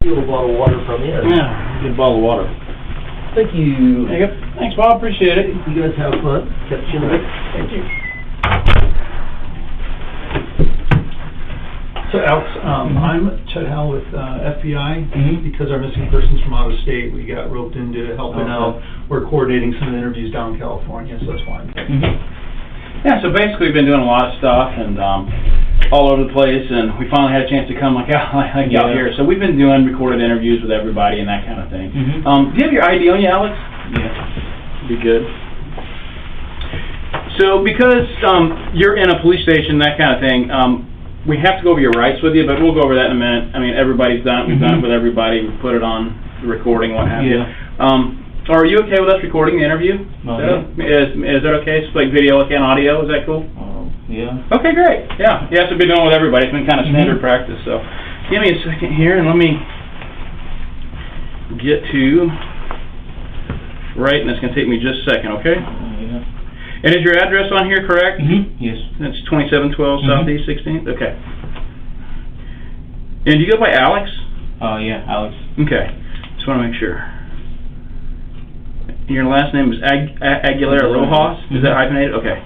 A little bottle of water from you. Yeah, get a bottle of water. Thank you. There you go. Thanks, Bob. Appreciate it. You guys have fun. Catch you in a bit. Thank you. So, Alex, I'm Chet Howell with FBI. Because our missing person's from out of state, we got roped into helping out. We're coordinating some of the interviews down in California, so that's why. Yeah, so basically we've been doing a lot of stuff and all over the place, and we finally had a chance to come out here. So we've been doing recorded interviews with everybody and that kind of thing. Do you have your ID on you, Alex? Yeah. Be good. So because you're in a police station, that kind of thing, we have to go over your rights with you, but we'll go over that in a minute. I mean, everybody's done it. We've done it with everybody. We've put it on the recording, what have you. Are you okay with us recording the interview? Is that okay? It's like video and audio. Is that cool? Yeah. Okay, great. Yeah, yes, we've been doing it with everybody. It's been kind of standard practice. So, give me a second here, and let me get to right, and it's going to take me just a second, okay? Yeah. And is your address on here correct? Yes. That's 2712 Southeast 16th? Okay. And do you go by Alex? Yeah, Alex. Okay. Just want to make sure. Your last name is Aguilera Rojas? Is that hyphenated? Okay.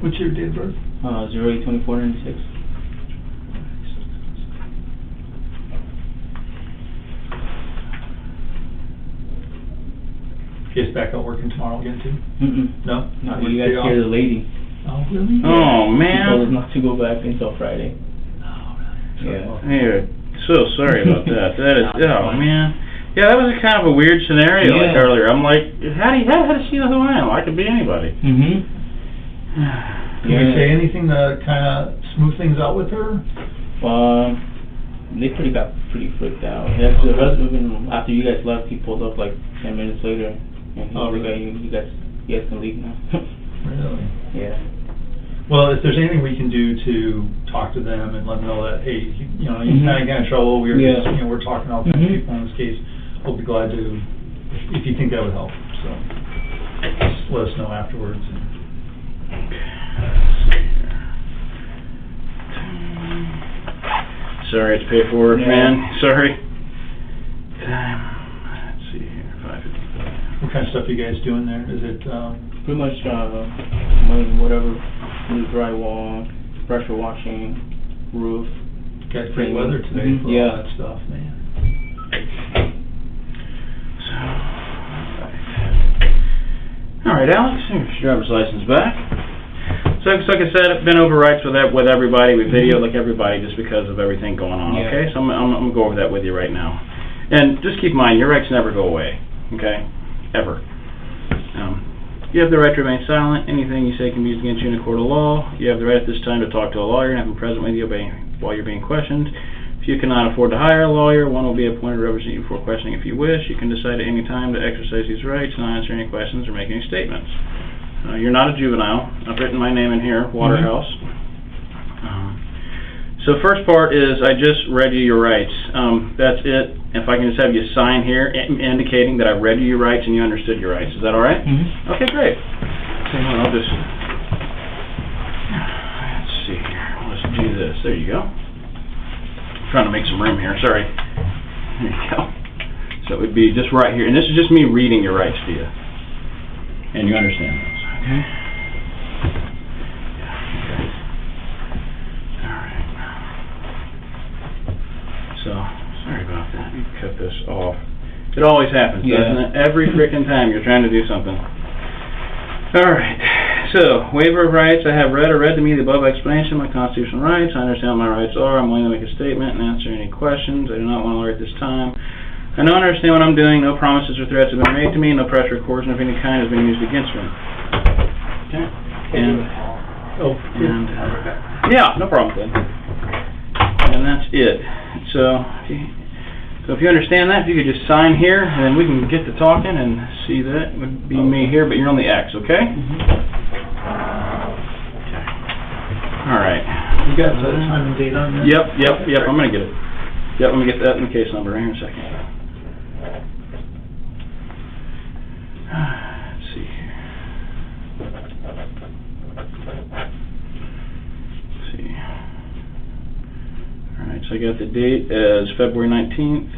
What's your date of birth? 08/24/96. You guys back out working tomorrow again, too? No? No, you guys hear the lady. Oh, really? Oh, She man. told us not to go back until Friday. Oh, really? Yeah. Hey, so sorry about that. That is, oh, man. Yeah, that was a kind of a weird scenario like earlier. I'm like, how does she know who I am? I could be anybody. Can you say anything to kind of smooth things out with her? They got pretty freaked out. The rest of them, after you guys left, he pulled up like 10 minutes later, and he was like, you guys can leave now. Really? Yeah. Well, if there's anything we can do to talk to them and let them know that, hey, you know, you kind of got in trouble. We're just, you know, we're talking to all kinds of people in this case. We'll be glad to, if you think that would help. So just let us know afterwards. Sorry, it's paperwork, man. Sorry. Let's see here, 5:55. What kind of stuff are you guys doing there? Is it pretty much whatever, new drywall, pressure washing, roof. got great weather today for all that stuff, man. All right, Alex, here's your driver's license back. So, like I said, I've been over rights with everybody. We videoed like everybody just because of everything going on, okay? So I'm going to go over that with you right now. And just keep in mind, your rights never go away, okay? Ever. You have the right to remain silent. Anything you say can be used against you in a court of law. You have the right at this time to talk to a lawyer and have him present with you while you're being questioned. If you cannot afford to hire a lawyer, one will be appointed to represent you before questioning if you wish. You can decide at any time to exercise these rights, not answer any questions or make any statements. You're not a juvenile. I've written my name in here, Waterhouse. So first part is I just read you your rights. That's it. If I can just have you sign here indicating that I read you your rights and you understood your rights. Is that all right? Okay, great. So I'll just... Let's see here. Let's do this. There you go. Trying to make some room here, sorry. There you go. So it would be just right here, and this is just me reading your rights to you. And you understand those, okay? Alright. So, sorry about that. You cut this off. It always happens, doesn't it? Every frickin' time you're trying to do something. Alright. So, waiver of rights. I have read to me the above explanation of my constitutional rights. I understand what my rights are. I'm willing to make a statement and answer any questions. I do not want to lawyer at this time. I don't understand what I'm doing. No promises or threats have been made to me. No pressure or coercion of any kind has been used against me. Okay. Yeah, no problem. And that's it. So if you understand that, if you could just sign here, and then we can get to talking and see that. It would be me here, but you're on the X, okay? All right. You got the time and date on that? Yep. I'm going to get it. Yep, let me get that in the case number right here in a second. Let's see here. so I got the date as February 19th,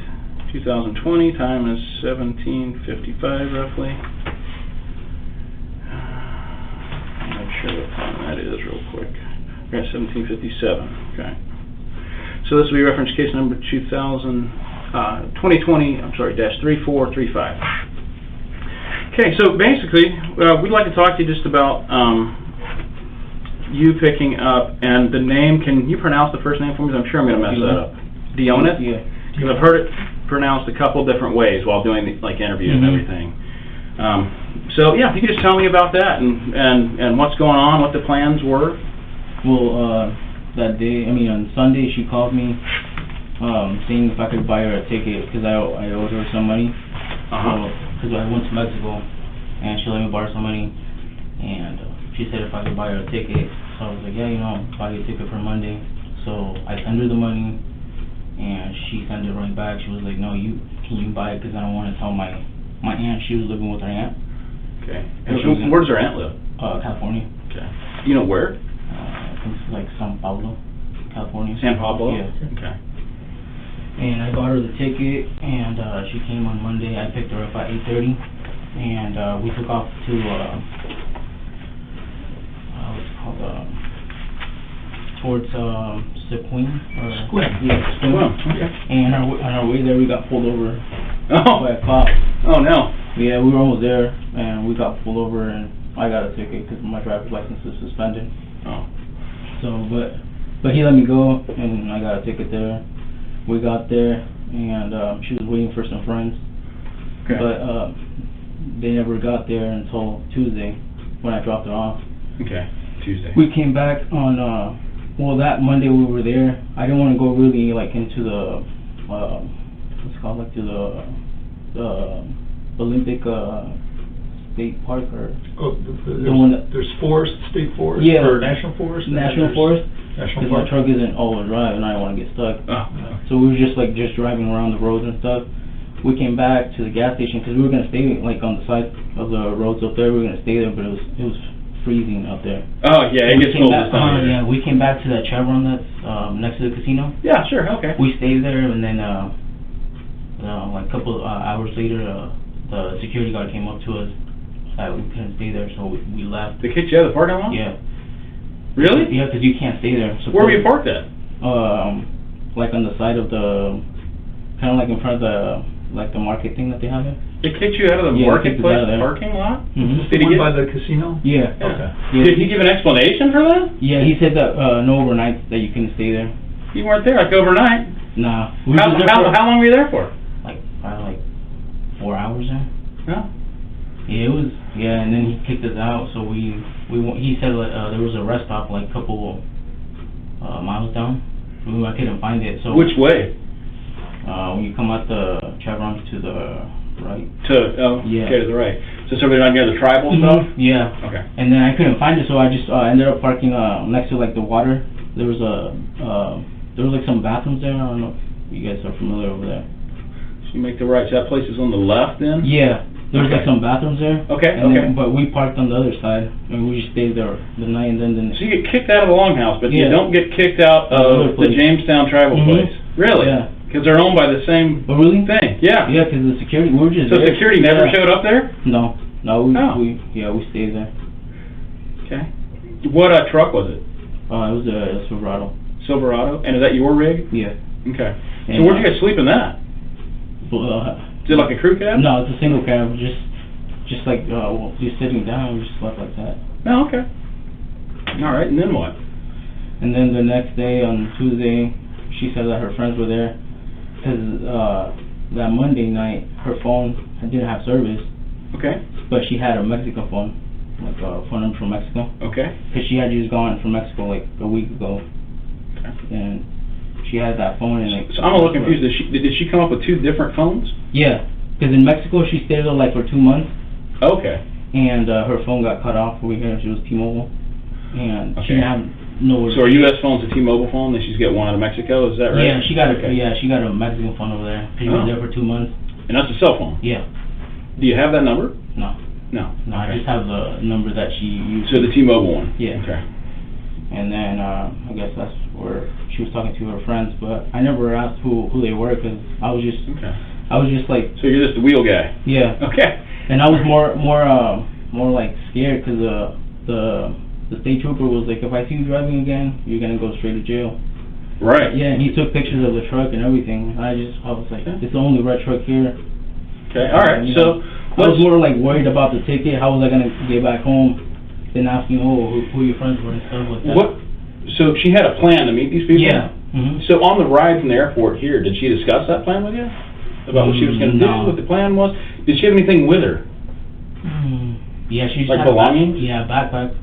2020, time is 17:55 roughly. Make sure what time that is real quick. We're at 17:57, okay. So this will be reference case number 2020, -3435. Okay, so basically, we'd like to talk to you just about you picking up, and the name, can you pronounce the first name for me? I'm sure I'm going to mess that up. Dioneth? Yeah. Because I've heard it pronounced a couple different ways while doing the, like, interviews and everything. So yeah, if you could just tell me about that and what's going on, what the plans were. Well, that day, on Sunday, she called me, saying if I could buy her a ticket, because I owed her some money. Because I went to Mexico, and she let me borrow some money, and she said if I could buy her a ticket. So I was like, yeah, I'll buy you a ticket for Monday. So I sent her the money, and she sent it right back. She was like, no, can you buy it, because I don't want to tell my aunt. She was living with her aunt. Okay. And where does her aunt live? California. Okay. You know where? I think it's like San Pablo, California. San Pablo? Yeah. Okay. And I bought her the ticket, and she came on Monday. I picked her up at 8:30, and we took off to what's it called, towards Sequim. Sequim. Yeah, Sequim. Oh, okay. And on our way there, we got pulled over Oh. by a cop. Oh no. Yeah, we were almost there, and we got pulled over, and I got a ticket because my driver's license is suspended. Oh. So, but he let me go, and I got a ticket there. We got there, and she was waiting for some friends. Okay. But they never got there until Tuesday when I dropped it off. Okay. Tuesday. We came back on, that Monday we were there. I didn't want to go really into the, what's it called, like to the Olympic State Park, or the one that, there's forest, state forest, yeah, or national forest. National Forest. National Because my Park. truck isn't all-wheel drive, and I don't want to get stuck. Oh. So we were just driving around the roads and stuff. We came back to the gas station because we were gonna stay on the side of the roads up there. We were gonna stay there, but it was freezing out there. Oh yeah, it gets cold this time. Yeah, we came back to that Chevron that's next to the casino. Yeah, sure. Okay. We stayed there, and then like a couple hours later, the security guard came up to us that we couldn't stay there, so we left. They kicked you out of the parking lot? Yeah. Really? Yeah, because you can't stay there. Where were you parked at? Like on the side of the, kind of like in front of the market thing that they have there. They kicked you out of the marketplace parking lot? Mm-hmm. Did he One by the casino? Yeah. Okay. Yeah. Did he give an explanation for that? Yeah, he said that no overnight, that you couldn't stay there. You weren't there like overnight. Nah. How long were you there for? Probably 4 hours there. No. Yeah, it was. Yeah, and then he kicked us out. So he said there was a rest stop like a couple miles down. I couldn't find it. So Which way? When you come out the Chevron to the right. Yeah. Okay, to the right. So somebody not near the tribal stuff? Yeah. Okay. And then I couldn't find it, so I just ended up parking next to the water. There was some bathrooms there. I don't know if you guys are familiar over there. So you make the right. So that place is on the left then? Yeah. There was Okay. some bathrooms there. Okay. But we parked on the other side, and we just stayed there the night, and then. So you get kicked out of the Longhouse, but you Yeah. don't get kicked out of the Jamestown tribal place. Really? Yeah. Because they're owned by the same Oh, really? thing. Yeah. Yeah, because the security, we were just So there. security never showed up there? No, we stayed there. Okay. What truck was it? It was a Silverado. Silverado? And is that your rig? Yeah. Okay. And, So where'd you guys sleep in that? Is it like a crew cab? No, it's a single cab. Just sitting down, we just slept like that. Oh, okay. All right, and then what? And then the next day, on Tuesday, she said that her friends were there, because that Monday night, her phone didn't have service, Okay. but she had a Mexican phone, like a phone number from Mexico, Okay. because she had just gone from Mexico like a week ago, Okay. and she had that phone, and So I'm a little confused. Did she come up with two different phones? Yeah, because in Mexico she stayed there for 2 months, Okay. and her phone got cut off over here. She was T-Mobile, and she didn't have nowhere. So her U.S. phone's a T-Mobile phone, then she's got one out of Mexico, is that right? Yeah, she got Okay. she got a Mexican phone over there. She was there for 2 months. And that's a cell phone? Yeah. Do you have that number? No. No. No, I just have the number that she used. So the T-Mobile one? Yeah. Okay. And then I guess or she was talking to her friends, but I never asked who they were, because I was just like... So you're just the wheel guy? Yeah. Okay. And I was more like scared, because the state trooper was like, if I see you driving again, you're gonna go straight to jail. Right. Yeah, and he took pictures of the truck and everything. I was like, it's the only red truck here. Okay, all right. So I was more like worried about the ticket. How was I gonna get back home? Then asking, who your friends were and stuff like that. So she had a plan to meet these people? Yeah. So on the ride from the airport here, did she discuss that plan with you? About what she was gonna do, what the plan was? Did she have anything with her? Yeah, she just like had belongings? backpack.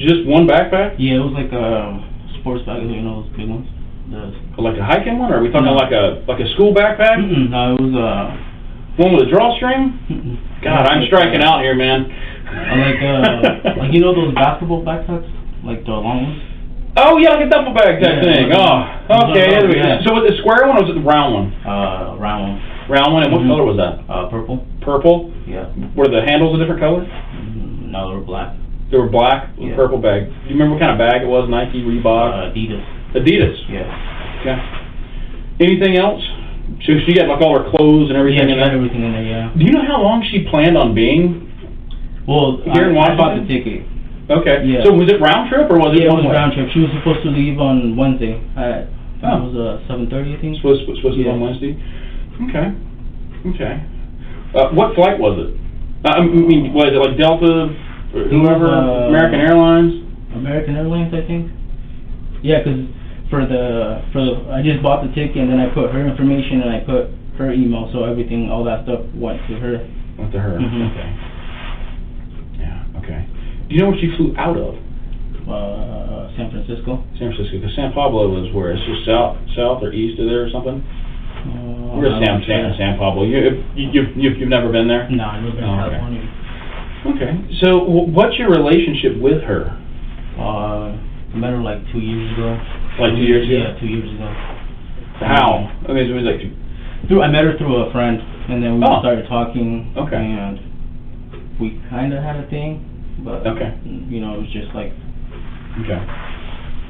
Just one backpack? Yeah, it was like a sports bag, you know, those big ones. Like a hiking one, or are we talking like a school backpack? No, it was one with a drawstring? God, I'm striking out here, man. Like you know those basketball backpacks, like the long ones. Oh yeah, like a duffel bag type thing. Oh, okay. Yeah. So was it the square one or was it the round one? Round one. Round one, and what color was that? Purple. Purple? Yeah. Were the handles a different color? No, they were black. They were black with purple bag. Do you remember what kind of bag it was? Nike, Reebok? Adidas. Adidas? Yeah. Okay. Anything else? So she got like all her clothes and everything in there? Yeah, everything in there, yeah. Do you know how long she planned on being? Well, here in Washington? I bought the ticket. Okay. Yeah. So was it round trip or was it one way? Yeah, it was round trip. She was supposed to leave on Wednesday at, it was 7:30, I think. Supposed to be on Wednesday? Okay. Okay. What flight was it? I mean, was it like Delta, or whoever, American Airlines? American Airlines, I think. Yeah, because I just bought the ticket and then I put her information and I put her email, so everything, all that stuff went to her. Went to her. Okay. Yeah. Okay. Do you know where she flew out of? San Francisco. San Francisco. Because San Pablo was where? It's just south or east of there or something? Where's San Pablo? You've never been there? No, I've never been to California. Okay. So what's your relationship with her? I met her like 2 years ago. Like 2 years ago? Yeah, 2 years ago. How? I mean, it was like... I met her through a friend, and then we started talking. Okay. And we kind of had a thing, but you know, it was just like. Okay.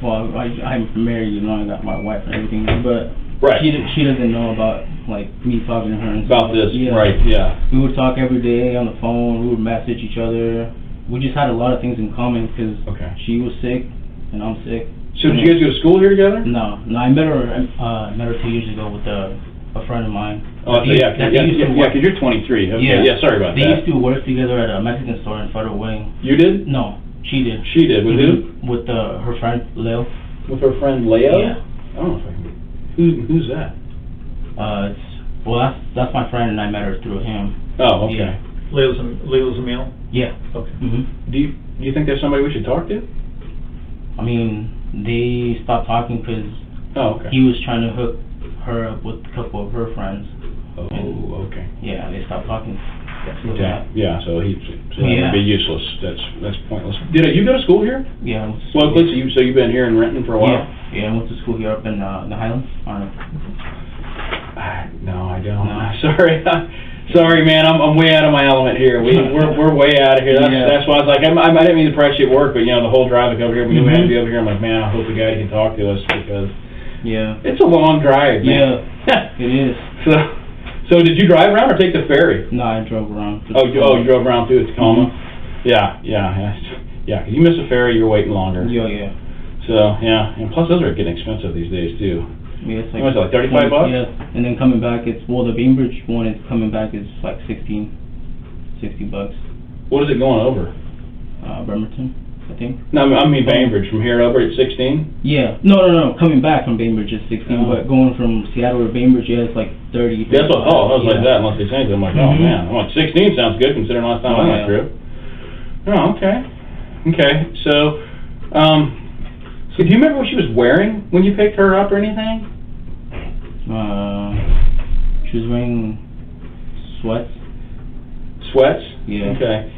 Well, I'm married, you know, I got my wife and everything, but she doesn't know about like me talking to her and about this. Yeah. Right. Yeah. We would talk every day on the phone. We would message each other. We just had a lot of things in common because she was sick and I'm sick. So did you guys go to school here together? No, I met her 2 years ago with a friend of mine. Oh, so yeah, because you're 23. Okay. Yeah, sorry about that. They used to work together at a Mexican store in Federal Way. You did? No, she did. She did. With who? With her friend, Leo. With her friend, Leo? Yeah. I don't know if I can... Who's that? That's my friend, and I met her through him. Oh, okay. Yeah. Leo's a male? Yeah. Okay. Do you think there's somebody we should talk to? I mean, they stopped talking because he was trying to hook her up with a couple of her friends. Oh, okay. Yeah, they stopped talking. Yeah, so that would be useless. That's pointless. Did you go to school here? Yeah. Locally, so you've been here in Renton for a while? Yeah, I went to school here up in the Highlands. No, I don't. No. Sorry, man. I'm way out of my element here. We're way out of here. That's why I was like, I didn't mean to press you at work, but you know, the whole drive over here, we knew we had to be over here. I'm like, man, I hope the guy can talk to us because it's a long drive, man. Yeah, it is. So did you drive around or take the ferry? No, I drove around. You drove around through Tacoma? Yeah, because you miss a ferry, you're waiting longer. Yeah. So, and plus those are getting expensive these days, too. Yeah, it's like, like $35? Yeah, and then coming back, the Bainbridge one is coming back is like $60. What is it going over? Bremerton, I think. No, I mean Bainbridge, from here over at 16? Yeah, no, coming back from Bainbridge is 16, but going from Seattle to Bainbridge, it's like 30. That's what I thought. I was like that, unless they changed it. I'm like, oh man. I'm like, 16 sounds good considering last time I went through. Oh, okay. So do you remember what she was wearing when you picked her up or anything? She was wearing sweats. Sweats? Yeah. Okay.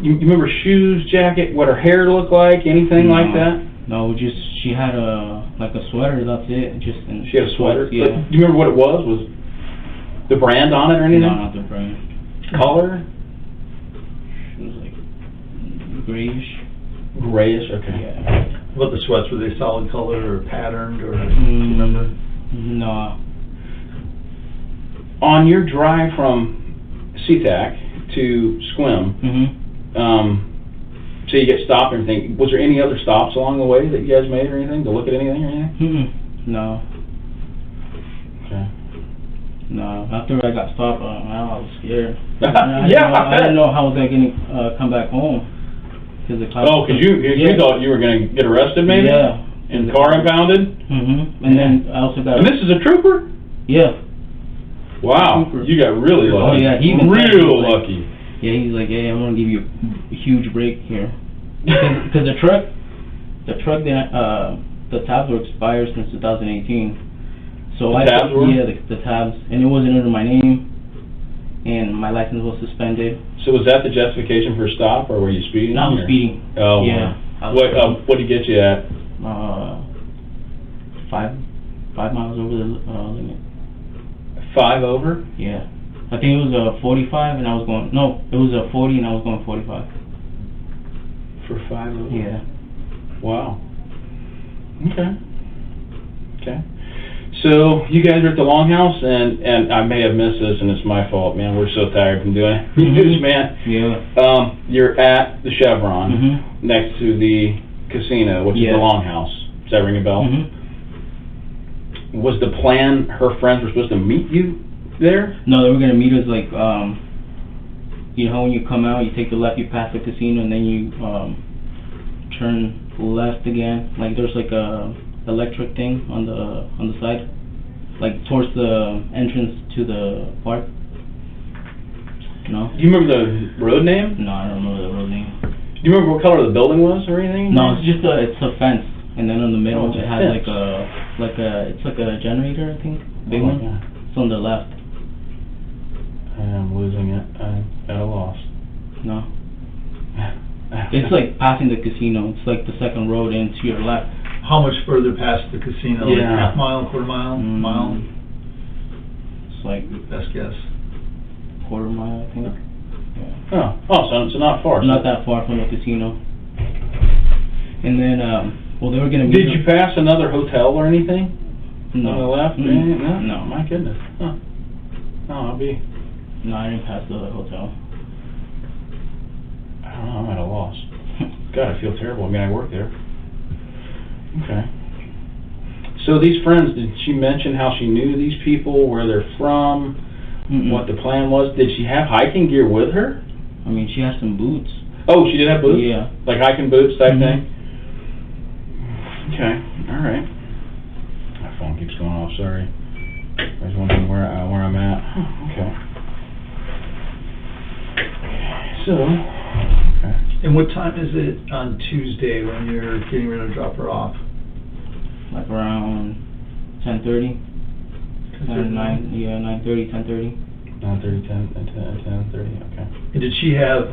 You remember shoes, jacket, what her hair looked like, anything like that? No, she had a sweater. That's it. She had a sweater. Yeah. Do you remember what it was? Was the brand on it or anything? No, not the brand. Color? It was like grayish. Grayish. Okay. Yeah. What the sweats, were they solid color or patterned, or do you remember? No. On your drive from SeaTac to Sequim, so you get stopped and everything, was there any other stops along the way that you guys made or anything, to look at anything or anything? No. Okay. No. After I got stopped, I was scared. Yeah, I didn't know how was I going to come back home. Cause the cops you thought you were going to get arrested maybe? Yeah. And the car impounded? And then I also got... And this is a trooper? Yeah. Wow, you got really lucky. Oh yeah, he even real lucky. Yeah, he's like, hey, I'm gonna give you a huge break here, because the truck, the tabs were expired since 2018. So the tabs, and it wasn't under my name, and my license was suspended. So was that the justification for a stop, or were you speeding? No, I was speeding. Oh, yeah. What did he get you at? 5 miles over the limit. 5 over? Yeah. I think it was a 45 and I was going, no, it was a 40 and I was going 45. For 5 over? Yeah. Wow. Okay. So, you guys are at the Longhouse, and I may have missed this, and it's my fault, man. We're so tired from doing it, man. Yeah. You're at the Chevron, next to the casino, which is the Longhouse. Does that ring a bell? Was the plan her friends were supposed to meet you there? No, they were going to meet us like, you know, when you come out, you take the left, you pass the casino, and then you turn left again. Like there's like a electric thing on the side, like towards the entrance to the park. No. Do you remember the road name? No, I don't remember the road name. Do you remember what color the building was or anything? No, it's just it's a fence. And then in the middle, it has fence. it's like a generator, I think, big one. Yeah. It's on the left. I'm losing it. I'm at a loss. No. It's like passing the casino. It's like the second road in to your left. How much further past the casino? Yeah. Like half mile, quarter mile, mile? It's like Best guess. quarter mile, I think. Yeah. So not far. Not that far from the casino. And then, well, they were gonna meet. Did you pass another hotel or anything? No. On the left? No. My goodness. Huh. No, No, I didn't pass the other hotel. I don't know, I'm at a loss. God, I feel terrible. I mean, I work there. Okay. So these friends, did she mention how she knew these people, where they're from, what the plan was? Did she have hiking gear with her? I mean, she has some boots. Oh, she did have boots? Yeah. Like hiking boots type thing? Okay, all right. My phone keeps going off, sorry. I was wondering where I'm at. Okay. So, okay. And what time is it on Tuesday when you're getting ready to drop her off? Like around 10:30. 9:30, 10:30. 9:30, 10:30, okay. And did she have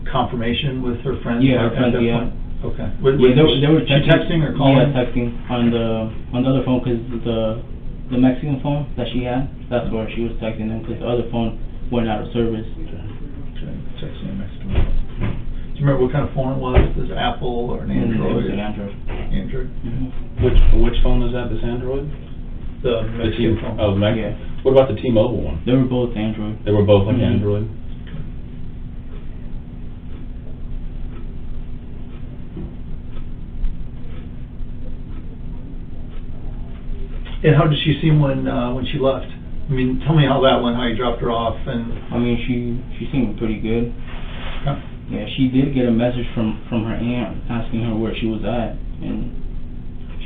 confirmation with her friends? Yeah, her at friends, that yeah. point? Okay. Yeah, they were texting or calling? Yeah, texting on the other phone, because the Mexican phone that she had, that's where she was texting them, because the other phone went out of service. Okay, texting on Mexican phone. Do you remember what kind of phone it was? Was it Apple or an Android? It was an Android. Android? Which phone is that, this Android? The Mexican phone. Oh, the Mexican. Yeah. What about the T-Mobile one? They were both Android. They were both like Android? And how did she seem when she left? I mean, tell me how that went, how you dropped her off, and... I mean, she seemed pretty good. Okay. Yeah, she did get a message from her aunt asking her where she was at, and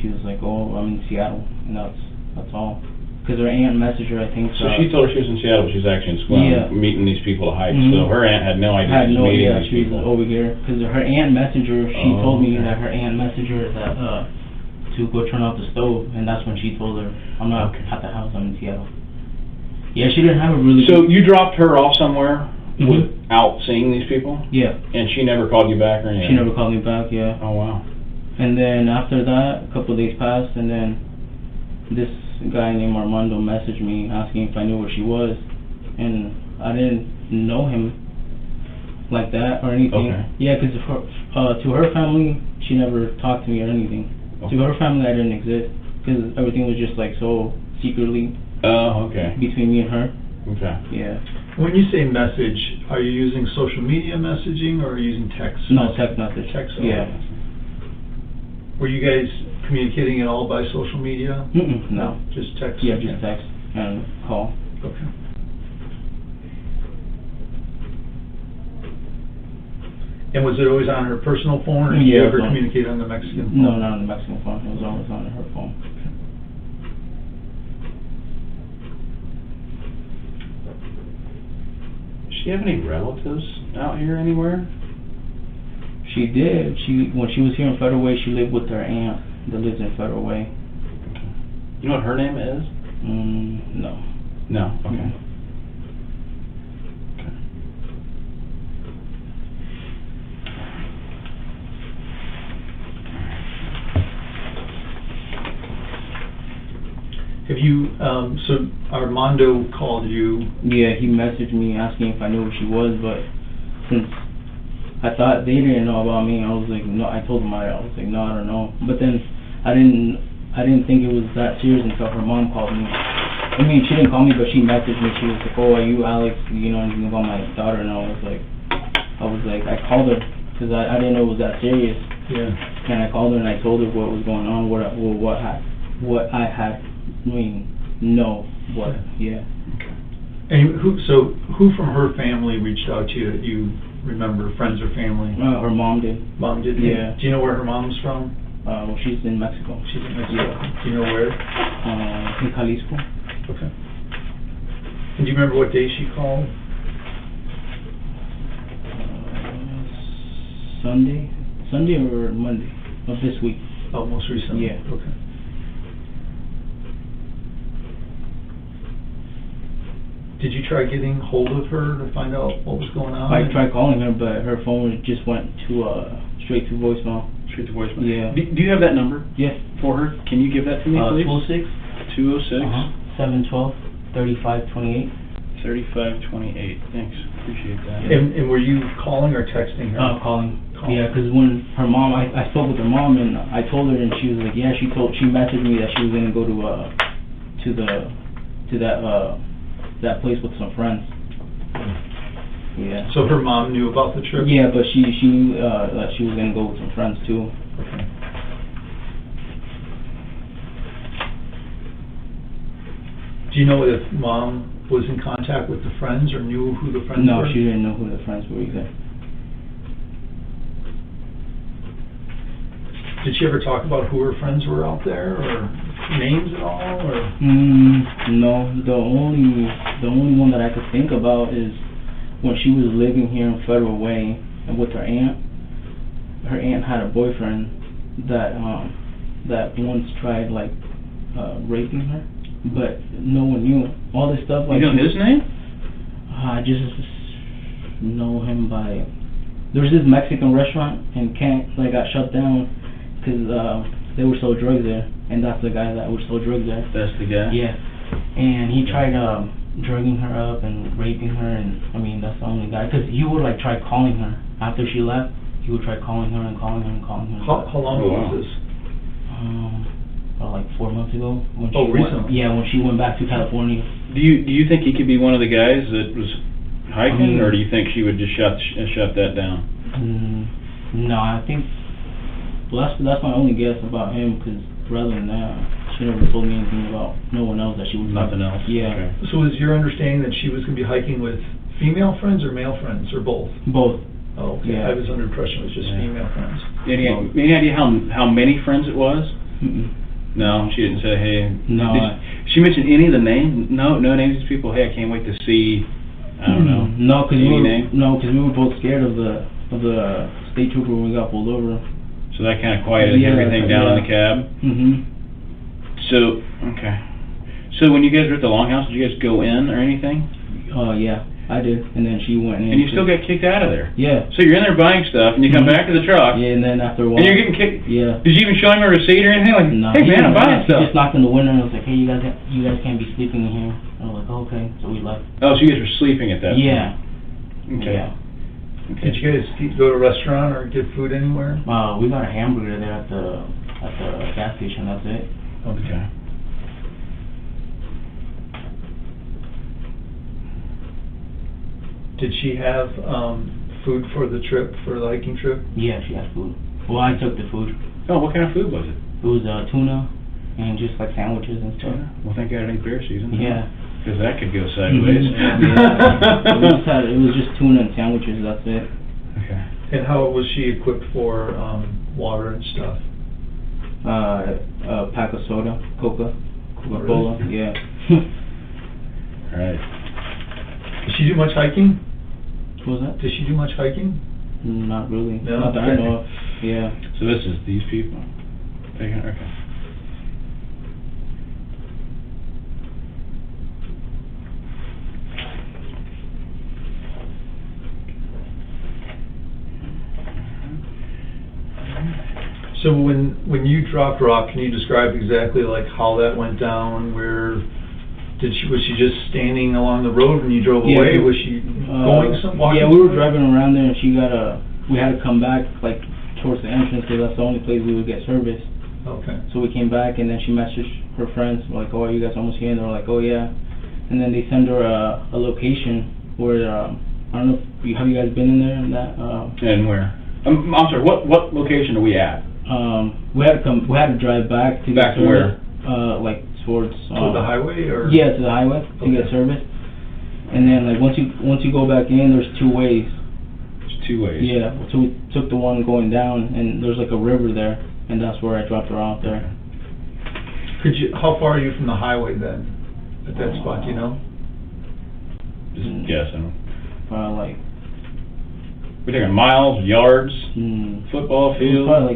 she was like, "Oh, I'm in Seattle," and that's all. Because her aunt messaged her, I think. So she told her she was in Seattle, but she was actually in Sequim, meeting these people to hike. So her aunt had no idea she was meeting these she people. was over here. Because her aunt messaged her, she told me that her aunt messaged her that to go turn off the stove, and that's when she told her, "I'm not at the house, I'm in Seattle." Yeah, she didn't have a really. So you dropped her off somewhere without seeing these people? Yeah. And she never called you back or anything? She never called me back. Yeah. Oh wow. And then after that, a couple of days passed, and then this guy named Armando messaged me asking if I knew where she was, and I didn't know him. like that or anything. Okay. Yeah, because to her family, she never talked to me or anything. Okay. To her family, I didn't exist because everything was just like so secretly Oh, okay. between me and her. Okay. Yeah. When you say message, are you using social media messaging or are you using text? No, text message. Text. Yeah. Were you guys communicating at all by social media? No. Just text? Yeah, just text and call. Okay. And was it always on her personal phone, or did you Yeah, ever phone. communicate on the Mexican phone? No, not on the Mexican phone. It was always on her phone. Does she have any relatives out here anywhere? She did. When she was here in Federal Way, she lived with her aunt that lives in Federal Way. You know what her name is? No. No. Okay. Mm. Okay. Have you, so Armando called you, Yeah, he messaged me asking if I knew who she was, but since I thought they didn't know about me, I was like, no. I told them I was like, no, I don't know. But then I didn't think it was that serious until her mom called me. I mean, she didn't call me, but she messaged me. She was like, "Oh, are you Alex? You know anything about my daughter?" And I was like, I called her because I didn't know it was that serious. yeah. And I called her and I told her what was going on, what I had. Yeah. Okay. And who from her family reached out to you that you remember, friends or family? Her mom did. Mom did? Yeah. Do you know where her mom's from? Well, she's in Mexico. She's in Mexico. Yeah. Do you know where? In Jalisco. Okay. And do you remember what day she called? Sunday or Monday of this week. Oh, most recently? Yeah. Okay. Did you try getting hold of her to find out what was going on? I tried calling her, but her phone just went to straight to voicemail. Straight to voicemail. Yeah. Do you have that number? Yes. For her? Can you give that to me, please? 206 206 712 3528. 3528. Thanks. Appreciate that. And were you calling or texting her? Calling. Yeah, because when her mom, I spoke with her mom and I told her, and she was like, yeah, she messaged me that she was gonna go to that place with some friends. Yeah. So her mom knew about the trip? Yeah, but she knew that she was gonna go with some friends too. Okay. Do you know if mom was in contact with the friends or knew who the friends were? No, she didn't know who the friends were either. Did she ever talk about who her friends were out there, or names at all, or? No, the only one that I could think about is when she was living here in Federal Way and with her aunt. Her aunt had a boyfriend that once tried raping her, but no one knew. All this stuff You know his name? I just know him by. There was this Mexican restaurant in Kent that got shut down because they were sold drugs there, and that's the guy that would sell drugs there. That's the guy? Yeah, and he tried drugging her up and raping her, and I mean that's the only guy. Because he would try calling her after she left. He would try calling her and calling her and calling her. How long ago was this? About 4 months ago. When Recently? When she went back to California. Do you think he could be one of the guys that was hiking, or do you think she would just shut that down? No, I think. Well, that's my only guess about him. Because rather than that, she never told me anything about no one else that she was. Nothing else. Yeah. Okay. So is your understanding that she was going to be hiking with female friends or male friends, or both? Both. Oh, okay. Yeah. I was under the impression it was just Yeah. female friends. Any idea how many friends it was? Mm-mm. No, she didn't say. Hey. No. Did she mention any of the names? No names of these people. Hey, I can't wait to see. I don't know. No, because Any we were both scared of the state trooper when we got pulled over. So that kind of quieted everything down in the cab. So okay. So when you guys were at the Longhouse, did you guys go in or anything? Yeah, I did, and then she went in. And you still got kicked out of there. Yeah. So you're in there buying stuff, and you come back to the truck. Yeah, and then after a while. And you're getting kicked. Yeah. Did you even show him a receipt or anything? Like, No. hey man, I'm buying He stuff. just knocked in the window and was like, hey, you guys can't be sleeping in here. I was like, okay, so we left. Oh, so you guys were sleeping at that Yeah. point. Okay. Yeah. Did you guys go to a restaurant or get food anywhere? We got a hamburger there at the gas station. That's it. Okay. Did she have food for the trip, for the hiking trip? Yeah, she had food. Well, I took the food. Oh, what kind of food was it? It was tuna and just like sandwiches and stuff. Well, thank God it ain't bear season. Yeah. Because that could go sideways. It was just tuna and sandwiches. That's it. Okay. And how was she equipped for water and stuff? A pack of soda, Coca-Cola. Really? Yeah. All right. Did she do much hiking? What was that? Did she do much hiking? Not really. No? Not that I know of. Yeah. So this is these people. Okay. So when you dropped her off, can you describe exactly like how that went down? Was she just standing along the road when you drove Yeah, away? Was she going walking? Yeah, we were driving around there, and we had to come back like towards the entrance because that's the only place we would get service. Okay. So we came back, and then she messaged her friends like, "Oh, are you guys almost here?" And they were like, "Oh yeah." And then they send her a location where I don't know. Have you guys been in there? And that. And where? I'm sorry. What location are we at? We had to drive back to Back get to where? service, like towards To the highway or? yeah, to the highway to get service. And then like once you go back in, there's two ways. There's two ways. Yeah, so we took the one going down, and there's like a river there, and that's where I dropped her off there. How far are you from the highway then? At that spot, do you know? Just guessing. Like. We're talking miles, yards, football field. Probably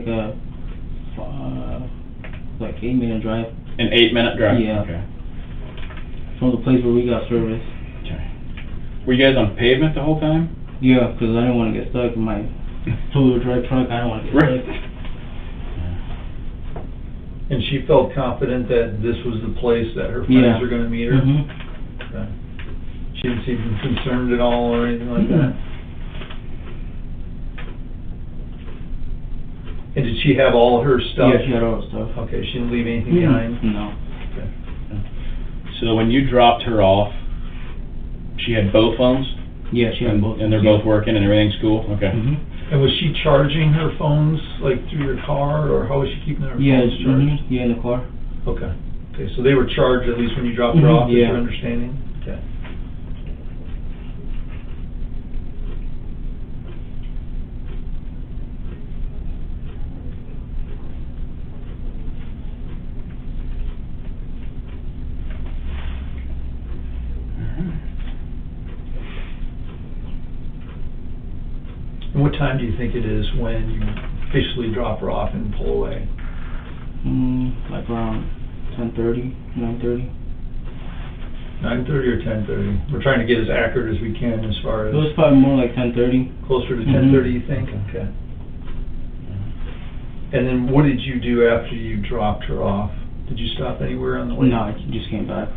like a 8-minute drive. An 8-minute drive. Yeah. Okay. From the place where we got service. Okay. Were you guys on pavement the whole time? Yeah, because I didn't want to get stuck in my two-wheel drive truck. I don't want to get Right. stuck. And she felt confident that this was the place that her friends were going to meet her? Okay. She didn't seem concerned at all or anything like that? And did she have all her stuff? Yeah, she had all the stuff. Okay, she didn't leave anything behind? No. Okay. So when you dropped her off, she had both phones? Yeah, she had both. And they're both working and everything's cool? Okay. And was she charging her phones, like, through your car, or how was she keeping her phones charged? Yeah, in the car. Okay. Okay, so they were charged at least when you dropped her off, is Yeah. your understanding? Okay. And what time do you think it is when you officially drop her off and pull away? Like around 10:30, 9:30. 9:30 or 10:30? We're trying to get as accurate as we can as far It as... was probably more like 10:30. Closer to 10:30, you think? Okay. And then what did you do after you dropped her off? Did you stop anywhere on the way? No, I just came back.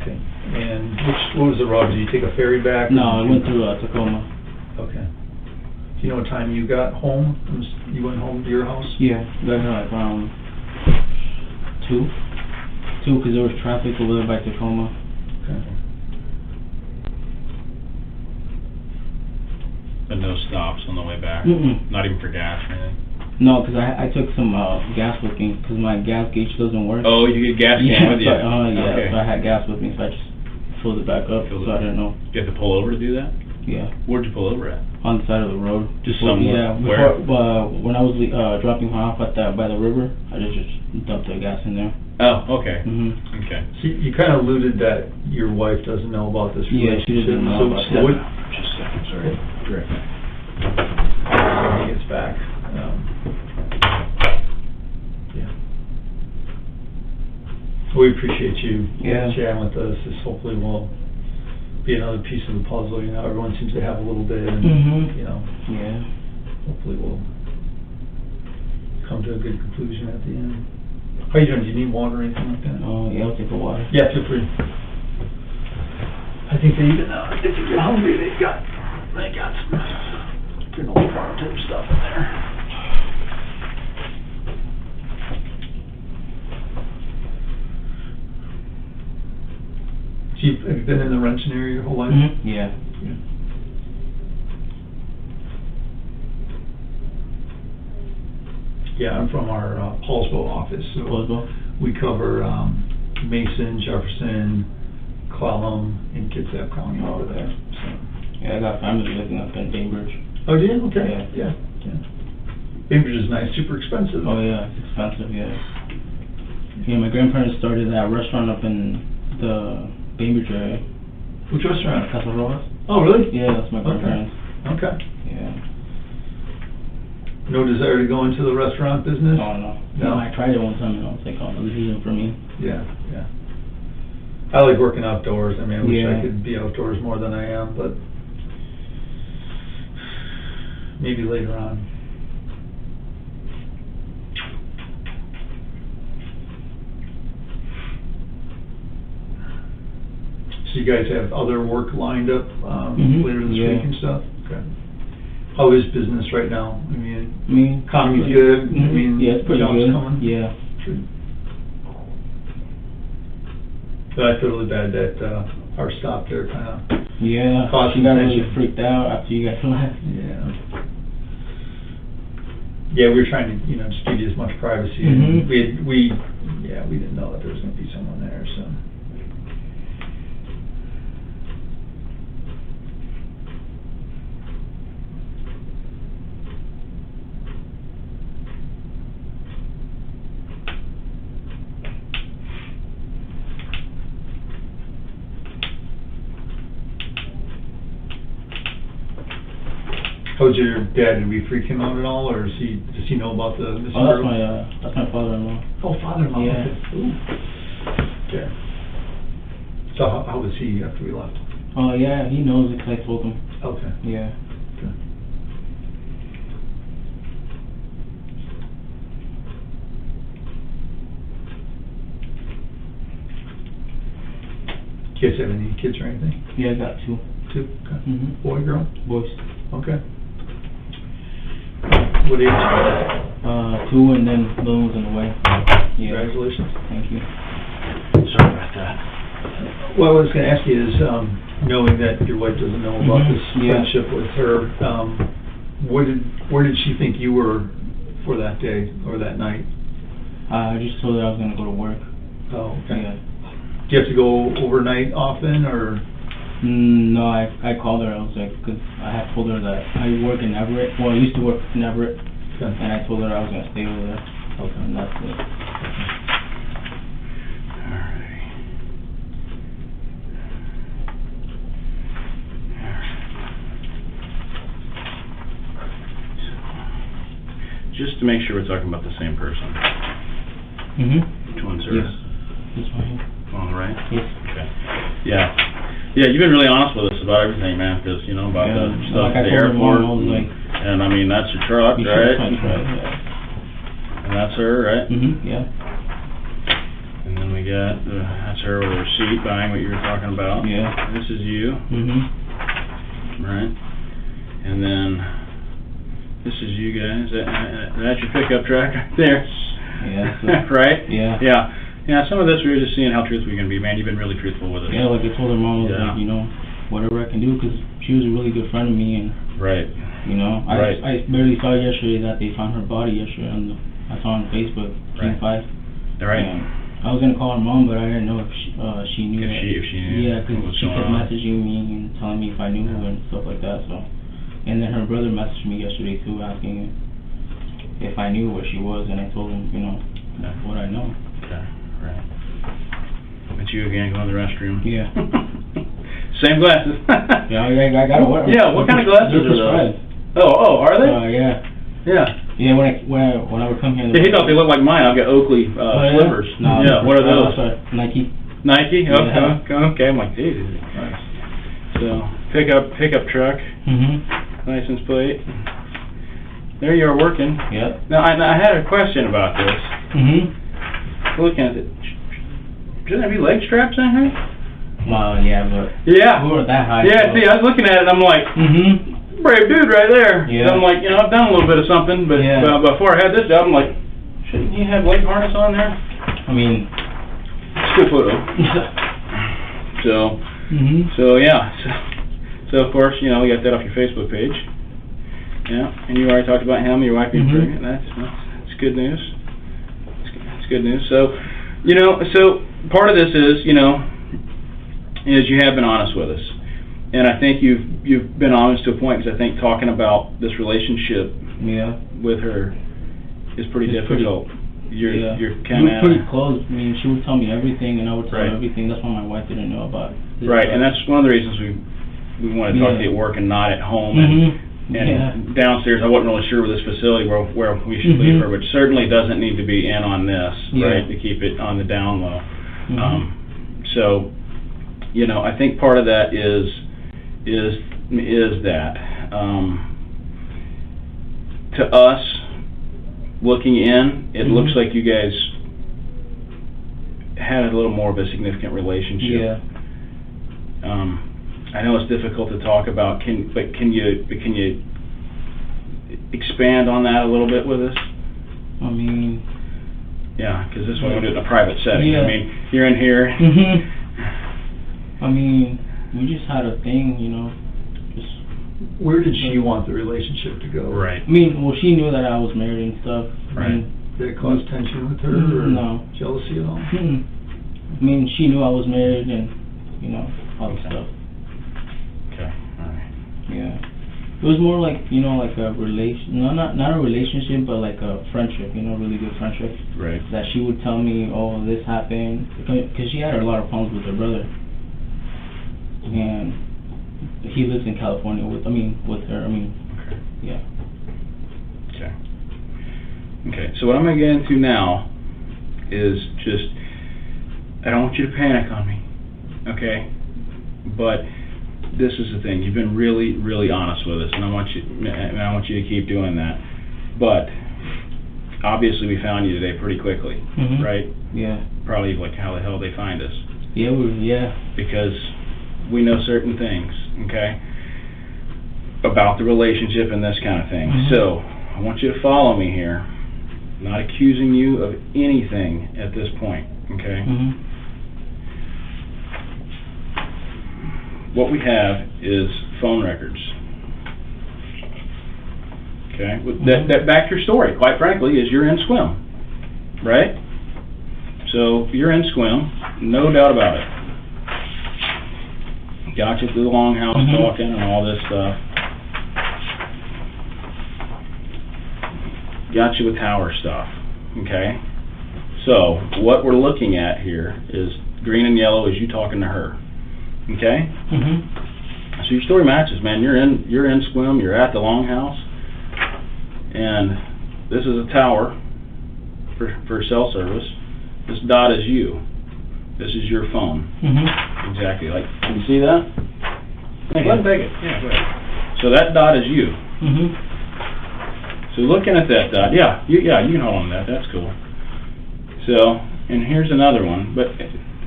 Okay. And what was the route? Did you take a ferry back? No, I went through Tacoma. Okay. Do you know what time you got home? You went home to your house? Yeah, got here like around 2, because there was traffic over there by Tacoma. Okay. But no stops on the way back? Not even for gas or anything? No, because I took some gas with me, because my gas gauge doesn't work. Oh, you get gas can with you? Okay. So I had gas with me, so I just filled it back up, so I didn't know. You have to pull over to do that? Yeah. Where'd you pull over at? On the side of the road. Just somewhere? Yeah, before, when I was dropping her off by the river, I just dumped the gas in there. Oh, okay. Okay. So you kind of alluded that your wife doesn't know about this Yeah, she doesn't know about that. Just a second, sorry. Great. When he gets back. Yeah. We appreciate you chatting with us. This hopefully will be another piece of the puzzle. You know, everyone seems to have a little bit, and you know, hopefully we'll come to a good conclusion at the end. How you doing? Do you need water or anything like that? Oh, yeah, I'll take a water. Yeah, feel free. I think they even if you get hungry, they got some Getting all the farm type stuff in there. So have you been in the Renton area your whole life? Mm-hmm. Yeah. Yeah, I'm from our Paulsville office, so Paulsville? we cover Mason, Jefferson, Clallam, and Kitsap County over there. So. Yeah, I got family living up in Bainbridge. Oh, do you? Okay. Yeah. Bainbridge is nice, super expensive. Oh yeah, it's expensive, yeah. Yeah, my grandparents started that restaurant up in the Bainbridge area. Which restaurant? Aguilera Rojas. Oh, really? Yeah, that's my grandparents. Okay. Yeah. No desire to go into the restaurant business? Oh, no. No? I tried it one time and I was like, oh, this isn't for me. Yeah. I like working outdoors. I mean, I wish Yeah. I could be outdoors more than I am, but maybe later on. So you guys have other work lined up later this week and stuff? Okay. How is business right now? I mean, economy's good. I mean, yeah, it's pretty jobs good. coming. Yeah. Good. But I feel really bad that our stop there kind of. Yeah. Caused She got tension. really freaked out after you guys left. Yeah. Yeah, we were trying to, just give you as much privacy. Mhm. And we didn't know that there was going to be someone there, so. How's your dad? Did we freak him out at all, or does he know about the missing Oh, girl? that's my father-in-law. Oh, father-in-law. Yeah. Okay. Ooh. Okay. So how was he after we left? Oh, yeah, he knows it 'cause I told him. Okay. Yeah. Okay. You guys have any kids or anything? Yeah, I got two. Two? Okay. Mhm. Boy, girl? Boys. Okay. What age? 2 and then little one's on the way. Yeah. Congratulations. Thank you. Sorry about that. What I was going to ask you is, knowing that your wife doesn't know about Mhm, this yeah. friendship with her, where did she think you were for that day or that night? I just told her I was gonna go to work. Oh, okay. Yeah. Do you have to go overnight often, or? No, I called her. I was like, because I had told her that I work in Everett. Well, I used to work in Everett, Okay. and I told her I was gonna stay over there. Okay. And that's it. Just to make sure we're talking about the same person. Mhm. Which one's her? Yes. This one here. On the right? Yes. Okay. Yeah. Yeah, you've been really honest with us about everything, man, because, about Yeah. the stuff Like at I the told her airport. mom, I was like, And I mean, that's your truck, you sure right? it's my truck? Yeah. And that's her, right? Mhm. Yeah. And then we got, that's her with a receipt buying what you were talking about. Yeah. This is you, Mhm. right? And then, this is you guys. That's your pickup truck right there. Yeah. So, Right? yeah. Yeah. Yeah, some of this we were just seeing how truthful you're going to be, man. You've been really truthful with us. Yeah, like I told her mom, I was Yeah. like, whatever I can do, because she was a really good friend of me, and Right. Right. I barely saw yesterday that they found her body yesterday I saw on Facebook, Team Right. 5. Right. And I was gonna call her mom, but I didn't know if she knew. If she knew Yeah, what because was she going kept on. messaging me and telling me if I knew and stuff like that. So, and then her brother messaged me yesterday too, asking if I knew where she was, and I told him, Yeah. what I know. Okay, right. It's you again going to the restroom. Yeah. Same glasses. Yeah, I got to wear. Yeah, what kind of glasses They're are those? prescribed. Oh, are they? Yeah. Yeah. Yeah, when I would come here. Yeah, he thought they looked like mine. I've got Oakley yeah? slippers. No, Yeah, what are those? Nike. Nike? Yeah. Okay. I'm like, dude. Nice. So, pickup truck, Mhm. license plate. There you are working. Yep. Now, I had a question about this. Mhm. Looking at it, shouldn't there be leg straps in here? Well, yeah, but Yeah. we weren't that high. Yeah, so. see, I was looking at it and I'm like, Mhm. brave dude right there. Yeah. I'm like, I've done a little bit of something, but before I had this job, I'm like, shouldn't you have leg harness on there? I mean, school photo. So yeah. So of course, we got that off your Facebook page. Yeah, and you already talked about him, your wife being pregnant. That's good news. It's good news. So, so part of this is, is you have been honest with us, and I think you've been honest to a point, because I think talking about this relationship with her is pretty difficult. You're kind of pretty close. I mean, she would tell me everything, and I would tell her everything. That's why my wife didn't know about it. Right, and that's one of the reasons we want to talk to you at work and not at home. And downstairs, I wasn't really sure with this facility where we should leave her, which certainly doesn't need to be in on this, right? To keep it on the down low. So, I think part of that is that to us, looking in, it looks like you guys had a little more of a significant relationship. Yeah. I know it's difficult to talk about. But can you expand on that a little bit with us? I mean, yeah, because this one we're doing in a private setting. Yeah. I mean, you're in here. I mean, we just had a thing, Just. Where did she want the relationship to go? Right. I mean, well, she knew that I was married and stuff. Right. Did it cause tension with her, or no jealousy at all? I mean, she knew I was married, and all the stuff. Okay. All right. Yeah. It was more like, like a relation, not a relationship, but like a friendship, really good friendship. Right. That she would tell me, oh, this happened, because she had a lot of problems with her brother. And he lives in California with her, Okay. yeah. Okay. Okay, so what I'm going to get into now is just, I don't want you to panic on me, okay? But this is the thing, you've been really, really honest with us, and I want you to keep doing that. But obviously we found you today pretty quickly, right? Yeah. Probably like how the hell they find us. Yeah, Because we know certain things, okay, about the relationship and this kind of thing. So I want you to follow me here. I'm not accusing you of anything at this point, okay? What we have is phone records. Okay, that back to your story, quite frankly, is you're in Sequim, right? So you're in Sequim, no doubt about it. Got you through the longhouse talking and all this stuff. Got you with tower stuff, okay? So what we're looking at here is green and yellow is you talking to her, okay? So your story matches, man. You're in Sequim. You're at the longhouse, and this is a tower for cell service. This dot is you. This is your phone. Exactly. Like, can you see that? Hey, go ahead and take it. Yeah, go ahead. So that dot is you. So looking at that dot, you can hold on to that. That's cool. So, and here's another one, but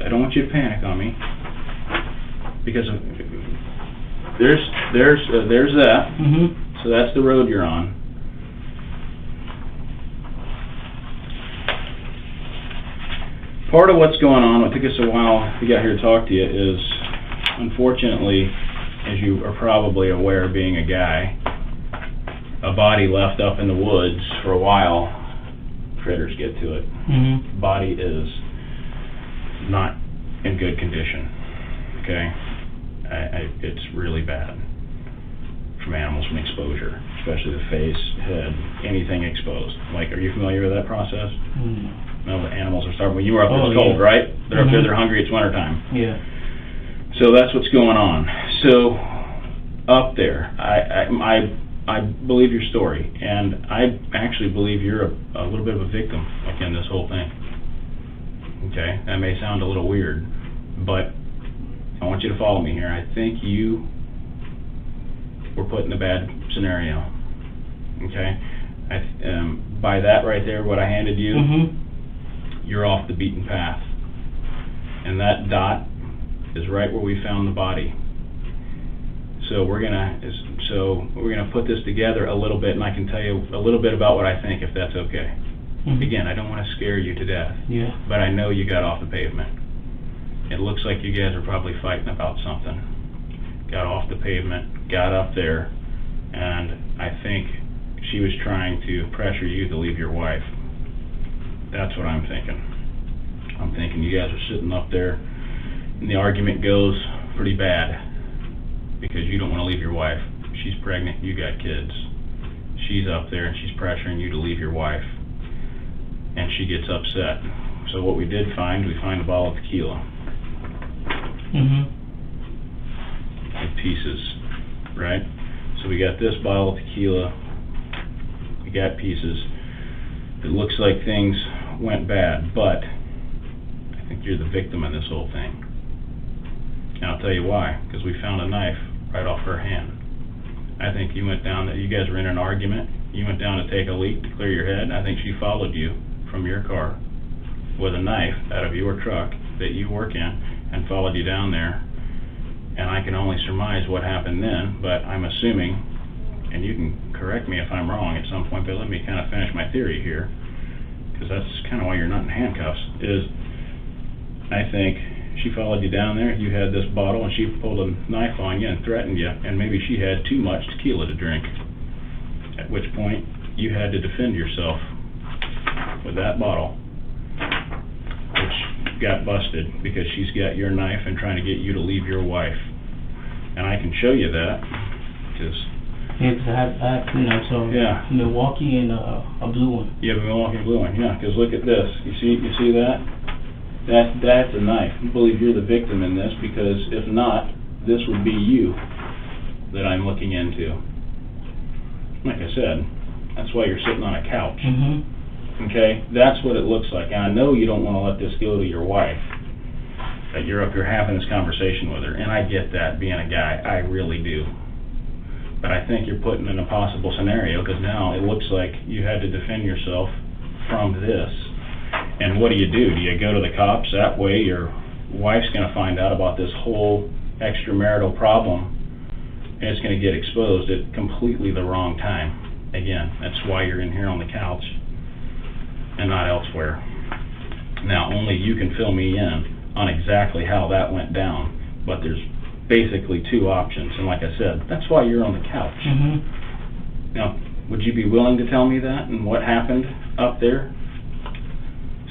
I don't want you to panic on me, because there's that. So that's the road you're on. Part of what's going on, what took us a while to get here to talk to you, is unfortunately, as you are probably aware, being a guy, a body left up in the woods for a while, critters get to it. Body is not in good condition, okay? It's really bad from animals from exposure, especially the face, head, anything exposed. Like, are you familiar with that process? No, the animals are starving. When you were up there, it's cold, right? They're up there, they're hungry, it's wintertime. Yeah. So that's what's going on. So, up there, I believe your story, and I actually believe you're a little bit of a victim, like, in this whole thing. Okay? That may sound a little weird, but I want you to follow me here. I think you were put in a bad scenario. Okay? By that right there, what I handed you, you're off the beaten path. And that dot is right where we found the body. So we're gonna put this together a little bit, and I can tell you a little bit about what I think, if that's okay. Mhm. Again, I don't want to scare you to death, Yeah. but I know you got off the pavement. It looks like you guys are probably fighting about something. Got off the pavement, got up there, and I think she was trying to pressure you to leave your wife. That's what I'm thinking. I'm thinking you guys are sitting up there, and the argument goes pretty bad, because you don't want to leave your wife. She's pregnant, you got kids. She's up there, and she's pressuring you to leave your wife, and she gets upset. So what we did find, we find a bottle of tequila. Mhm. With pieces, right? So we got this bottle of tequila, we got pieces. It looks like things went bad, but I think you're the victim in this whole thing. And I'll tell you why, because we found a knife right off her hand. I think you went down, you guys were in an argument, you went down to take a leak to clear your head. I think she followed you from your car with a knife out of your truck that you work in and followed you down there. And I can only surmise what happened then, but I'm assuming, and you can correct me if I'm wrong at some point, but let me kind of finish my theory here, because that's kind of why you're not in handcuffs, is I think she followed you down there, you had this bottle, and she pulled a knife on you and threatened you, and maybe she had too much tequila to drink, at which point you had to defend yourself with that bottle, which got busted because she's got your knife and trying to get you to leave your wife. And I can show you that, because... Yeah, 'cause I have two knives, so Yeah. Milwaukee and a blue one. You have a Milwaukee blue one, yeah, because look at this. You see that? That's a knife. I believe you're the victim in this, because if not, this would be you that I'm looking into. Like I said, that's why you're sitting on a couch. Mhm. Okay? That's what it looks like. And I know you don't want to let this go to your wife, that you're up here having this conversation with her. And I get that, being a guy. I really do. But I think you're put in an impossible scenario, because now it looks like you had to defend yourself from this. And what do? Do you go to the cops? That way your wife's going to find out about this whole extramarital problem, and it's going to get exposed at completely the wrong time. Again, that's why you're in here on the couch and not elsewhere. Now, only you can fill me in on exactly how that went down, but there's basically two options, and like I said, that's why you're on the couch. Mhm. Now, would you be willing to tell me that and what happened up there?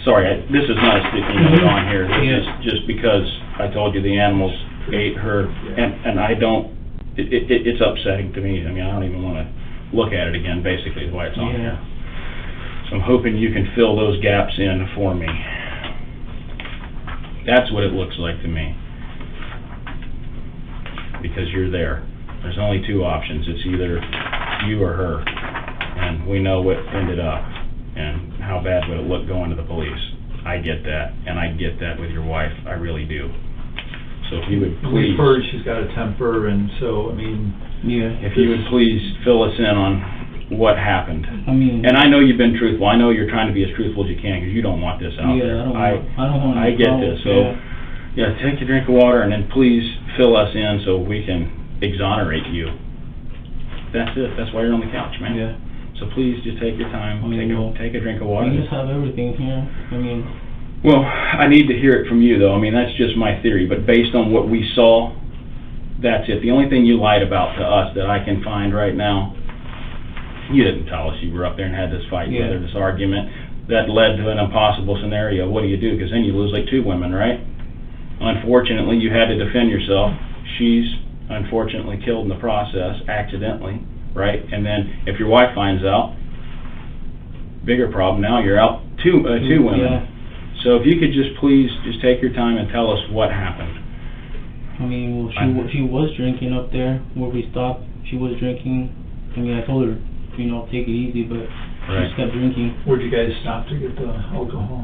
Sorry, this is not a sticky note on here. This is just because I told you the animals ate her, and I don't, it's upsetting to me. I mean, I don't even want to look at it again, basically, is why it's on here. So I'm hoping you can fill those gaps in for me. That's what it looks like to me. Because you're there. There's only two options. It's either you or her. And we know what ended up. And how bad would it look going to the police? I get that. And I get that with your wife. I really do. So if you would please... We've heard she's got a temper, and so, I mean... Yeah. If you would please fill us in on what happened. I mean... And I know you've been truthful. I know you're trying to be as truthful as you can, because you don't want this out there. I don't want I get this. So, yeah, take a drink of water, and then please fill us in so we can exonerate you. That's it. That's why you're on the couch, man. Yeah. So please just take your time, I mean, take a drink of water. We just have everything here. I mean... Well, I need to hear it from you, though. I mean, that's just my theory, but based on what we saw, that's it. The only thing you lied about to us that I can find right now, you didn't tell us you were up there and had this fight with her, this argument, that led to an impossible scenario. What do you do? Because then you lose like two women, right? Unfortunately, you had to defend yourself. She's unfortunately killed in the process, accidentally, right? And then if your wife finds out, bigger problem, now you're out two women. Yeah. So if you could just please just take your time and tell us what happened. I mean, well, she was drinking up there where we stopped. She was drinking. I mean, I told her, take it easy, but she just kept drinking. Where'd you guys stop to get the alcohol?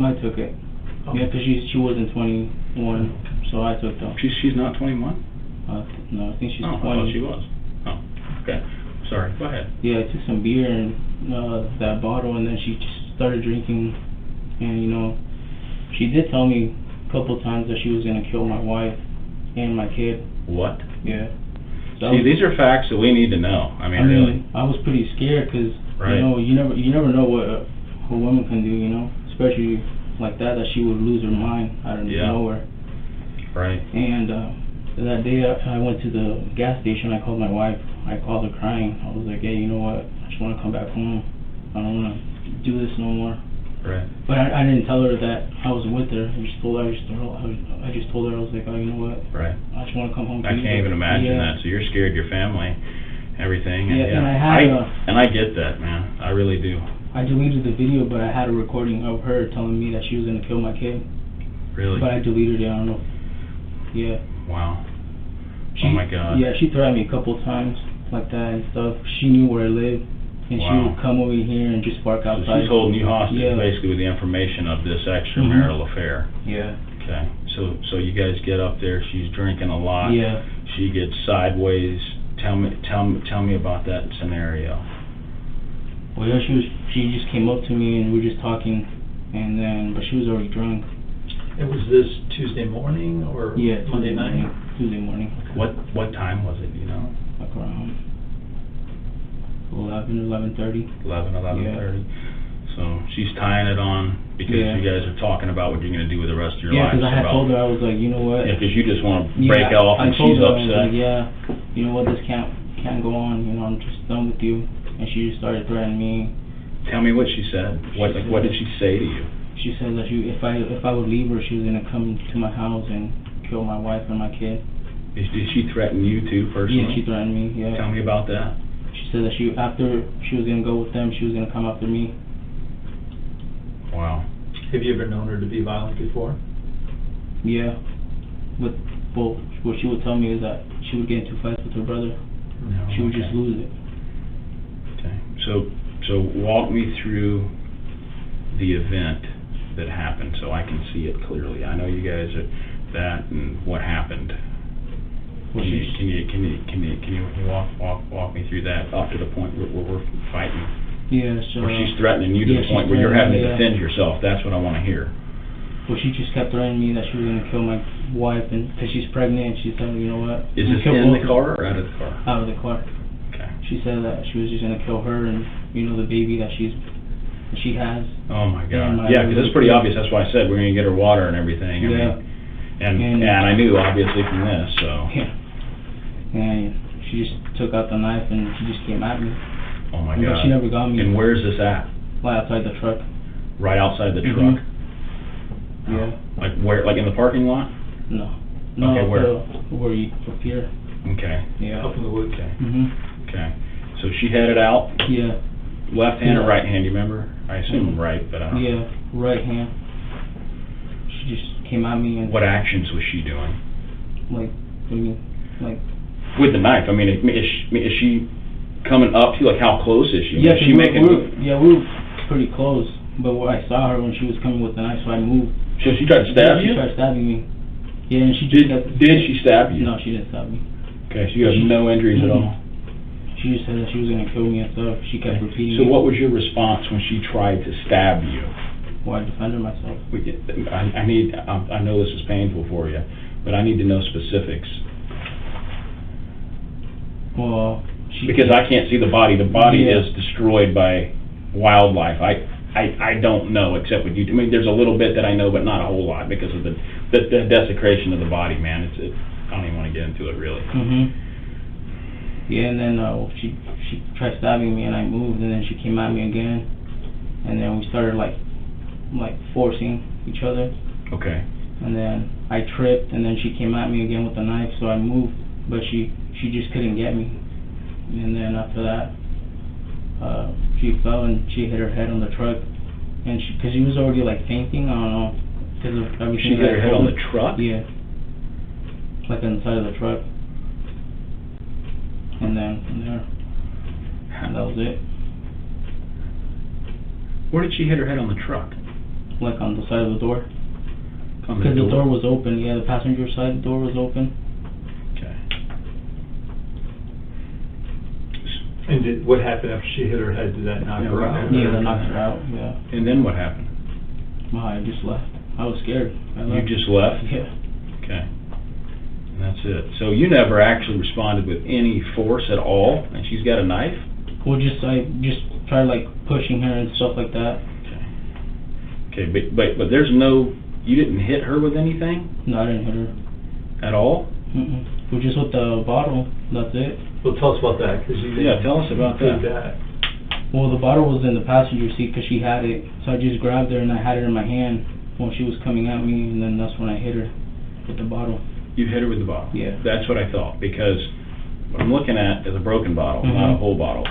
I took it. Oh. Yeah, because she wasn't 21, so I took them. She's not 21? No, I think she's 20. I thought she was. Oh, okay. Sorry, go ahead. Yeah, I took some beer and that bottle, and then she just started drinking. And, she did tell me a couple times that she was going to kill my wife and my kid. What? Yeah. See, these are facts that we need to know. I mean, really. I was pretty scared because, Right. you know, you never know what a woman can do, you know, especially like that she would lose her mind out of nowhere. Right. And that day I went to the gas station. I called my wife. I called her crying. I was like, hey, you know what? I just want to come back home. I don't want to do this no more. Right. But I didn't tell her that I was with her. I just told her, I was like, oh, you know what? Right. I just want to come home to I you. can't even imagine that. So you're scared, your family, everything. And, Yeah, and I had and I get that, man. I really do. I deleted the video, but I had a recording of her telling me that she was going to kill my kid. Really? But I deleted it, I don't know. Yeah. Wow. Oh my God. Yeah, she threatened me a couple times like that and stuff. She knew where I lived, and she would come over here and just bark outside. So she's holding you hostage basically with the information of this extramarital affair. Yeah. Okay. So you guys get up there, she's drinking a lot. Yeah. She gets sideways. Tell me about that scenario. Well, yeah, she just came up to me and we were just talking, but she was already drunk. And was this Tuesday morning or Monday night? Tuesday morning. What time was it, you know? Like around 11:30. 11:30. So she's tying it on because you guys are talking about what you're going to do with the rest of your life. Yeah, because I had told her, I was like, you know what? Yeah, because you just want to break off and she's upset. I was like, yeah, you know what, this can't go on, you know, I'm just done with you. And she just started threatening me. Tell me what she said. What did she say to you? She said that if I would leave her, she was going to come to my house and kill my wife and my kid. Did she threaten you too, personally? Yeah, she threatened me, yeah. Tell me about that. She said that after she was going to go with them, she was going to come after me. Wow. Have you ever known her to be violent before? Yeah. What she would tell me is that she would get into fights with her brother. No, she would just lose it. Okay. So walk me through the event that happened so I can see it clearly. I know you guys are that and what happened. Can you walk me through that up to the point where we're fighting? Yeah, so... Where she's threatening you to the point where you're having to defend yourself. That's what I want to hear. Well, she just kept threatening me that she was going to kill my wife, and because she's pregnant, she said, you know what? Is this in the car or out of the car? Out of the car. Okay. She said that she was just going to kill her and, you know, the baby that she has. Oh my God. Yeah, because it's pretty obvious. That's why I said we're going to get her water and everything. And I knew obviously from this, so. Yeah. And she just took out the knife and she just came at me. Oh my God. But she never got me. And where's this at? Right outside the truck. Right outside the truck? Yeah. Like where? Like in the parking lot? No. Okay, where? Where you up here. Okay. Yeah. Up in the woods. Okay. Okay. So she headed out? Yeah. Left hand or right hand, you remember? I assume right, but I don't know. Yeah, right hand. She just came at me and... What actions was she doing? Like, what do you mean? Like... With the knife, I mean, is she coming up to you? Like, how close is she? Yeah, we were pretty close, but I saw her when she was coming with the knife, so I moved. So she tried to stab you? She tried stabbing me. Yeah, and she just Did she stab you? No, she didn't stab me. Okay, so you have no injuries at all? She just said that she was going to kill me and stuff. She kept repeating So what was your response when she tried to stab you? Well, I defended myself. I know this is painful for you, but I need to know specifics. Well, because I can't see the body. The body is destroyed by wildlife. I don't know except what you. I mean, there's a little bit that I know, but not a whole lot because of the desecration of the body. Man, I don't even want to get into it really. Yeah, and then she tried stabbing me, and I moved, and then she came at me again, and then we started like forcing each other. Okay. And then I tripped, and then she came at me again with the knife, so I moved, but she just couldn't get me. And then after that, she fell and she hit her head on the truck, and because she was already like fainting, I don't know, because of everything. She hit her head on the truck? Yeah, like on the side of the truck. And then from there, and that was it. Where did she hit her head on the truck? Like on the side of the door. Because the door was open. Yeah, the passenger side door was open. Okay. And what happened after she hit her head? Did that knock her out? Yeah, that knocked her out. Yeah. And then what happened? Well, I just left. I was scared. You just left? Yeah. Okay. And that's it. So you never actually responded with any force at all, and she's got a knife? Well, I just tried like pushing her and stuff like that. Okay, but there's no, you didn't hit her with anything? No, I didn't hit her. At all? Well, just with the bottle, that's it. Well, tell us about that, because you didn't. Yeah, tell us about that. Well, the bottle was in the passenger seat because she had it, so I just grabbed her and I had it in my hand when she was coming at me, and then that's when I hit her with the bottle. You hit her with the bottle? Yeah. That's what I thought, because what I'm looking at is a broken bottle, not a whole bottle.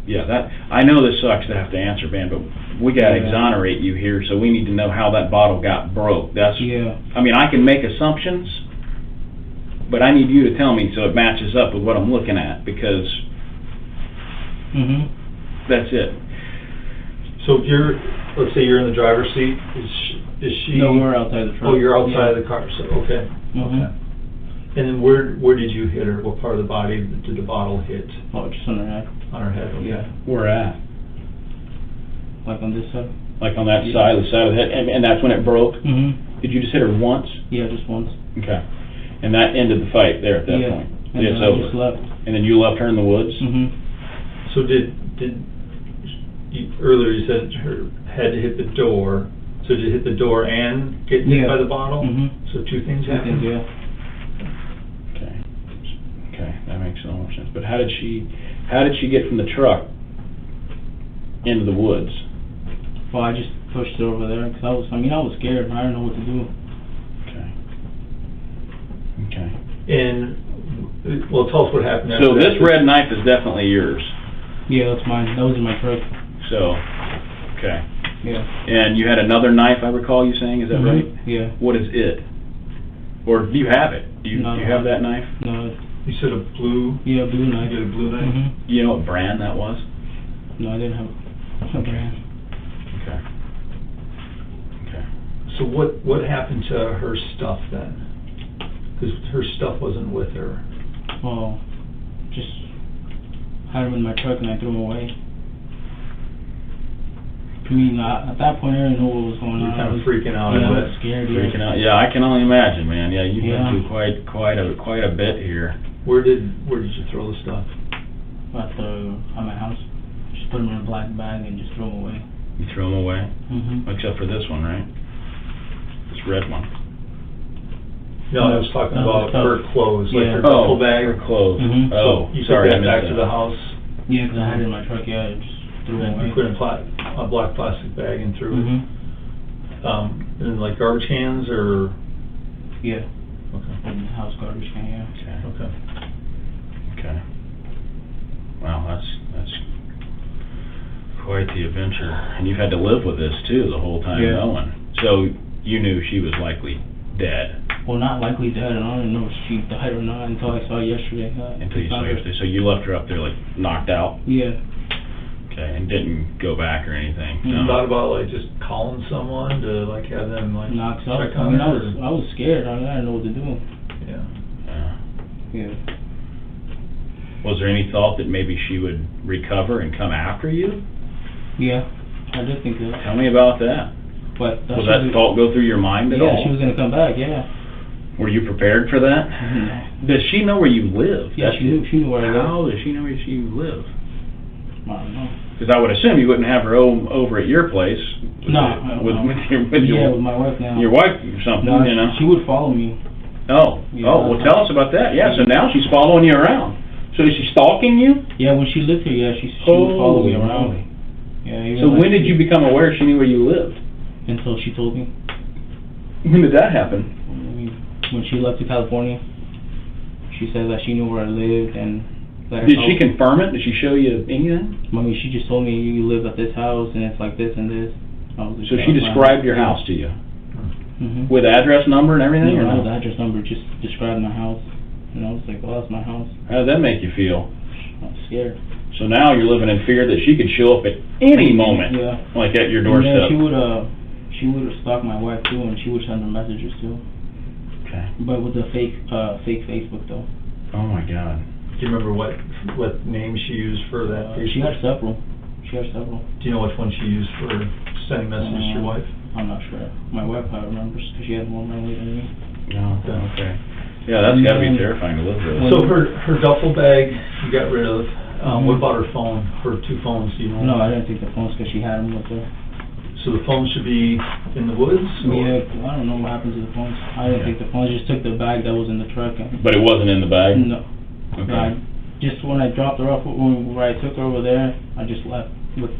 Yeah, that, I know this sucks to have to answer, Ben, but we gotta exonerate you here, so we need to know how that bottle got broke. That's, I mean, I can make assumptions, but I need you to tell me so it matches up with what I'm looking at, because that's it. So if you're, let's say you're in the driver's seat, is she? No, we were outside the truck. Oh, you're outside of the car, so, okay. Okay. And then where did you hit her? What part of the body did the bottle hit? Oh, just on her head. On her head, okay. Yeah. Where at? Like on this side. Like on that side, the side of the head, and that's when it broke? Did you just hit her once? Yeah, just once. Okay. And that ended the fight there at that point? And then I just left. And then you left her in the woods? So did earlier you said her head hit the door, so did it hit the door and get hit by the bottle? So two things happened? Okay, that makes a lot more sense. But how did she get from the truck into the woods? Well, I just pushed her over there because I was scared. I didn't know what to do. Okay. And well, tell us what happened after So that. this red knife is definitely yours. Yeah, that's mine. That was in my truck. So, okay. Yeah. And you had another knife, I recall you saying, is that right? Yeah. What is it? Or do you have it? Do you have that knife? No. You said a blue? Yeah, blue knife. You had a blue knife? You know what brand that was? No, I didn't have a brand. Okay. Okay. So what happened to her stuff then? Because her stuff wasn't with her. Well, just had them in my truck and I threw them away. I mean, at that point I didn't know what was going on. You're kind of freaking out. Yeah, I was scared. Freaking out. Yeah, I can only imagine, man. Yeah, you've been through quite a bit here. Where did you throw the stuff? At my house. Just put them in a black bag and just throw them away. You threw them away? Except for this one, right? This red one. No, I was talking about her clothes, like her duffel bag. Her clothes. So you took that back to the house? Yeah, because I had it in my truck, I just threw it away. You put it in a black plastic bag and threw it? In like garbage cans or? Yeah. Okay. In the house garbage can, yeah. Okay. Wow, that's quite the adventure. And you've had to live with this too the whole time knowing. So you knew she was likely dead. Well, not likely dead, and I didn't know if she died or not until I saw her yesterday. Until you saw her yesterday. So you left her up there like knocked out? Yeah. Okay, and didn't go back or anything? You thought about like just calling someone to like have them like check on her? I was scared. I didn't know what to do. Yeah. Was there any thought that maybe she would recover and come after you? Yeah, I did think that. Tell me about that. But was that thought go through your mind at all? Yeah, she was going to come back, Were you prepared for that? Does she know where you live? Yeah, she knew where I lived. How does she know where you live? I don't know. Because I would assume you wouldn't have her over at your place. With my wife now. Your wife or something, no, you know? She would follow me. Well tell us about that. Yeah, so now she's following you around. So is she stalking you? Yeah, when she lived here, she would follow me around. Yeah. So when did you become aware she knew where you lived? Until she told me. When did that happen? When she left to California, she said that she knew where I lived and that. Did she confirm it? Did she show you anything? I mean, she just told me you live at this house and it's like this and this. So she described your house to you? With address number and everything? No, not with address number, just described my house. And I was like, well, that's my house. How did that make you feel? I was scared. So now you're living in fear that she could show up at any moment, like at your doorstep. Yeah, she would stalk my wife too, and she would send her messages too. Okay. But with the fake Facebook though. Oh my God. Do you remember what name she used for that Facebook? She had several. Do you know which one she used for sending messages to your wife? I'm not sure. My wife probably remembers because she had more memory than me. No, okay. Yeah, that's gotta be terrifying to live with. So her duffel bag you got rid of. What about her phone? Her 2 phones, do you know? No, I didn't take the phones because she had them with her. So the phone should be in the woods? Or? Yeah, I don't know what happened to the phones. I didn't take the phones, just took the bag that was in the truck. And But it wasn't in the bag? no. Okay. Just when I dropped her off, where I took her over there, I just left with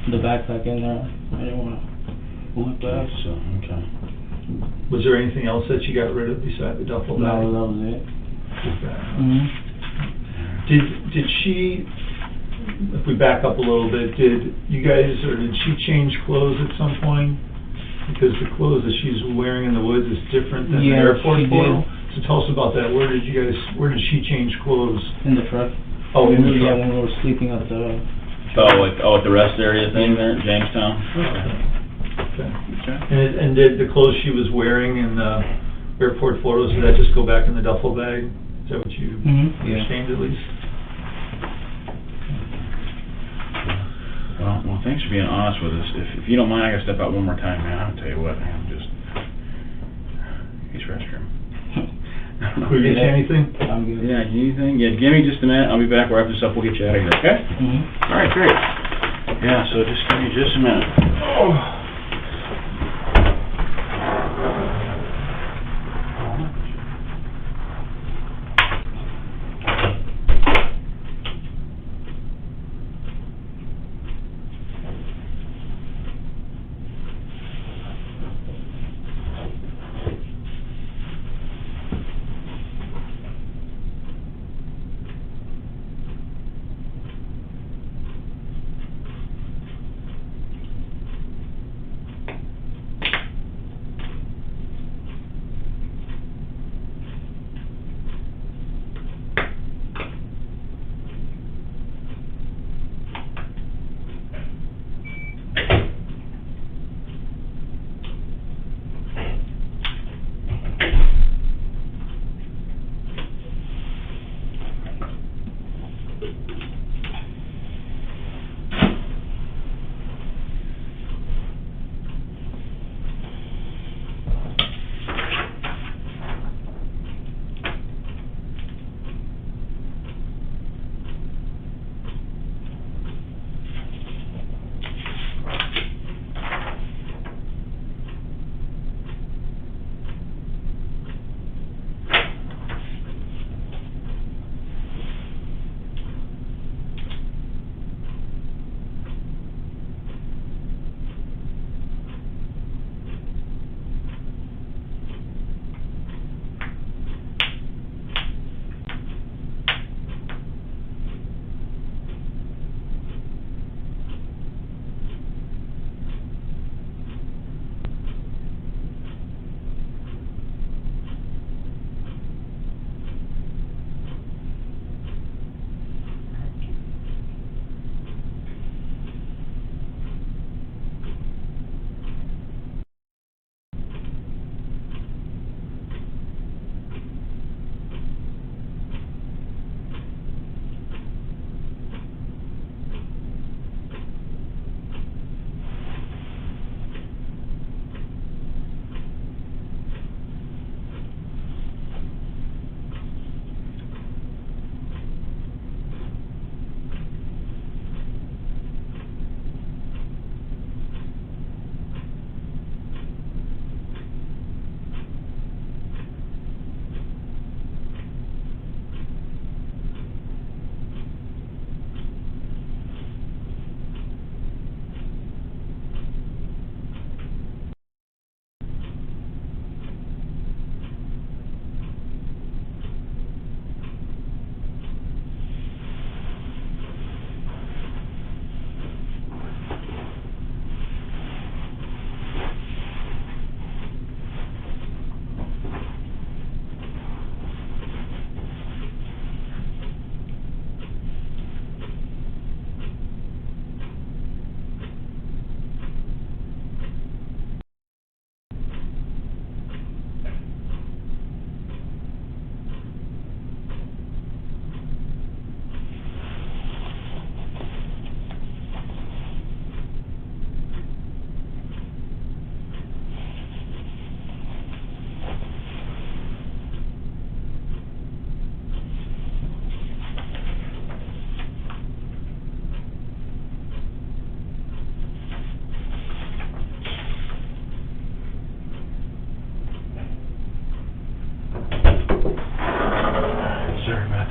the backpack in there. I didn't want to look back. So, okay. Was there anything else that you got rid of beside the duffel bag? No, that was it. Just that. Mm-hmm. Did she, if we back up a little bit, did she change clothes at some point? Because the clothes that she's wearing in the woods is different than the airport she photo. did. So tell us about that. Where did she change clothes? In the truck. Oh, in the truck. Yeah, when we were sleeping at the... At the rest area thing there at Jamestown? Okay. Okay. And did the clothes she was wearing in the airport photos, did that just go back in the duffel bag? Is that what you understand at least? Well, thanks for being honest with us. If you don't mind, I gotta step out one more time, man. I'll tell you what, man, use restroom. Can we get you anything? I'm good. Yeah, anything? Yeah, give me just a minute. I'll be back. We'll wrap this up. We'll get you out of here, okay? Mm-hmm. All right, great. Yeah, so just give me just a minute. Oh.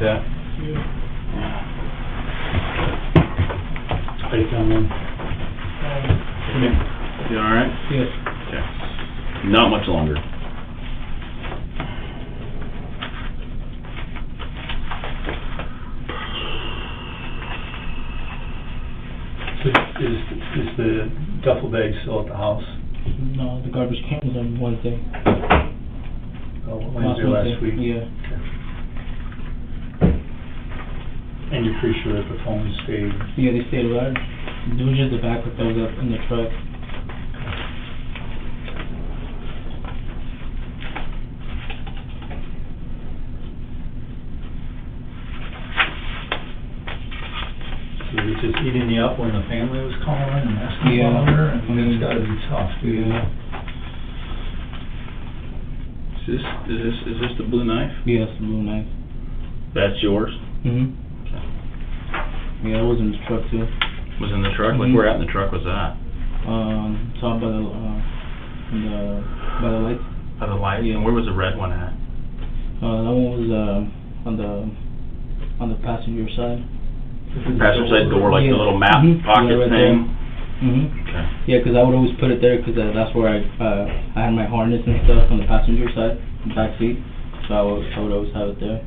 that? Yeah. Yeah. How you feeling? You all right? Yes. Okay. Not much longer. So is the duffel bag still at the house? No, the garbage can was on Wednesday. Wednesday last week? Yeah. And you're pretty sure that the phone stayed? Yeah, they stayed alive. It was just the backpack that was up in the truck. So was it just eating you up when the family was calling and asking Yeah. about her? I mean, it's gotta be tough, dude. Yeah. Is this the blue knife? Yeah, it's the blue knife. That's yours? Mhm. Okay. Yeah, it was in the truck too. Was in the truck? Like Mhm. where at in the truck was that? Top by the lights. By the light? Yeah. And where was the red one at? That one was on the passenger side. Passenger side door, like Yeah. the little map Mhm. pocket Yeah, right thing? Okay. Yeah, because I would always put it there because that's where I had my harness and stuff on the passenger side, back seat. So I would always have it there.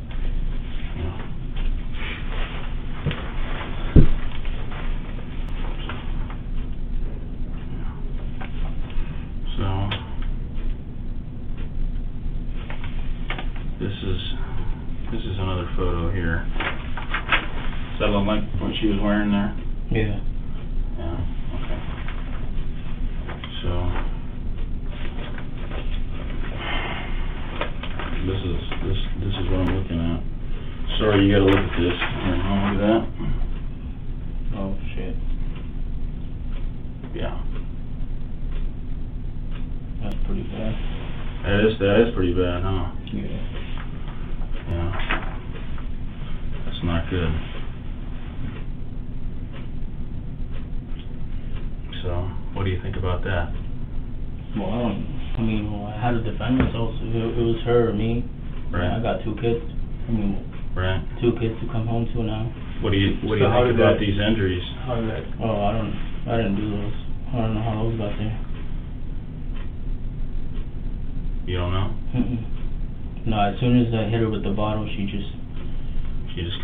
So this is another photo here. Does that look like what she was wearing there? Yeah. Yeah. Okay. So this is what I'm looking at. Sorry, you gotta look at this. Here, look at that. Oh shit. Yeah. That's pretty bad. That is pretty bad, huh? Yeah. Yeah. That's not good. So, what do you think about that? Well, I had to defend myself. So it was her or me. Right. I got 2 kids. Right. 2 kids to come home to now. What do you So think how did about that- these injuries? How did that? Oh, I didn't do those. I don't know how those got there. You don't know? No, as soon as I hit her with the bottle, she just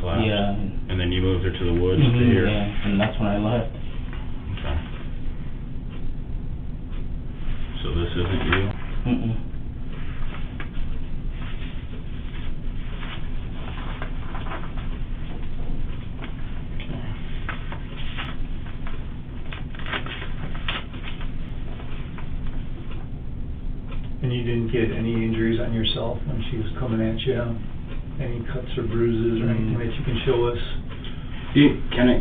collapsed. yeah. And then you moved her to the woods to Mhm, here. yeah, and that's when I left. Okay. So this isn't you? And you didn't get any injuries on yourself when she was coming at you? Any cuts or bruises or anything that you can show us? Can I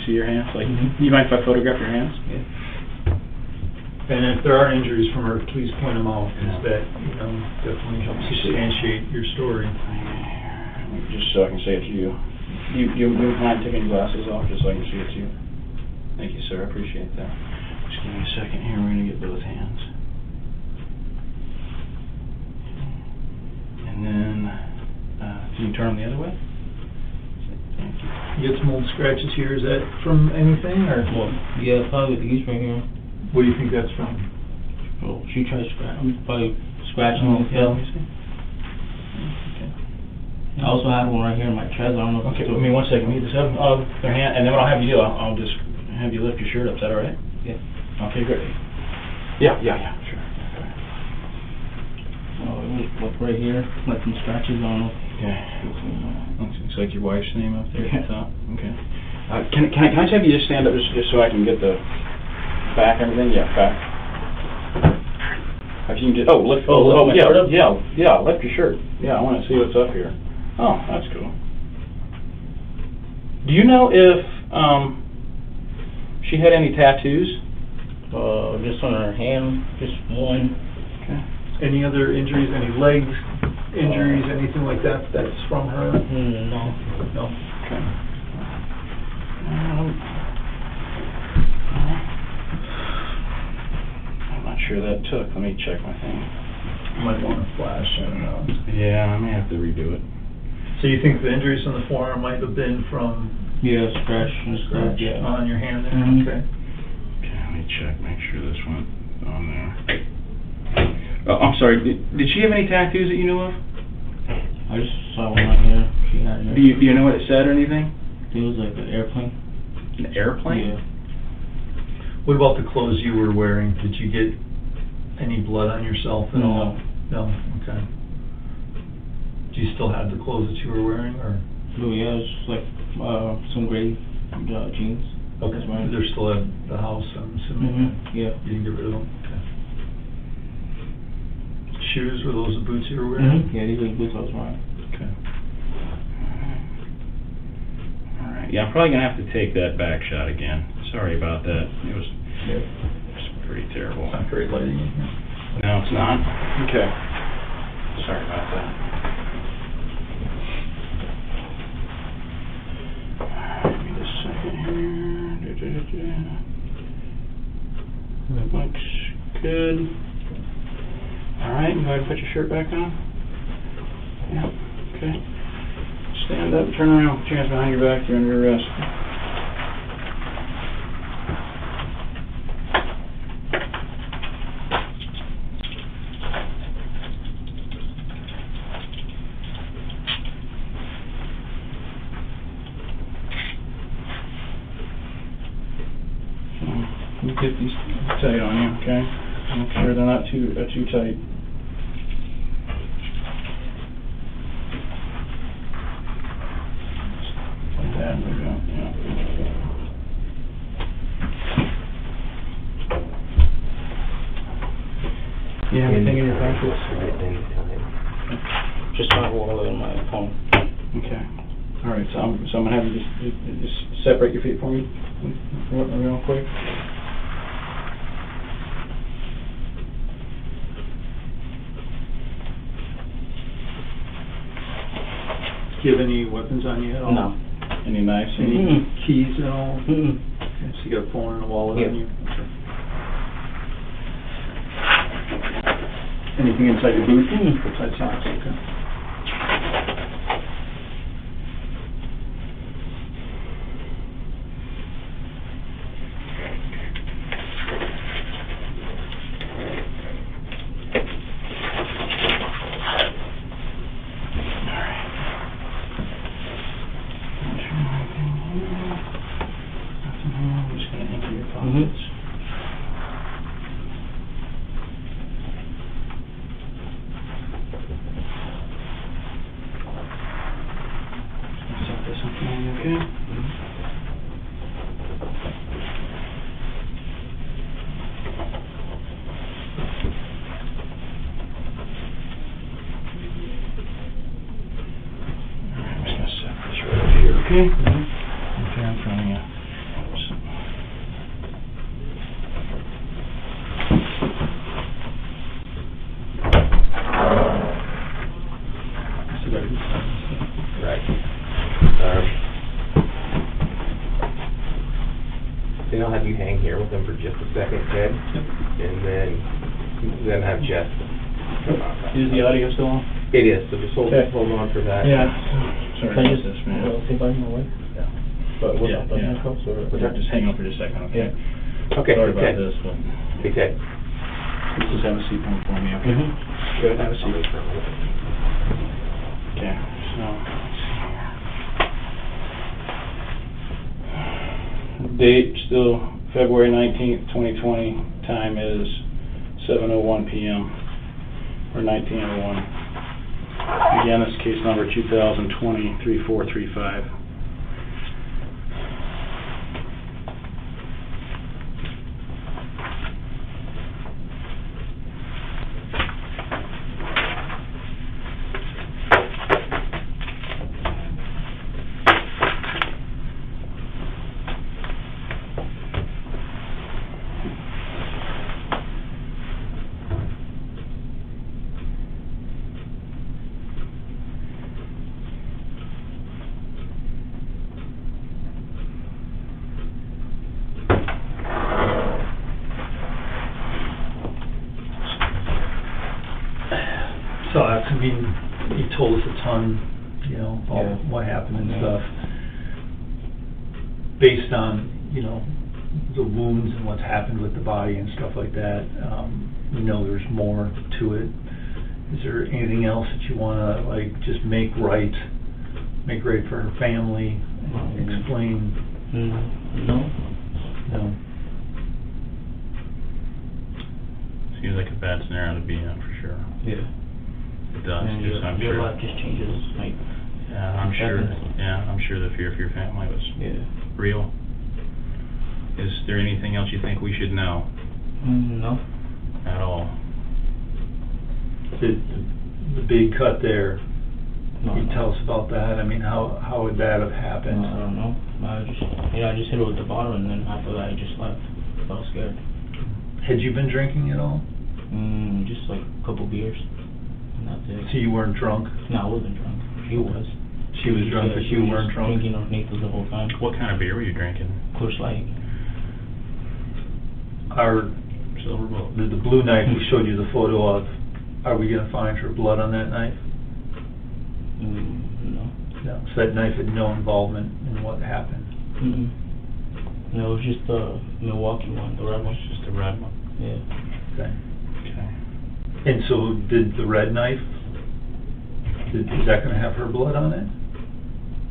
see your hands? Like, Mhm. you mind if I photograph your hands? Yeah. And if there are injuries from her, please point them out, Yeah. because that, definitely helps substantiate your story. Just so I can say it to you. You mind taking your glasses off just so I can see it to you? Thank you, sir. I appreciate that. Just give me a second here. We're going to get both hands. And then, can you turn them the other way? Thank you. You get some old scratches here, is that from anything, or Well, yeah, probably these right here. what do you think that's from? Well, she tried to scratch. I'm probably scratching Oh, myself. yeah. I also had one right here in my chest. I don't know if Okay, it's give me 1 second. Let me just have their hand, and then what I'll have you do, I'll just have you lift your shirt up. Is that all right? Yeah. Okay, great. Yeah, sure. Oh, it was like right here, like some scratches on it. Okay. Looks like your wife's name up there at the top. Okay. Can I just have you just stand up just so I can get the back everything? Yeah, back. If you can just, lift my shirt up? Yeah, lift your shirt. Yeah, I want to see what's up here. Oh, that's cool. Do you know if she had any tattoos? Just on her hand, just one. Okay. Any other injuries, any legs injuries, anything like that, that's from her? No. No. Okay. I'm not sure that took. Let me check my thing. You might want to flash, I don't know. Yeah, I may have to redo it. So So you think the injuries on the forearm might have been from Yeah, scratch and stuff, scratch yeah. on your hand there? Mhm. Okay. Okay, let me check, make sure this went on there. Oh, I'm sorry, did she have any tattoos that you knew of? I just saw one right here. She had it. Do you know what it said or anything? It was like an airplane. An airplane? Yeah. What about the clothes you were wearing? Did you get any blood on yourself at all? No. Okay. Do you still have the clothes that you were wearing, or? Oh yeah, it was just like some gray jeans. Okay. They're still at the house, I'm assuming. Yeah. You didn't get rid of them? Okay. Shoes, were those the boots you were wearing? Yeah, these are the boots I was wearing. Okay. Alright, yeah, I'm probably gonna have to take that back shot again. Sorry about that. It was pretty terrible. It's not very lighting in here. No, it's not? Okay. Sorry about that. Give me just a second here. That looks good. Alright, go ahead and put your shirt back on. Yeah, okay. Stand up, turn around, put your hands behind your back, you're under arrest. You get these tight on you, okay? Make sure they're not too tight. Like that, there we go, yeah. You have anything in your pockets? Just my wallet and my phone. Okay. All right, so I'm gonna have you just separate your feet for me real quick. Do you have any weapons on you at all? No. Any knives? Any keys at all? Mm-mm. Okay, so you got a phone and a wallet Yeah. on you? Okay. Anything inside your boot? Inside socks, okay. I'm just gonna empty your pockets. Set this up for you, okay? Alright, I'm just gonna set this right up here, okay? Okay, in front of you. Right. Then I'll have you hang here with them for just a second, Ted, and then have Jeff. Is the audio still on? It is, so just hold Okay. on for that. Yeah. Sorry Can I about just this, man. see if I can away? Yeah. But what Yeah, about the yeah. handcuffs or? Just hang on for just a second, okay? Okay, Sorry about Ted. this, but Hey, Ted. just have a seat for me, okay? Good, have a seat. Okay, so, let's see here. Date still February 19th, 2020. Time is 7:01 p.m. or 19:01. Again, this is case number 2020-3435. So, I mean, you told us a ton you know, all Yeah. what happened and Yeah. stuff. Based on, you know, the wounds and what's happened with the body and stuff like that, we know there's more to it. Is there anything else that you wanna, like, just make right for her family, and explain? No. No. Seems like a bad scenario to be in, for sure. Yeah. It does, And just, I'm your sure. life just changes, like, Yeah, I'm sure, I'm sure the fear for your family was yeah. real. Is there anything else you think we should know No. at all? The big cut there, No. can you tell us about that? I mean, how would that have happened? I don't know. I just hit it with the bottle, and then after that, I just left. I was scared. Had you been drinking at all? Just like a couple beers, and that's it. So you weren't drunk? No, I wasn't drunk. She was. She was drunk, but she you was weren't just drunk? drinking underneath us the whole time. What kind of beer were you drinking? Course Light. Silver Bullet. The blue knife we showed you the photo of, are we gonna find her blood on that knife? No. No. So that knife had no involvement in what happened? No, it was just the Milwaukee one, the red one. Just a red one. Yeah. Okay. Okay. And so did the red knife, is that gonna have her blood on it?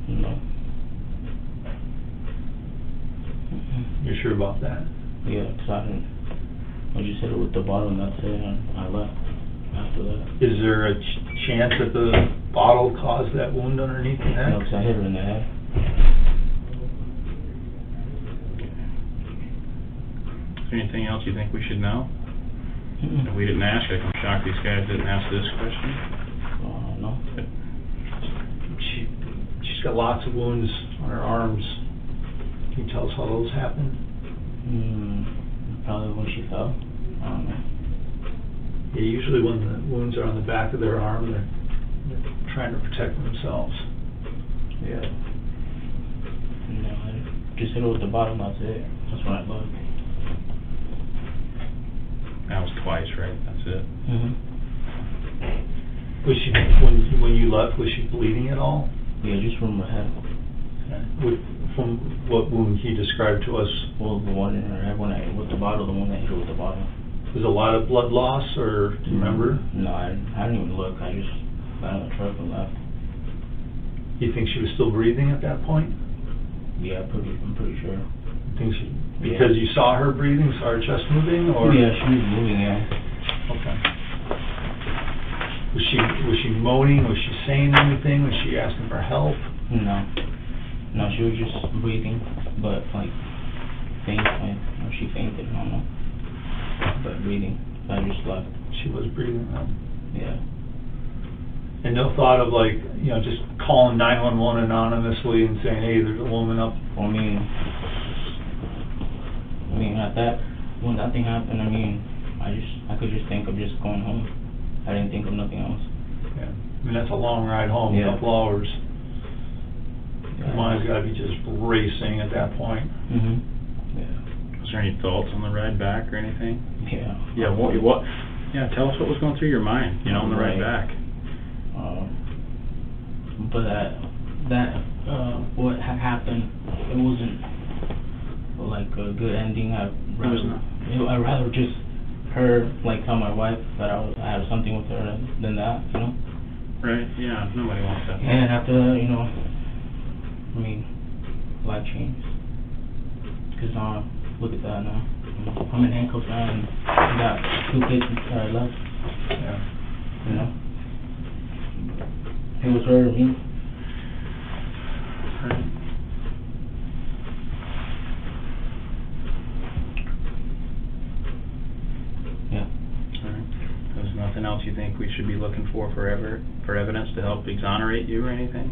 No. You're sure about that? Yeah, 'cause I just hit it with the bottle, and that's it, and I left after that. Is there a chance that the bottle caused that wound underneath the neck? No, 'cause I hit her in the head. Is there anything else you think we should know? That we didn't ask? I'm shocked these guys didn't ask this question. No. She's got lots of wounds on her arms. Can you tell us how those happened? Probably when she fell. I don't know. Yeah, usually when the wounds are on the back of their arm, they're trying to protect themselves. Yeah. No, I just hit it with the bottle, that's it. That's what I thought. That was twice, right? That's it. Was she, when you left, was she bleeding at all? Yeah, just from her head. From what wound he described to us, Well, the one in her head when I hit with the bottle, the one that hit her with the bottle. was a lot of blood loss, or do you remember? No, I didn't even look. I just got in the truck and left. You think she was still breathing at that point? Yeah, I'm pretty sure. Think she, because you saw her breathing, saw her chest moving, or? Yeah, she was moving, yeah. Okay. Was she moaning? Was she saying anything? Was she asking for help? No, she was just breathing, but like faint, or she fainted, I don't know. But breathing, so I just left. She was breathing though. Yeah. And no thought of, like, you know, just calling 911 anonymously and saying, hey, there's a woman up. Well, I mean, at that, when that thing happened, I mean, I could just think of just going home. I didn't think of nothing else. Yeah. I mean, that's a long ride home, a Yeah. couple hours. Yeah. Your mind's gotta be just racing at that point. Yeah. Was there any thoughts on the ride back or anything? Yeah. Yeah, what? Yeah, tell us what was going through your mind, on the ride back. But what had happened, it wasn't like a good ending. I'd rather just her tell my wife that I had something with her than that, Right, yeah, nobody wants that. And after that, life changed. Because look at that now. I'm in handcuffs now, and I got 2 kids that I left. Yeah. It was her or me. Right. Yeah. Alright. There's nothing else you think we should be looking for evidence to help exonerate you or anything?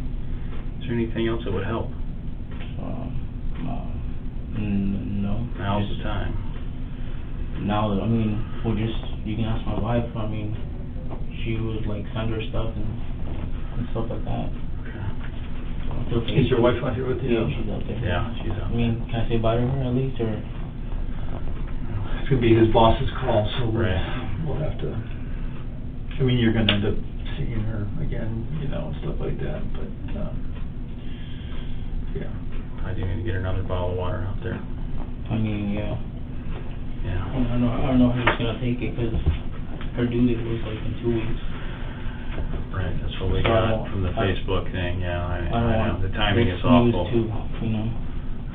Is there anything else that would help? No. Now's the time. Now, you can ask my wife. She would send her stuff and stuff like that. Okay. Is your wife out here with you? Yeah, she's out there. Yeah, she's out. Can I say bye to her at least, or? It's gonna be his boss's call, so Right. we'll have to, you're gonna end up seeing her again, you know, and stuff like that, but, yeah. I do need to get another bottle of water out there. I mean, yeah. Yeah. I don't know how she's gonna take it, because her due date was like in 2 weeks. Right, that's what we So got from the Facebook thing, yeah, I don't know. want The timing is this news awful. too, you know.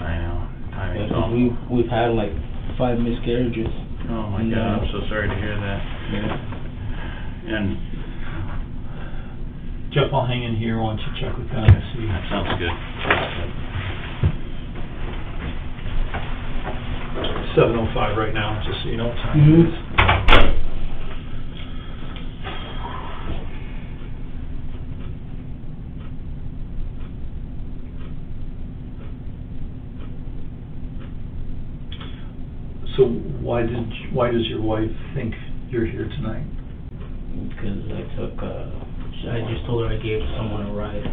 I know, timing is 'Cause awful. we've had like 5 miscarriages. Oh my And, God, I'm so sorry to hear that. Yeah. And Jeff, I'll hang in here, why don't you check with them and see. that sounds good. 7:05 right now, just so you know what time Mhm. it is. So why does your wife think you're here tonight? Because I just told her I gave someone a ride to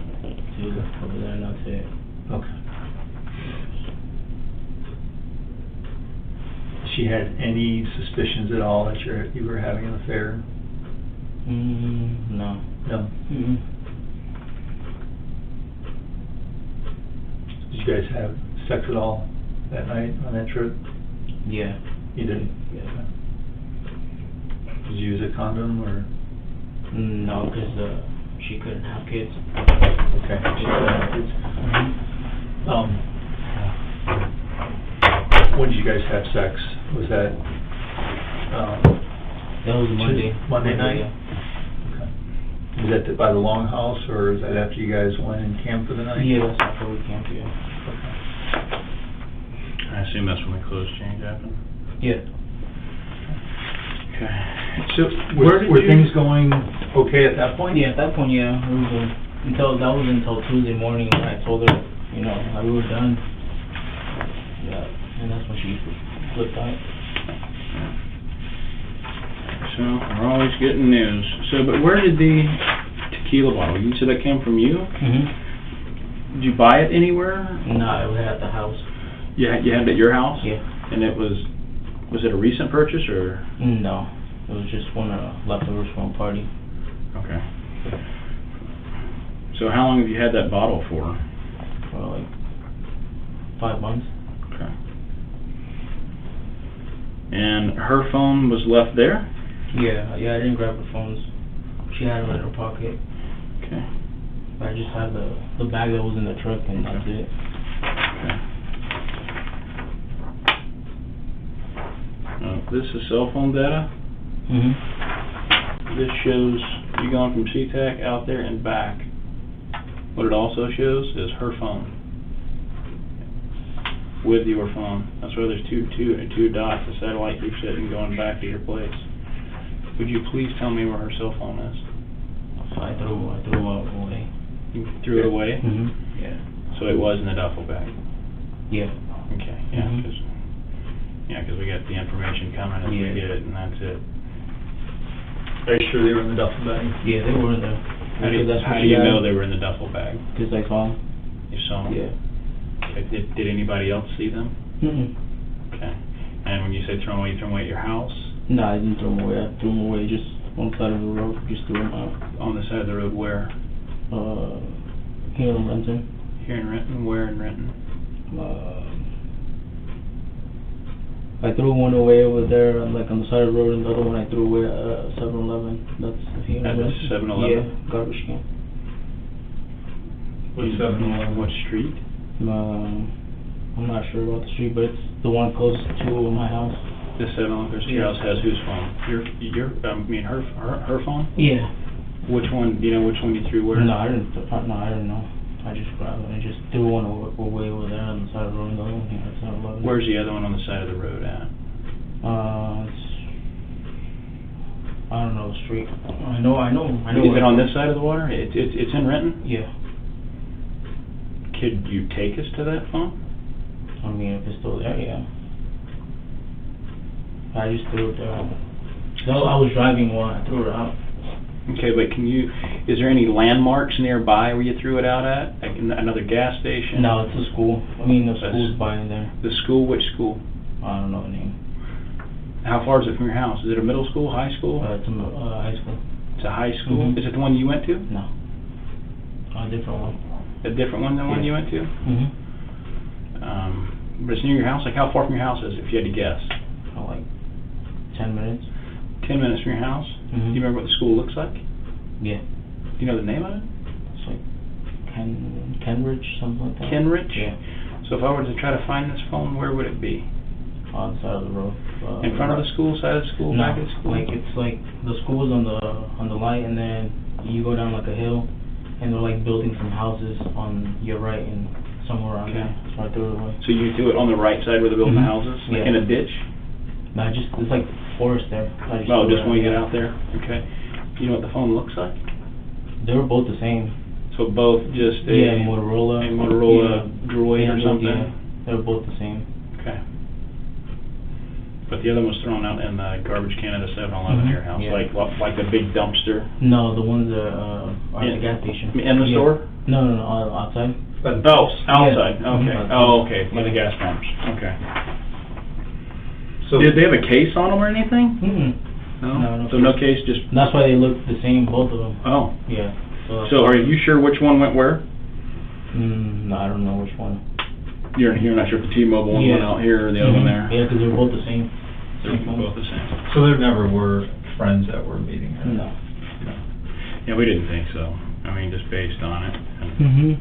over there, and that's it. Okay. She had any suspicions at all that you were having an affair? No. No. Mm-mm. Did you guys have sex at all that night on that trip? Yeah. You did? Yeah. Did you use a condom or? No, because she couldn't have kids. Okay. She couldn't have kids. When did you guys have sex? Was that? That was Monday. Monday night? Yeah. Okay. Is that by the Longhouse, or is that after you guys went and camped for the night? Yeah, that's after we camped, yeah. I assume that's when the clothes change happened? Yeah. Okay. So, Were things going okay at that point? Yeah, at that point, yeah. It was until Tuesday morning when I told her, you know, that we were done. Yeah, and that's when she flipped out. So, we're always getting news. So, but where did the tequila bottle, you said that came from you? Mm-hmm. Did you buy it anywhere? No, it was at the house. You had it at your house? Yeah. And it was it a recent purchase or? No, it was just one leftovers from a party. Okay. So how long have you had that bottle for? For like 5 months. Okay. And her phone was left there? Yeah, I didn't grab her phones. She had them in her pocket. Okay. I just had the bag that was in the truck, and that's it. Okay. This is cell phone data. Mm-hmm. This shows you going from SeaTac out there and back. What it also shows is her phone with your phone. That's why there's two dots, the satellite keeps hitting going back to your place. Would you please tell me where her cell phone is? So I threw it away. You threw it away? Mm-hmm. Yeah. So it was in the duffel bag? Yeah. Okay, yeah, Mhm. because we got the information coming as we Yeah. get it, and that's it. Are you sure they were in the duffel bag? Yeah, they were in there. How do you know they were in the duffel bag? Because I saw them. You saw them? Yeah. Okay, did anybody else see them? Mm-mm. Okay. And when you say throw them away, you throw them away at your house? No, I didn't throw them away. I threw them away just on the side of the road. Just threw them out. On the side of the road where? Here in Renton. Here in Renton? Where in Renton? I threw one away over there, like on the side of the road, and the other one I threw away at 7-Eleven. That's here in At the Renton. 7-Eleven? Yeah, garbage can. What's 7-Eleven? What street? I'm not sure about the street, but it's the one closest to my house. The 7-Eleven to your house has whose phone? Her phone? Yeah. Which one? Do you know which one you threw where? No, I didn't know. I just grabbed it and just threw one away over there on the side of the road, and the other one here at 7-Eleven. Where's the other one on the side of the road at? I don't know the street. I know. Is it on this side of the water? It's in Renton? Yeah. Could you take us to that phone? I mean, if it's still there, yeah. I just threw it there. No, I was driving one. I threw it out. Okay, but is there any landmarks nearby where you threw it out at? Like another gas station? No, it's a school. I mean, the school's by there. The school? Which school? I don't know the name. How far is it from your house? Is it a middle school, high school? It's a high school. It's a high school? Mhm. Is it the one you went to? No. A different one. A different one than one you went to? Mhm. But it's near your house? Like, how far from your house is it, if you had to guess? Oh, like 10 minutes. 10 minutes from your house? Mhm. Do you remember what the school looks like? Yeah. Do you know the name of it? It's like Kenridge, something like that. Kenridge? Yeah. So if I were to try to find this phone, where would it be? On the side of the road. In front of the school, side of the school, No, back of the school? like it's like the school's on the light, and then you go down like a hill, and they're like building some houses on your right and somewhere around Okay. there. It's right there the way. So you do it on the right side where they're building the Mhm. houses? Like Yeah. in a ditch? No, just it's like forest there. Oh, just when you get out there? Okay. You know what the phone looks like? They were both the same. So both just a... Yeah, Motorola. A Motorola Yeah. Droid or something? Yeah, they were both the same. Okay. But the other one was thrown out in the garbage can at a 7-Eleven Mhm. at your house, Yeah. like the big dumpster? No, the ones that are at the gas station. In the Yeah. store? No, outside. But Oh, outside, Yeah. okay. Mhm. Oh, okay, by the gas pumps, okay. So, Did they have a case on them or anything? Mm-mm. No So no case, just, That's why they look the same, both of them. oh. Yeah. So are you sure which one went where? No, I don't know which one. You're not sure if the T-Mobile one went Yeah. out here or the other one there? Yeah, because they're both the same. They're both the same. so there never were friends that were meeting her? No. Yeah, we didn't think so. I mean, just based on it. Mm-hmm.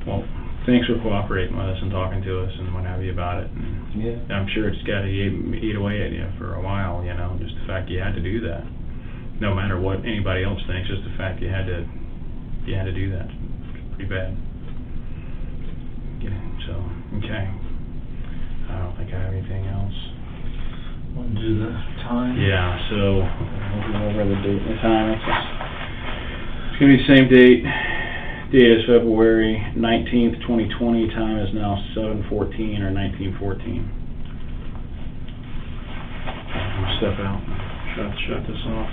Well, thanks for cooperating with us and talking to us and what have you about it. And Yeah. I'm sure it's got to eat away at you for a while, you know, just the fact you had to do that. No matter what anybody else thinks, just the fact you had to do that. It's pretty bad. Yeah, so, okay. I don't think I have anything else. Want to do the time? Yeah, so we'll go over the date and the time. It's going to be the same date. Date is February 19th, 2020. Time is now 7:14 or 19:14. I'll step out and shut this off.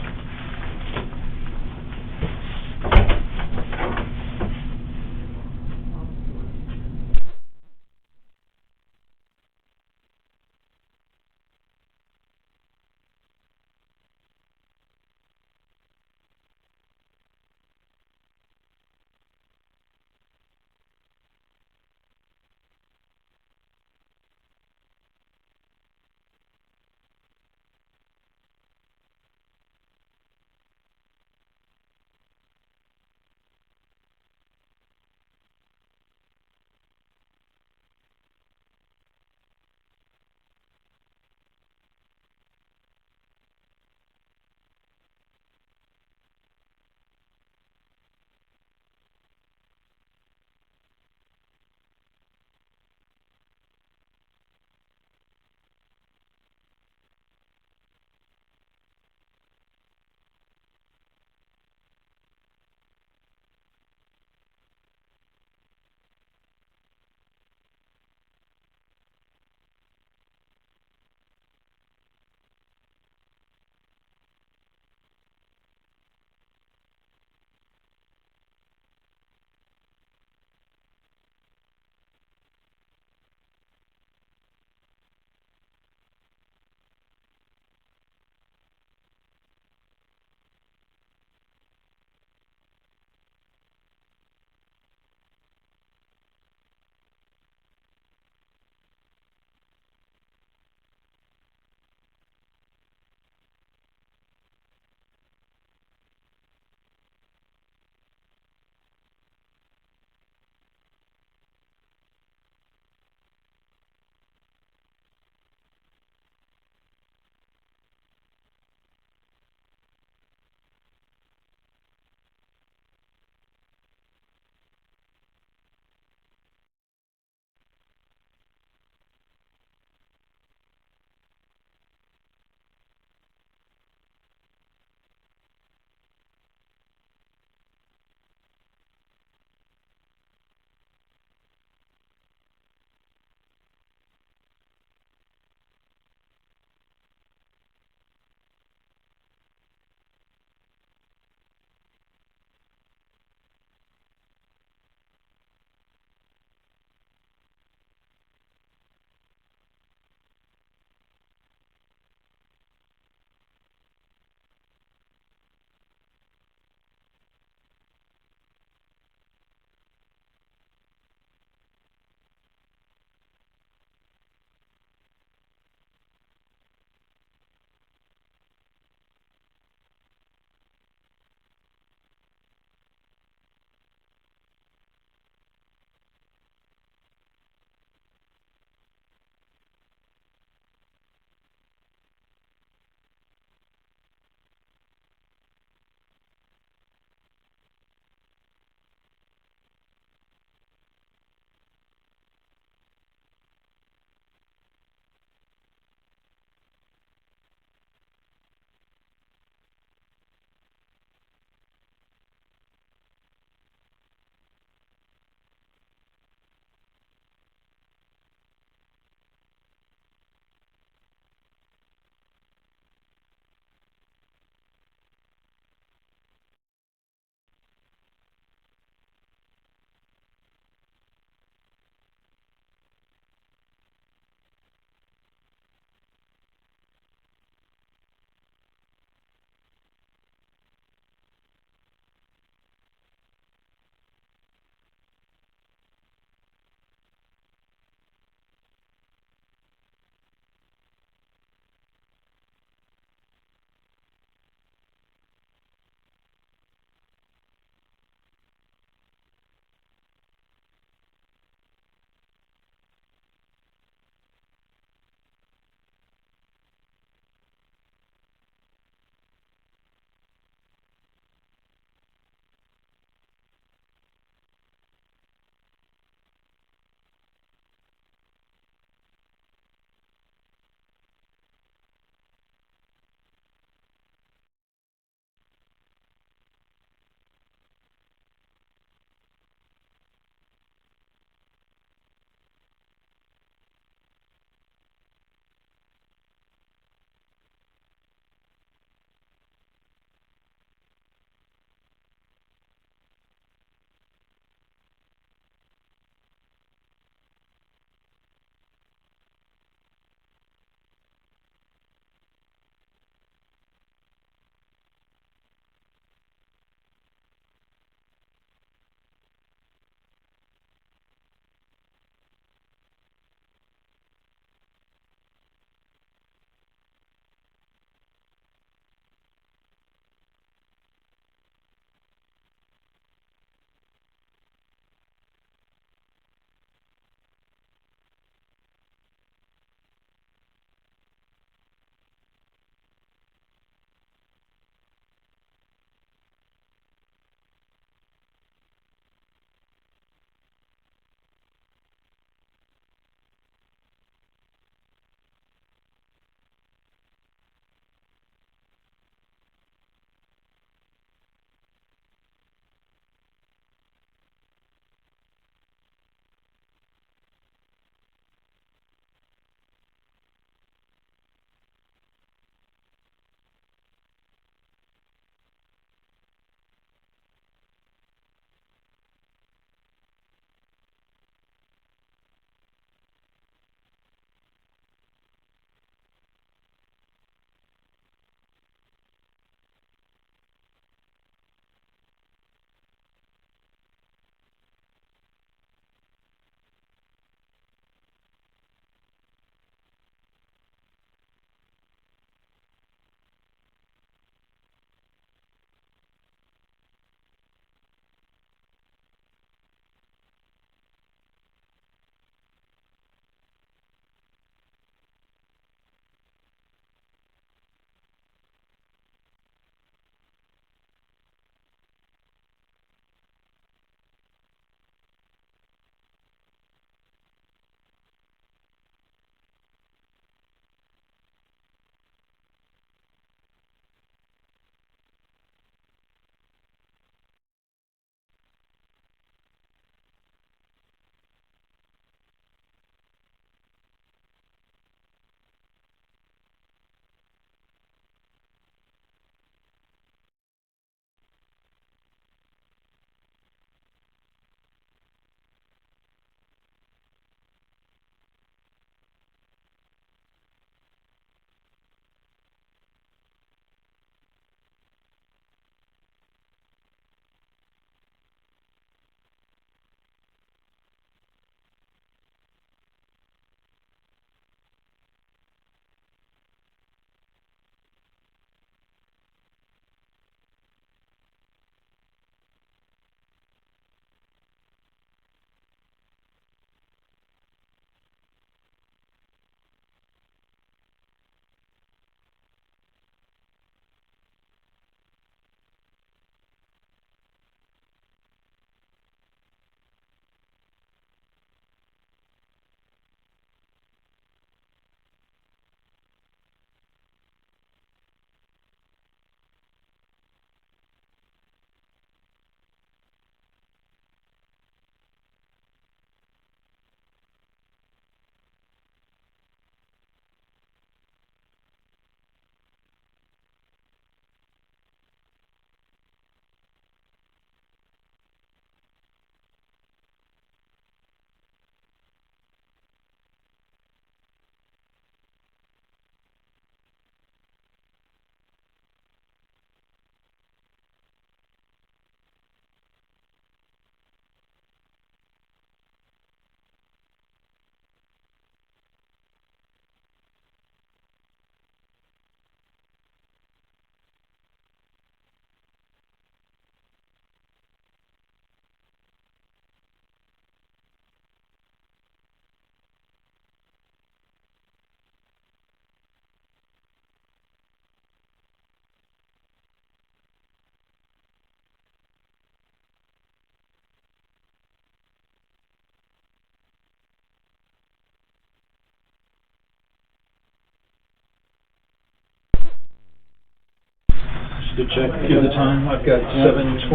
Good check. Give the time, I've got 7/23,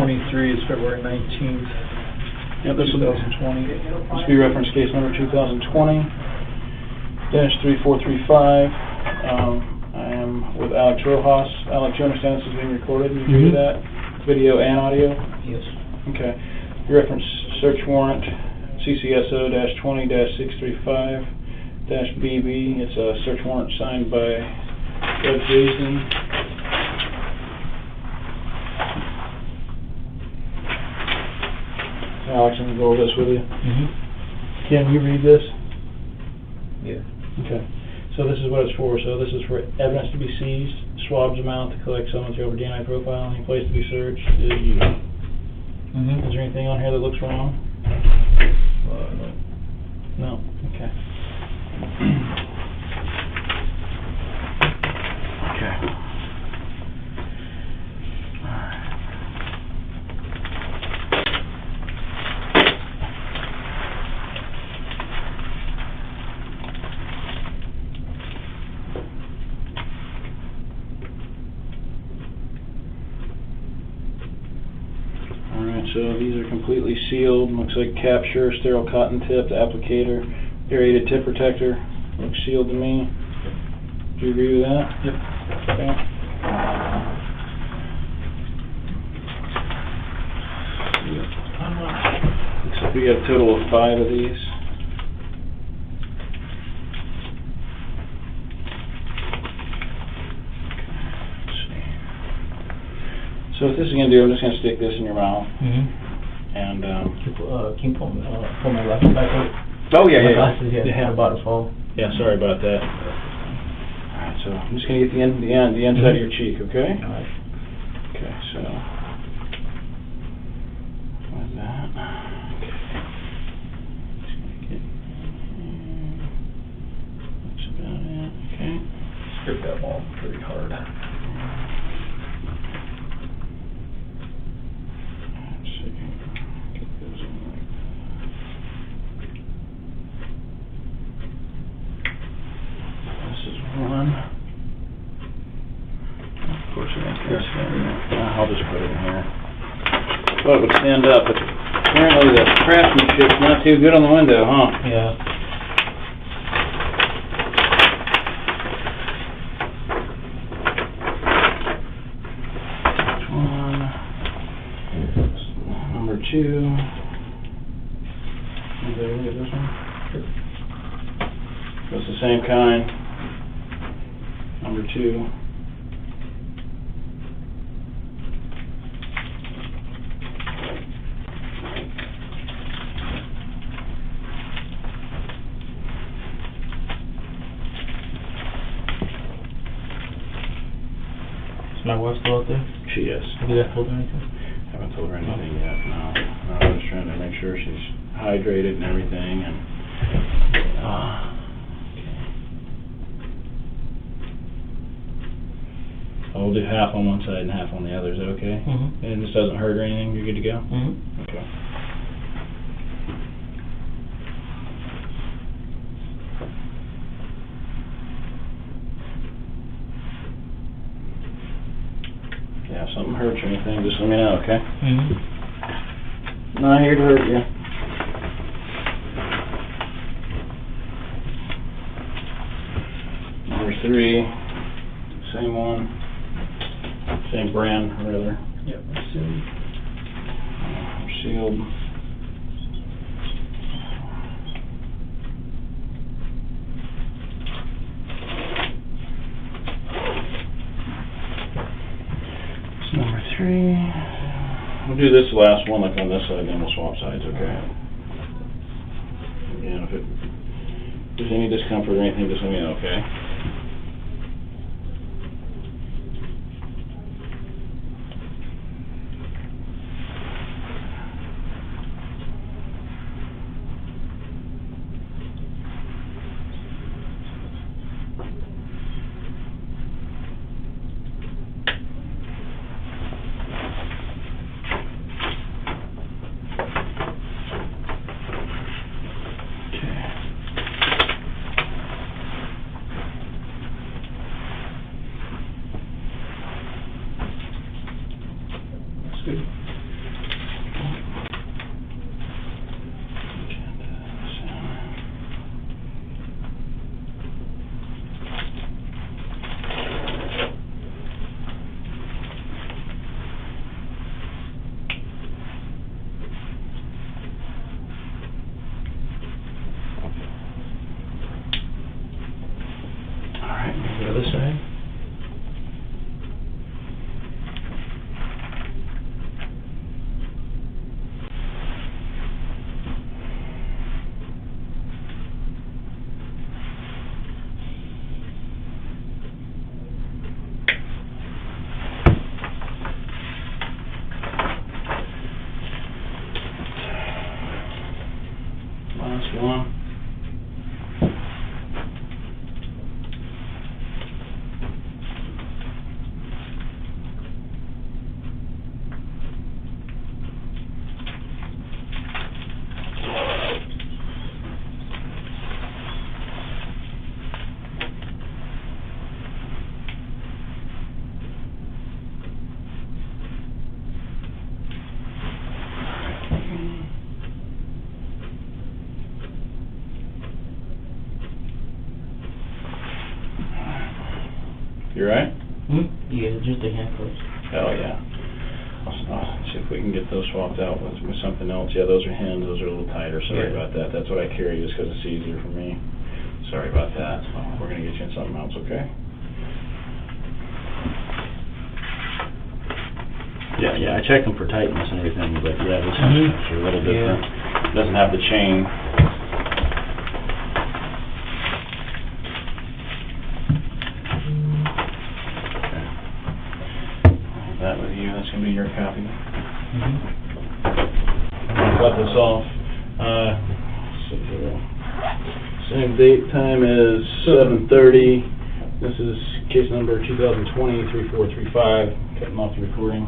it's February 19th, Yep, this will 2020. This will be reference case number 2020-3435. I am with Alex Rojas. Alex, you understand this is being recorded? You agree with that? Video and audio? Yes. Okay. Your reference search warrant, CCSO-20-635-BB. It's a search warrant signed by Judge Jason. Alex, I'm going to go over this with you. Can you read this? Yeah. Okay. So this is what it's for. So this is for evidence to be seized, swabs amount to collect some material for DNA profiling, place to be searched is you. Is there anything on here that looks wrong? No. Okay. Okay. Alright, so these are completely sealed. Looks like capture, sterile cotton tip, the applicator, aerated tip protector. Looks sealed to me. Do you agree with that? Yep. Okay. Looks like we got a total of 5 of these. So what this is going to do, I'm just going to stick this in your mouth. And, Can you pull my glasses back up? oh yeah, My yeah. glasses, yeah, Yeah. I'm about to fall. Yeah, sorry about that. Alright, so I'm just going to get the inside of your cheek, okay? Alright. Okay, so. Like that. Okay. Just going to get. That's about it, okay? Grip that ball pretty hard. Let's see. Get those in like that. This is one. Of course, it ain't gonna stand up. I'll just put it in here. Thought it would stand up, but apparently the craftsmanship's not too good on the window, huh? Yeah. That's one. Number 2. Anybody look at this one? It's the same kind. Number 2. Is my wife still out there? She is. Have you guys told her anything? Haven't told her anything yet, no. I was trying to make sure she's hydrated and everything, and... I'll do half on one side and half on the other, is that okay? And this doesn't hurt or anything, you're good to go? Okay. Yeah, if something hurts or anything, just let me know, okay? Not here to hurt you. Number 3, same one, same brand, rather. Yep, sealed. Sealed. It's number 3. We'll do this last one like on this side, then we'll swap sides, okay? And if there's any discomfort or anything, just let me know, okay? one. You right? Yeah, just the handcuffs. Oh, yeah. I'll see if we can get those swapped out with something else. Yeah, those are hens. Those are a little tighter. Sorry about that. That's what I carry just because it's easier for me. Sorry about that. We're going to get you in something else, okay? Yeah, I checked them for tightness and everything, but yeah, this one's a little different. It doesn't have the chain. That with you, that's going to be your copy. Cut this off. Same date, time is 7:30. This is case number 2020-3435. Cutting off the recording.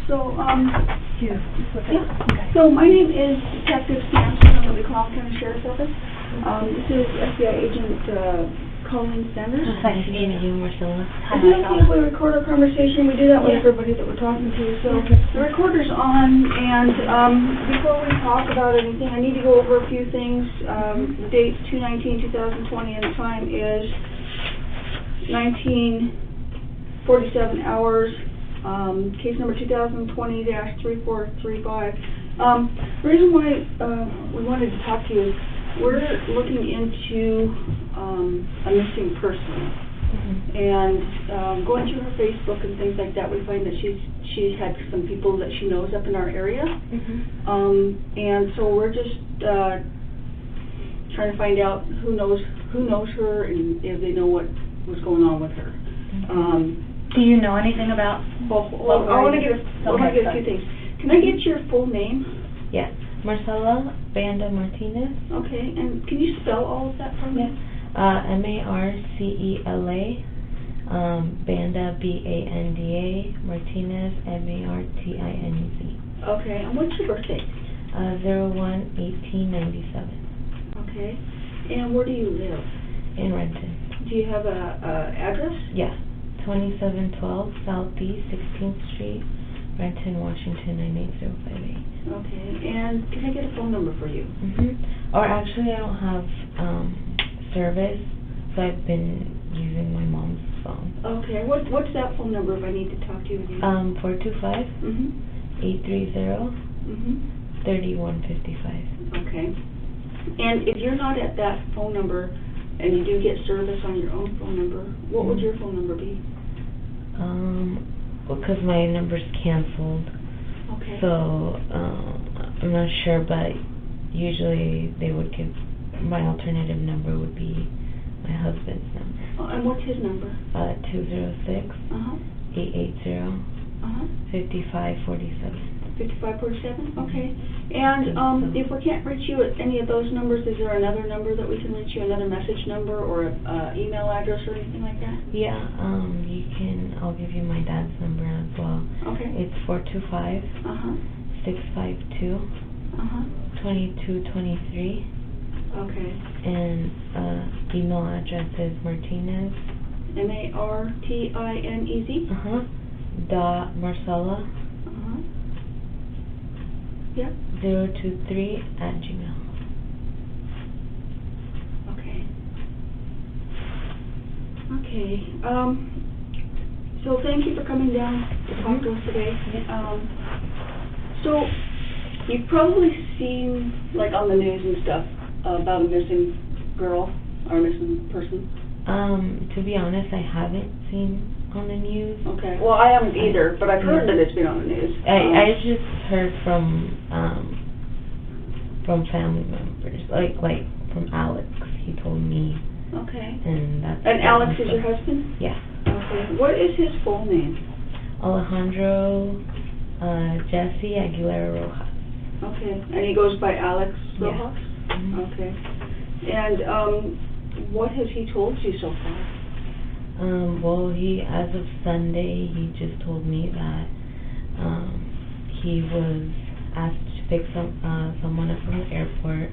So, Yeah. so my name is Detective Sampson. I'm with the Cobb County Sheriff's Office. This is FBI Agent Colleen Sanders. Nice to meet you, Marcella. Is it okay if we record our conversation? We do that with everybody that we're talking to. So the recorder's on, and before we talk about anything, I need to go over a few things. The date's 2/19/2020, and the time is 19:47 hours. Case number 2020-3435. The reason why we wanted to talk to you is we're looking into a missing person. And going through her Facebook and things like that, we find that she's had some people that she knows up in our area. And so we're just trying to find out who knows her and if they know what was going on with her. Do you know anything about? Well, I want to get a few things. Can I get your full name? Yes, Marcella Banda Martinez. Okay, and can you spell all of that for me? Marcela, Banda Banda, Martinez Martinez. Okay, and what's your birthday? 01/1897. Okay, and where do you live? In Renton. Do you have a address? Yeah, 2712 Southeast 16th Street, Renton, Washington 98058. Okay, and can I get a phone number for you? Or actually, I don't have service, so I've been using my mom's phone. Okay, what's that phone number if I need to talk to you again? 425 830 3155. Okay, and if you're not at that phone number and you do get service on your own phone number, what would your phone number be? Because my number's canceled. Okay. So, I'm not sure, but usually they would give, my alternative number would be my husband's number. And what's his number? 206 880 5547. 5547? Okay. And if we can't reach you at any of those numbers, is there another number that we can reach you, another message number or an email address or anything like that? Yeah, you can, I'll give you my dad's number as well. Okay. It's 425 652 2223. Okay. And email address is Martinez. Martinez? Dot Marcella. Yep. 023@gmail. Okay. Okay. So thank you for coming down to talk to us today. So you've probably seen, like on the news and stuff, about a missing girl or missing person. To be honest, I haven't seen on the news. Okay. Well, I haven't either, but I've heard that it's been on the news. I just heard from family members, like from Alex. He told me. Okay. And Alex is your husband? Yeah. Okay. What is his full name? Alejandro Jesse Aguilera Rojas. Okay. And he goes by Alex Rojas? Yeah. Okay. And what has he told you so far? Well, as of Sunday, he just told me that he was asked to pick someone up from the airport.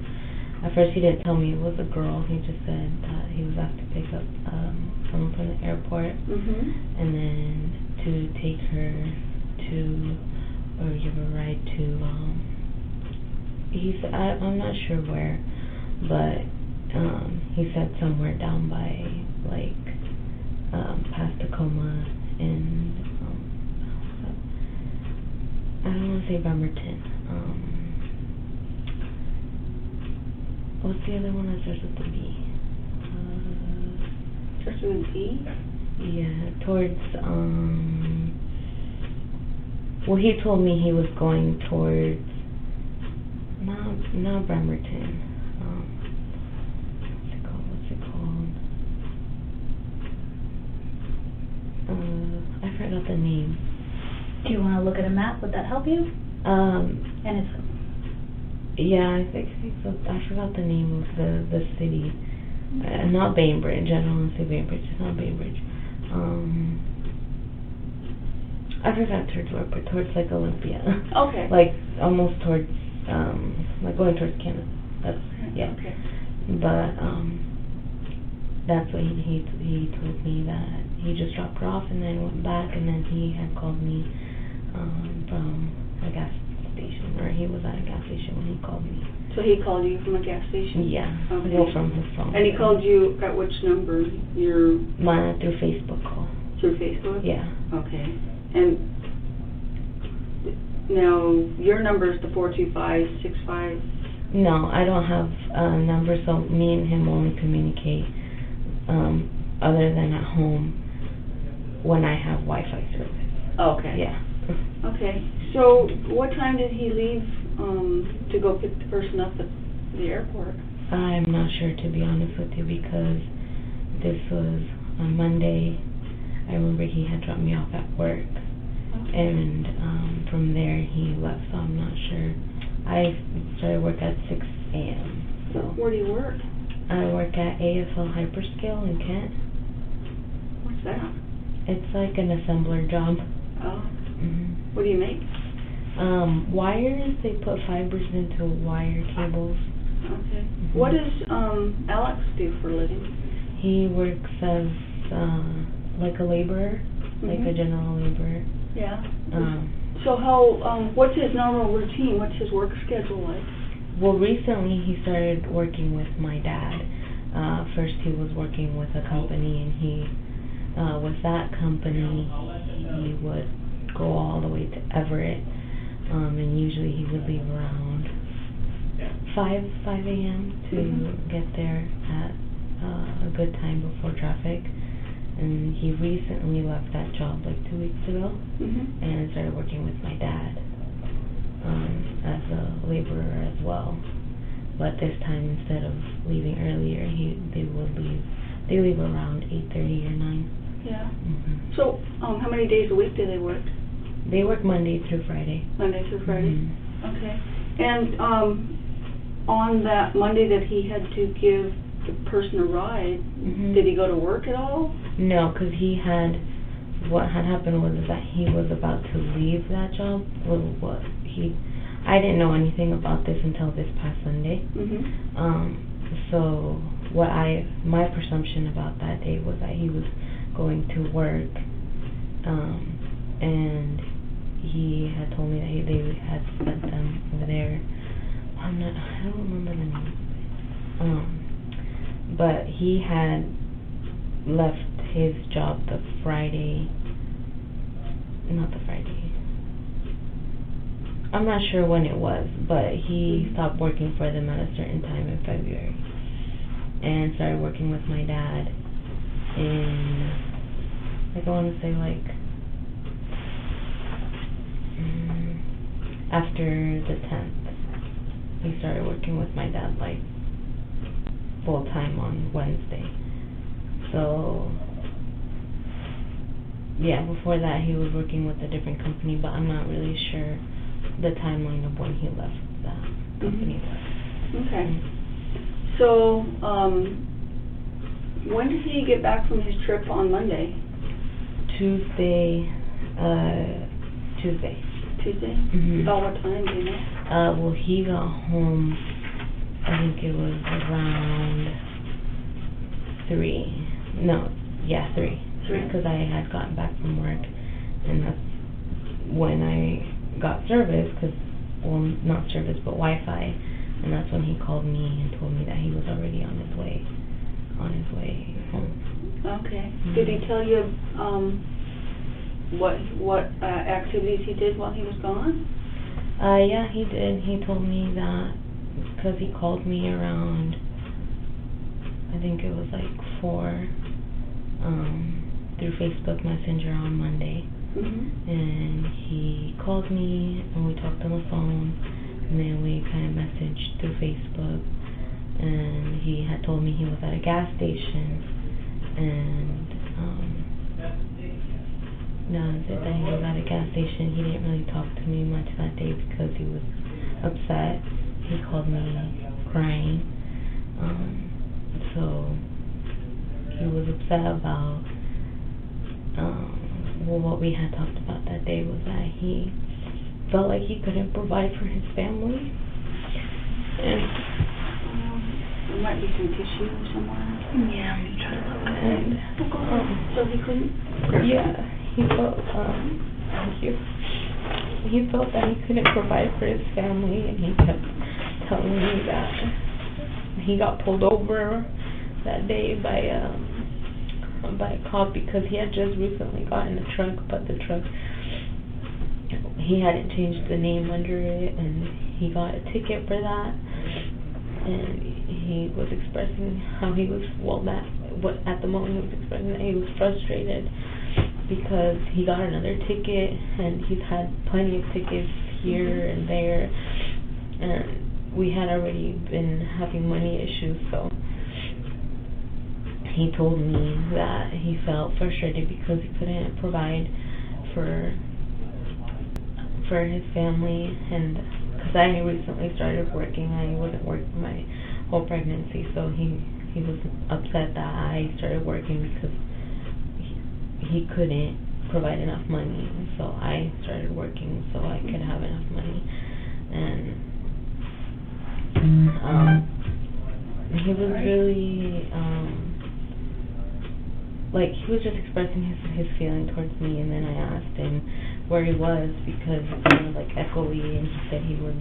At first, he didn't tell me it was a girl. He just said that he was asked to pick up someone from the airport, and then to take her to, or give a ride to. He said, I'm not sure where, but he said somewhere down by past Tacoma and I don't want to say Bremerton. What's the other one that starts with the B? Starts with a B? Yeah, towards well, he told me he was going towards not Bremerton. What's it called? I forgot the name. Do you want to look at a map? Would that help you? And it's Yeah, I think so. I forgot the name of the city. Not Bainbridge. I don't want to say Bainbridge. It's not Bainbridge. I forgot towards where, but towards like Olympia. Okay. Like almost towards, like going towards Canada. That's, yeah. Okay. But, that's what he told me, that he just dropped her off and then went back, and then he had called me, from a gas station, or he was at a gas station when he called me. So he called you from a gas station? Yeah. Okay. Well, from his phone. And he called you at which number? Your... Through Facebook call. Through Facebook? Yeah. Okay. And now, your number is the 425-65? No, I don't have a number, so me and him only communicate, other than at home when I have Wi-Fi service. Okay. Yeah. Okay. So, what time did he leave to go pick the person up at the airport? I'm not sure, to be honest with you, because this was on Monday. I remember he had dropped me off at work, and from there he left, so I'm not sure. I started work at 6 a.m. So Where do you work? I work at ASL Hyperscale in Kent. What's that? It's like an assembler job. Oh. Mm-hmm. What do you make? Wires, they put fibers into wire cables. Okay. Mm-hmm. What does Alex do for a living? He works as like a laborer, like a general laborer. Yeah. So how, what's his normal routine? What's his work schedule like? Well, recently he started working with my dad. First he was working with a company, and he, with that company, he would go all the way to Everett, and usually he would leave around 5 a.m. to get there at a good time before traffic. And he recently left that job like 2 weeks ago, and started working with my dad as a laborer as well. But this time, instead of leaving earlier, they leave around 8:30 or 9. Yeah. So, how many days a week do they work? They work Monday through Friday. Monday through Friday? Okay. And on that Monday that he had to give the person a ride, did he go to work at all? No, because what had happened was that he was about to leave that job. I didn't know anything about this until this past Sunday. So my presumption about that day was that he was going to work, and he had told me that they had sent them over there. I don't remember the name. But he had left his job I'm not sure when it was, but he stopped working for them at a certain time in February, and started working with my dad in, like, I want to say, like, after the 10th. He started working with my dad, like, full-time on Wednesday. So, yeah, before that he was working with a different company, but I'm not really sure the timeline of when he left that company. Okay. So, when did he get back from his trip on Monday? Tuesday? Tuesday? About what time, do you know? Well, he got home, I think it was around 3. No, yeah, 3. 3, because I had gotten back from work, and that's when I got service, well, not service, but Wi-Fi, and that's when he called me and told me that he was already on his way home. Okay. Did he tell you what activities he did while he was gone? Yeah, he did. He told me that because he called me around, I think it was like 4, through Facebook Messenger on Monday. And he called me, and we talked on the phone, and then we kind of messaged through Facebook, and he had told me he was at a gas station, and now that he was at a gas station, he didn't really talk to me much that day because he was upset. He called me crying, so he was upset about what we had talked about that day was that he felt like he couldn't provide for his family. And there might be some tissue somewhere. yeah, I'm trying to look. And so he couldn't? yeah, he felt, thank you. He felt that he couldn't provide for his family, and he kept telling me that he got pulled over that day by a cop because he had just recently gotten a truck, but the truck, he hadn't changed the name under it, and he got a ticket for that. And he was expressing how he was, at the moment he was expressing that he was frustrated because he got another ticket, and he's had plenty of tickets here and there, and we had already been having money issues, so he told me that he felt frustrated because he couldn't provide for his family, and because I recently started working, I wasn't working my whole pregnancy, so he was upset that I started working because he couldn't provide enough money, so I started working so I could have enough money. And he was really he was just expressing his feeling towards me, and then I asked him where he was because it sounded like echoey, and he said he was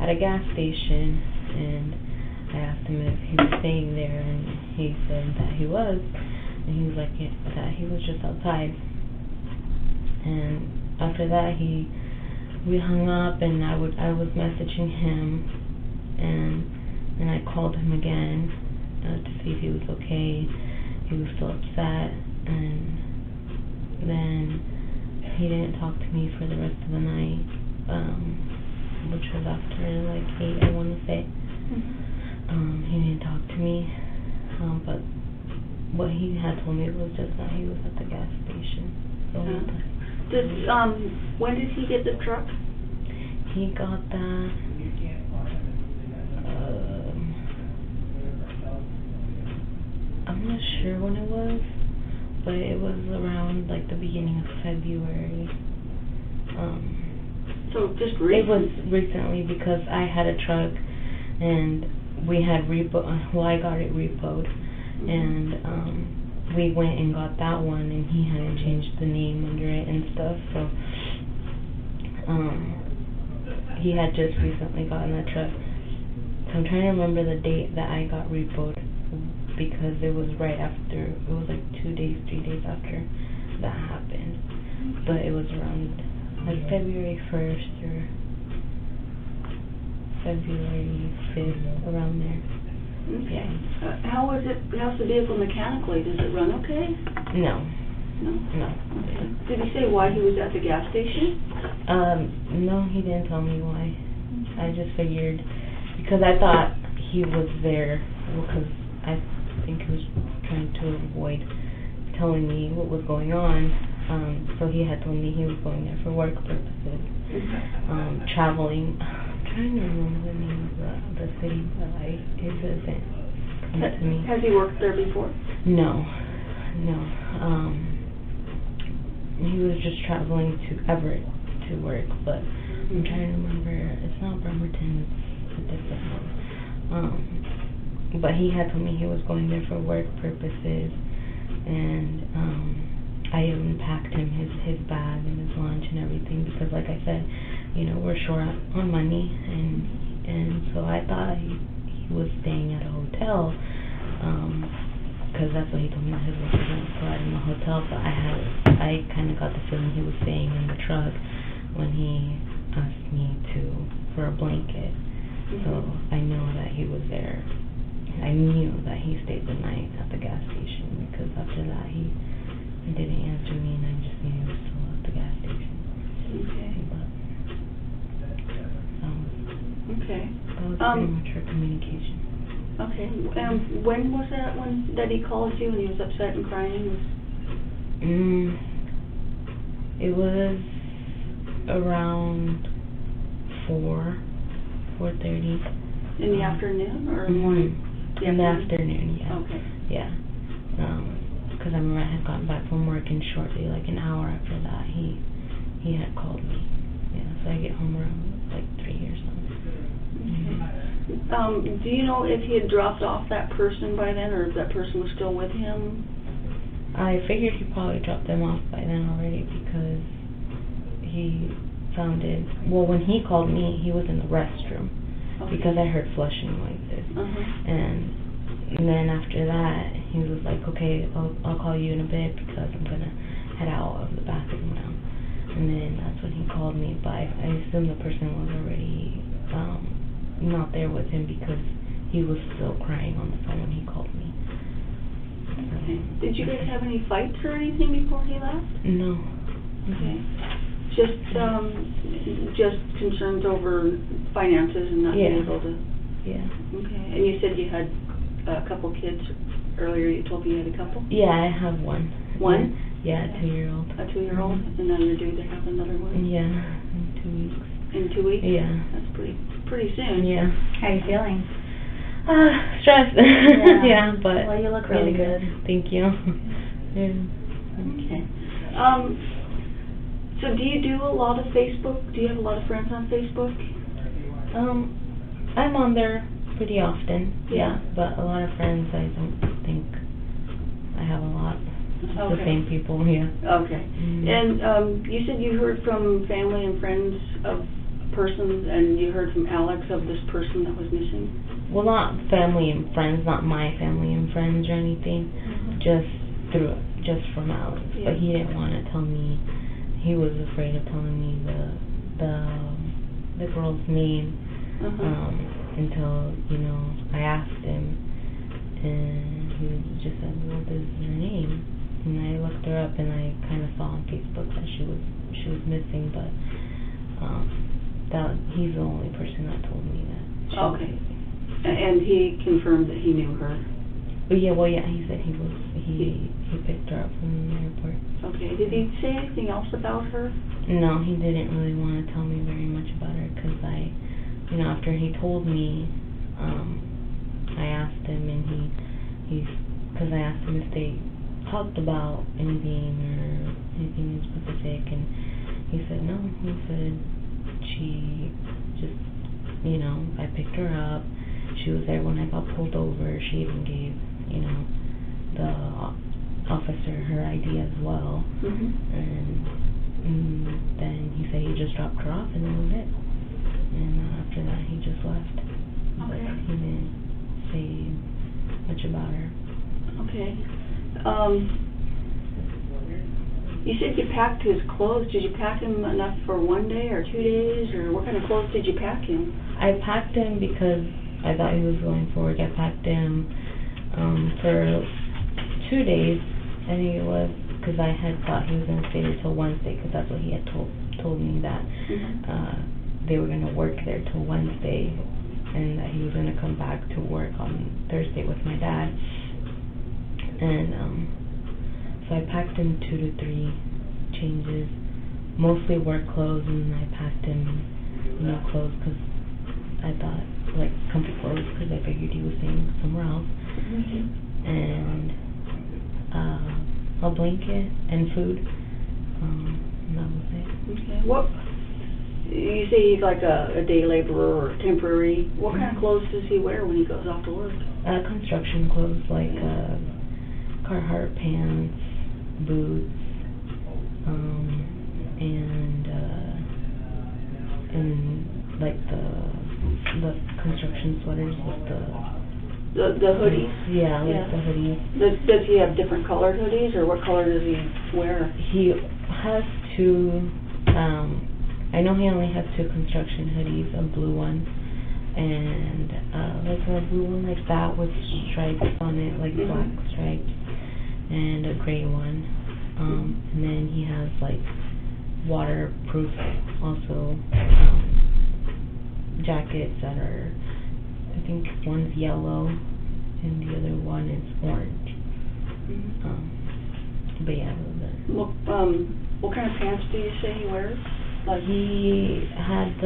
at a gas station, and I asked him if he was staying there, and he said that he was, and he was like that he was just outside. And after that we hung up, and I was messaging him, and I called him again to see if he was okay. He was still upset, and then he didn't talk to me for the rest of the night, which was after like 8, I want to say. He didn't talk to me, but what he had told me was just that he was at the gas station. So when did he get the truck? He got that I'm not sure when it was, but it was around like the beginning of February. So just recently? It was recently because I had a truck, and we had I got it repoed, and we went and got that one, and he hadn't changed the name under it and stuff, so he had just recently gotten that truck. So I'm trying to remember the date that I got repoed, because it was right after, it was like 2 days, 3 days after that happened. But it was around like February 1st or February 5th, around there. Okay. Yeah. How's the vehicle mechanically? Does it run okay? No. No? No. Okay. Did he say why he was at the gas station? No, he didn't tell me why. I just figured, because I thought he was there, because I think he was trying to avoid telling me what was going on. So he had told me he was going there for work purposes. Traveling. I'm trying to remember the name of the city, but it doesn't come to me. Has he worked there before? No. He was just traveling to Everett to work, but I'm trying to remember. It's not Bremerton, it's a different one. But he had told me he was going there for work purposes, and I even packed him his bag and his lunch and everything, because like I said, we're short on money, and so I thought he was staying at a hotel, because that's what he told me that his work was in the hotel, but I kind of got the feeling he was staying in the truck when he asked me for a blanket. So I know that he was there. I knew that he stayed the night at the gas station, because after that he didn't answer me, and I just knew he was still at the gas station. Okay. Okay. That was pretty much our communication. Okay. When was that he called you and he was upset and crying? It was around 4:30. In the afternoon or morning? In the afternoon, yeah. Okay. Yeah. because I remember I had gotten back from work, and shortly, like an hour after that, he had called me. Yeah, so I get home around like 3 or something. Okay. Do you know if he had dropped off that person by then, or if that person was still with him? I figured he probably dropped them off by then already, because he sounded, well, when he called me, he was in the restroom, Okay. because I heard flushing noises. And then after that, he was like, okay, I'll call you in a bit, because I'm going to head out of the bathroom now. And then that's when he called me, but I assume the person was already not there with him, because he was still crying on the phone when he called me. Okay. Did you guys have any fights or anything before he left? No. Okay. Just concerns over finances and not being able to... Yeah. Okay. And you said you had a couple kids earlier. You told me you had a couple? Yeah, I have one. One? Yeah, a 2-year-old. A 2-year-old? And now you're due to have another one? Yeah, in 2 weeks. In 2 weeks? Yeah. That's pretty soon. Yeah. How are you feeling? Stressed. Yeah. Yeah, but Well, you look really good. Thank you. Yeah. Okay. So do you do a lot of Facebook? Do you have a lot of friends on Facebook? I'm on there pretty often. Yeah. But a lot of friends, I don't think I have a lot. Okay. The same people, yeah. Okay. Mm. And you said you heard from family and friends of persons, and you heard from Alex of this person that was missing? Well, not family and friends, not my family and friends or anything, just from Alex. Yeah. But he didn't want to tell me. He was afraid of telling me the girl's name until I asked him, and he just said, "What is her name?" And I looked her up, and I kind of saw on Facebook that she was missing, but he's the only person that told me that. Okay. And he confirmed that he knew her? But yeah, he said he picked her up from the airport. Okay. Did he say anything else about her? No, he didn't really want to tell me very much about her, because after he told me, I asked him, and because I asked him if they talked about anything specific, and he said no. He said she just, I picked her up. She was there when I got pulled over. She even gave, the officer her ID as well. And then he said he just dropped her off, and that was it. And after that, he just left. But he didn't say much about her. Okay. You said you packed his clothes. Did you pack him enough for 1 day or 2 days, or what kind of clothes did you pack him? I packed him because I thought he was going for work. I packed him for 2 days, I think it was, because I had thought he was going to stay there till Wednesday, because that's what he had told me, that they were going to work there till Wednesday, and that he was going to come back to work on Thursday with my dad. And so I packed him 2 to 3 changes, mostly work clothes, and I packed him, clothes, because I thought, like, comfy clothes, because I figured he was staying somewhere else, and a blanket and food, and that was it. Okay. What, you say he's like a day laborer or temporary. What kind of clothes does he wear when he goes off to work? Construction clothes, like Carhartt pants, boots, and like the construction sweaters with the hoodies? Yeah, like the hoodies. Does he have different colored hoodies, or what color does he wear? He has 2, I know he only has 2 construction hoodies, a blue one, and like a blue one like that with stripes on it, like black stripes, and a gray one. And then he has like waterproof also jackets that are, I think one's yellow and the other one is orange. But yeah, what kind of pants do you say he wears? Like he had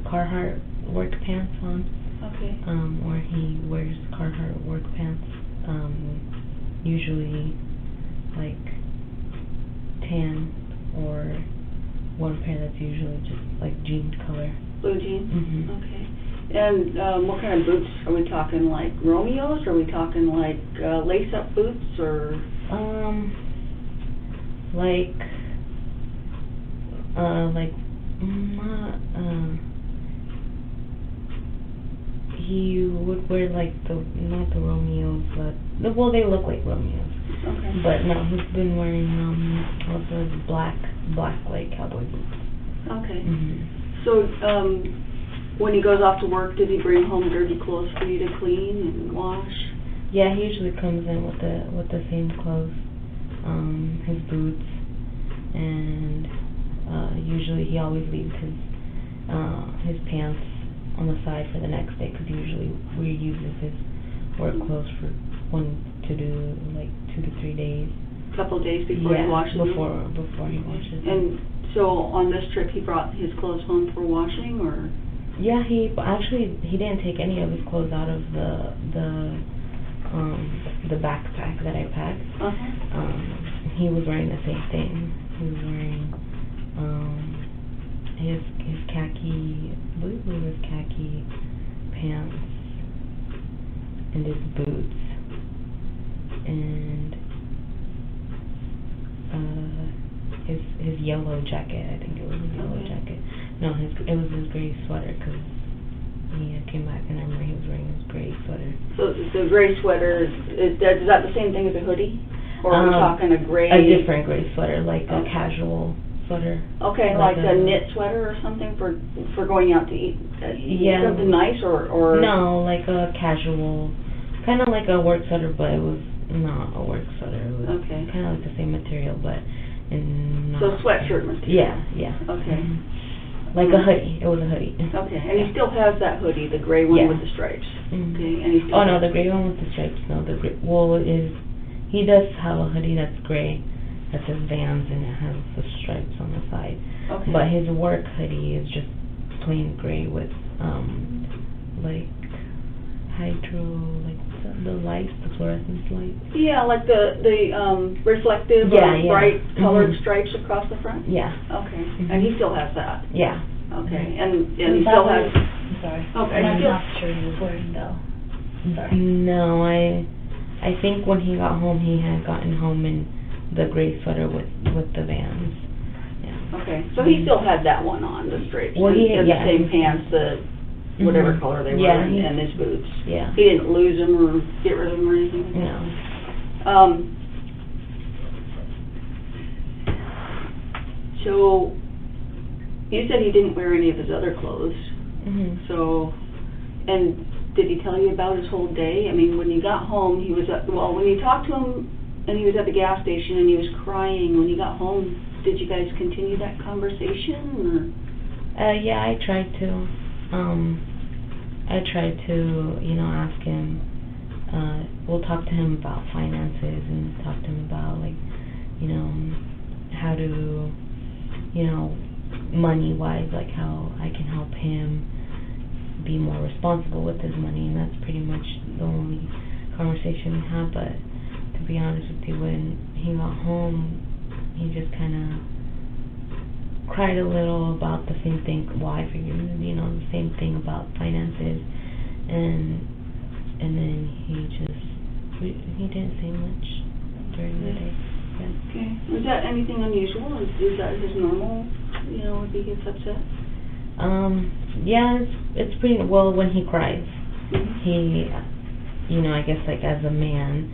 Carhartt work pants on. Okay. Or he wears Carhartt work pants usually like tan, or one pair that's usually just like jean color. Blue jeans? Mhm. Okay. And what kind of boots? Are we talking like Romeos? Are we talking like lace-up boots, or? Like he would wear like not the Romeos, but well, they look like Romeos. Okay. But no, he's been wearing also black like cowboy boots. Okay. Mhm. So, when he goes off to work, does he bring home dirty clothes for you to clean and wash? Yeah, he usually comes in with the same clothes, his boots, and usually he always leaves his pants on the side for the next day, because usually we uses his work clothes for 2 to 3 days. Couple days before he washes them? before he washes them. And so on this trip, he brought his clothes home for washing, or? Yeah, he didn't take any of his clothes out of the backpack that I packed. Uh-huh. He was wearing the same thing. He was wearing his khaki, I believe it was khaki pants, and his boots, and his yellow jacket. I think it was his yellow jacket. No, it was his gray sweater, because he came back and I remember he was wearing his gray sweater. So the gray sweater, is that the same thing as a hoodie? Or are we talking a gray? A different gray sweater, like a casual sweater. Okay, like a knit sweater or something for going out to eat? Yeah. Something nice, or? No, like a casual, kind of like a work sweater, but it was not a work sweater. It was Okay. kind of like the same material, but in So sweatshirt material? Yeah. Okay. Like a hoodie. It was a hoodie. Okay, and he still has that hoodie, the gray one Yeah. with the stripes? Mhm. Okay, and he still Oh no, the gray one with the stripes. No, the gray. Well, he does have a hoodie that's gray, that says Vans, and it has the stripes on the side. Okay. But his work hoodie is just plain gray with like the lights, the fluorescent lights. Yeah, like the reflective Yeah, or yeah. bright colored Mhm. stripes across the front? Yeah. Okay, Mhm. and he still has that? Yeah. Okay, and he Is that still what has, I'm sorry. Okay. And I'm not sure he was wearing though. Sorry. No, I think when he got home, he had gotten home in the gray sweater with the Vans. Yeah. okay, so he still had that one on, the stripes? Well, and yeah. the same pants, the whatever Mhm. color they were, Yeah, and his boots? Yeah. He didn't lose them or get rid of them or anything? No. So, you said he didn't wear any of his other clothes, Mhm. so, and did he tell you about his whole day? I mean, when you got home, when you talked to him and he was at the gas station and he was crying, when you got home, did you guys continue that conversation, Yeah, I tried to. Ask him. We'll talk to him about finances and talk to him about, like, how to, money-wise, like how I can help him be more responsible with his money, and that's pretty much the only conversation we had. But to be honest with you, when he got home, he just kind of cried a little about the same thing. Well, I figured, the same thing about finances, and then he didn't say much during the day. Yeah. Okay. Was that anything unusual? Is that his normal, if he gets upset? Yeah, it's pretty, well, when he cries, Mhm. he, I guess, like, as a man,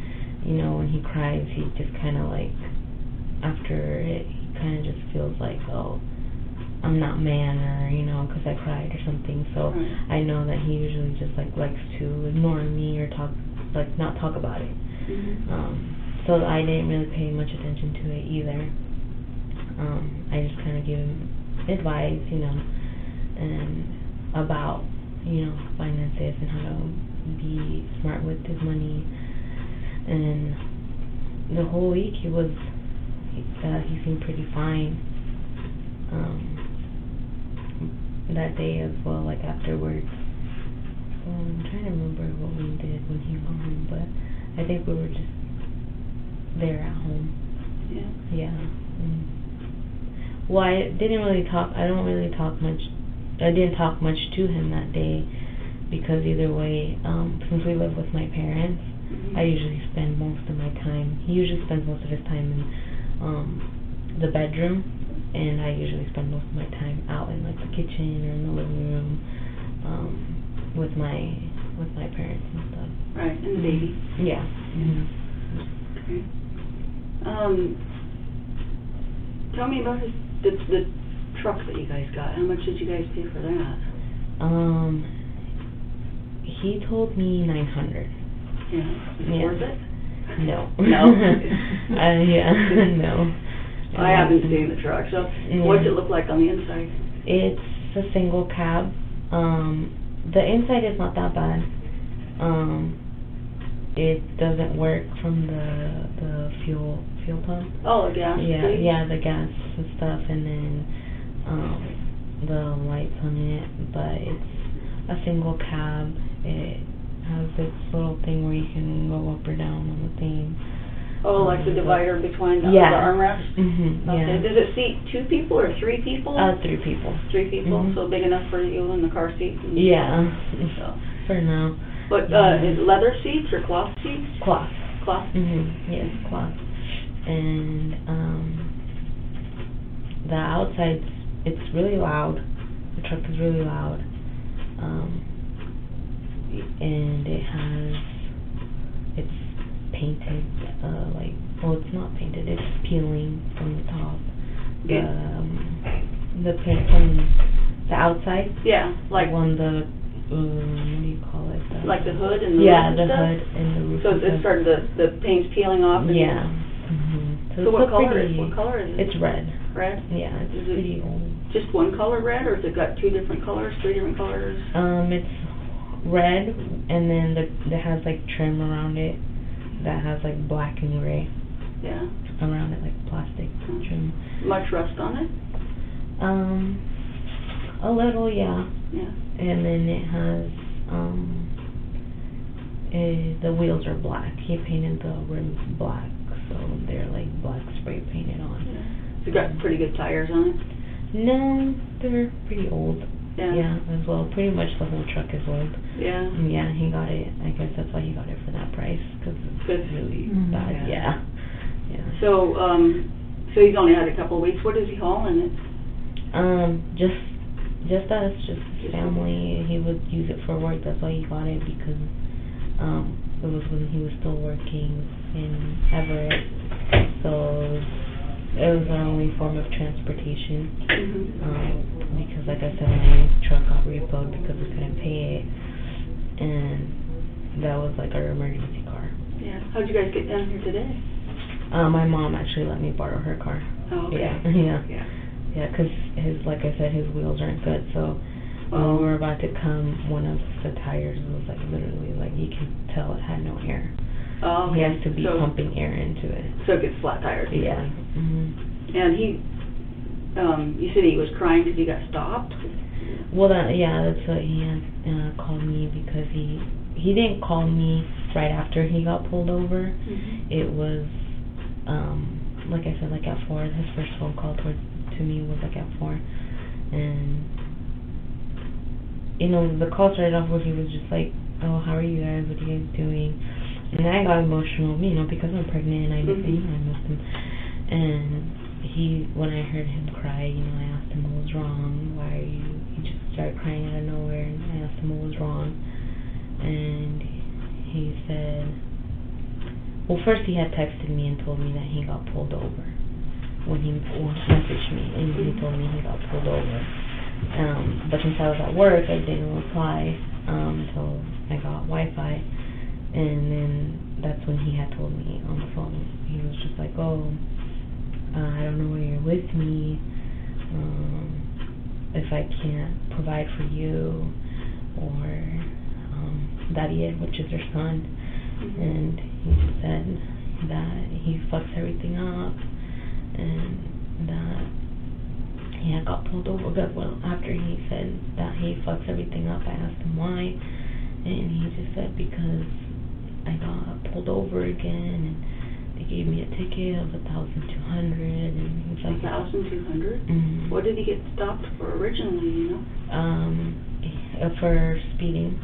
when he cries, he just kind of, like, after it, he kind of just feels like, oh, I'm not man, or, because I cried or something. So Right. I know that he usually just, like, likes to ignore me or not talk about it. Mhm. So I didn't really pay much attention to it either. I just kind of give him advice, and about, finances and how to be smart with his money. And the whole week he seemed pretty fine. That day as well, like afterwards. I'm trying to remember what we did when he got home, but I think we were just there at home. Yeah. Yeah. Well, I didn't really talk. I don't really talk much. I didn't talk much to him that day because either way, since we live with my parents, I usually spend most of my time. He usually spends most of his time in the bedroom, and I usually spend most of my time out in like the kitchen or in the living room with my parents and stuff. Right, and the baby. Yeah. Okay. Tell me about the truck that you guys got. How much did you guys pay for that? He told me $900. Yeah. Is it worth it? No. No? Yeah, no. I haven't seen the truck, so what's it look like on the inside? It's a single cab. The inside is not that bad. It doesn't work from the fuel pump. Oh, the gas. Yeah, the gas and stuff, and then the lights on it. But it's a single cab. It has this little thing where you can go up or down on the thing. Oh, like the divider between the armrests? Mm-hmm. Okay. Yeah. Does it seat 2 people or 3 people? 3 people. 3 people, Mhm. so big enough for you in the car seat? Yeah. So. For now. But is it leather seats or cloth seats? Cloth. Cloth? Yes, cloth. And the outside, it's really loud. The truck is really loud. And it's painted, it's not painted, it's peeling from the top. The paint from the outside. Yeah, like on the, what do you call it? like the hood and the roof and stuff? hood and the roof. So it started, the paint's peeling off? Yeah. So what color is it? It's red. Red? Yeah, it's Is pretty old. Just one color red, or has it got 2 different colors, 3 different colors? It's red, and then it has like trim around it that has like black and gray. Yeah. Around it, like plastic trim. Much rust on it? A little, yeah. Yeah. And then it has the wheels are black. He painted the rims black, so they're like black spray painted on. Yeah. So it got pretty good tires on it? No, they're pretty old. Yeah. As well. Pretty much the whole truck is old. Yeah. Yeah, he got it. I guess that's why he got it for that price, because it's really bad. Yeah. So, so he's only had a couple of weeks. What does he haul in it? Just us, just family. He would use it for work. That's why he got it, because it was when he was still working in Everett. So it was our only form of transportation. Because, like I said, my truck got repoed because we couldn't pay it, and that was like our emergency car. Yeah. How'd you guys get down here today? My mom actually let me borrow her car. Oh, okay. Yeah, because like I said, his wheels aren't good, so when we were about to come, one of the tires was like literally, like you can tell it had no air. Oh, okay. He has to be pumping air into it. So it gets flat tires. Yeah. And you said he was crying because he got stopped? Well, that's what he had called me, because he didn't call me right after he got pulled over. It was, like I said, like at 4. His first phone call to me was like at 4. And, the call started off where he was just like, oh, how are you guys? What are you guys doing? And I got emotional, because I'm pregnant and I missed him. And when I heard him cry, I asked him what was wrong. He just started crying out of nowhere, and I asked him what was wrong. And he said, well, first he had texted me and told me that he got pulled over. When he messaged me, and he told me he got pulled over. But since I was at work, I didn't reply until I got Wi-Fi. And then that's when he had told me on the phone. He was just like, oh, I don't know why you're with me. If I can't provide for you, or Dioneth, which is her son. And he just said that he fucks everything up, and that he had got pulled over. But after he said that he fucks everything up, I asked him why, and he just said because I got pulled over again, they gave me a ticket of 1,200, and he's like 1,200? Mm-hmm. What did he get stopped for originally, you know? For speeding.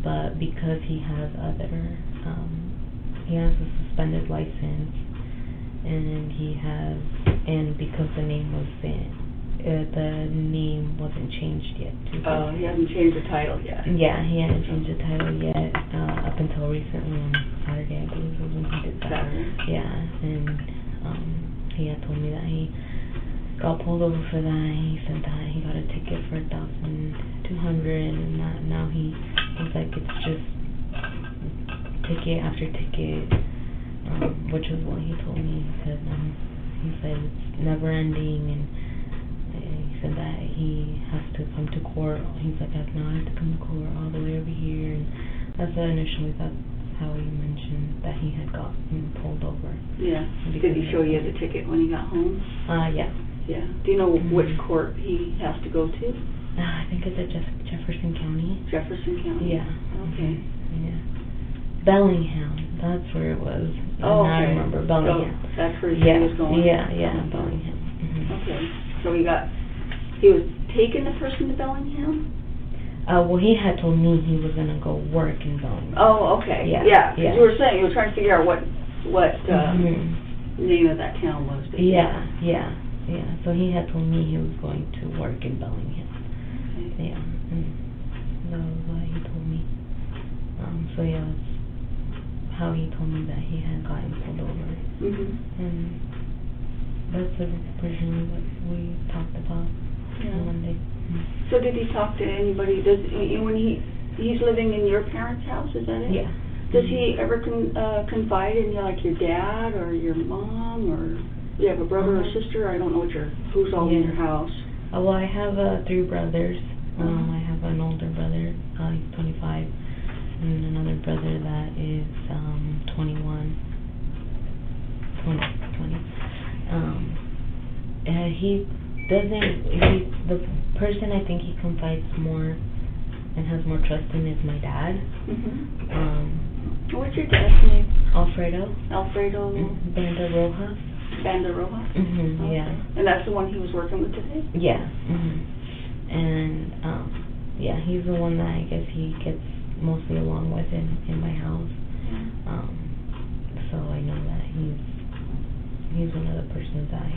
But because he has he has a suspended license, and because the name wasn't changed yet. Oh, he hasn't changed the title yet. Yeah, he hadn't changed the title yet, up until recently on Saturday, I believe was when he did that. Saturday. Yeah, and he had told me that he got pulled over for that. He said that he got a ticket for 1,200, and that now he's like, it's just ticket after ticket, which is what he told me. He said it's never ending, and he said that he has to come to court. He's like, I have to come to court all the way over here, and that's how he mentioned that he had gotten pulled over. Yeah. Did he show you the ticket when he got home? Yeah. Yeah. Do you know which court he has to go to? I think it's at Jefferson County. Jefferson County? Yeah. Okay. Yeah. Bellingham, that's where it was. Oh, and okay. I remember Bellingham. So that's where he was going? Yeah, Bellingham. Mm-hmm. Okay. So he was taking the person to Bellingham? Well, he had told me he was going to go work in Bellingham. Oh, okay. Yeah. You were saying, you were trying to figure out what name of that town was. Yeah. So he had told me he was going to work in Bellingham. Okay. Yeah. And that was what he told me. So yeah, that's how he told me that he had gotten pulled over. And that's originally what we talked about on Monday. So did he talk to anybody? When he's living in your parents' house? Is that it? Yeah. Does he ever confide in you, like your dad or your mom, or you have a brother or sister? I don't know who's all in your house. Well, I have 3 brothers. I have an older brother, he's 25, and another brother that is 20. The person I think he confides more and has more trust in is my dad. What's your dad's name? Alfredo. Banda Rojas. Banda Rojas? Okay. Yeah. And that's the one he was working with today? Yeah. And he's the one that I guess he gets mostly along with in my house. So I know that he's one of the persons that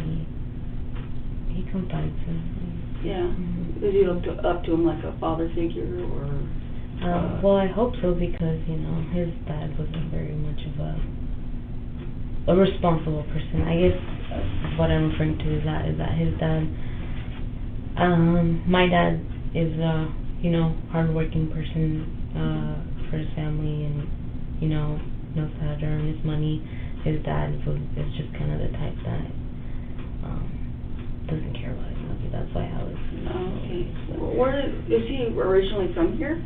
he confides in. Yeah. Does he look up to him like a father figure, or? Well, I hope so, because his dad wasn't very much of a responsible person. I guess what I'm referring to is that his dad. My dad is a hardworking person for his family, and knows how to earn his money. His dad is just kind of the type that doesn't care about his money. That's why I was. Okay. Where is he originally from here?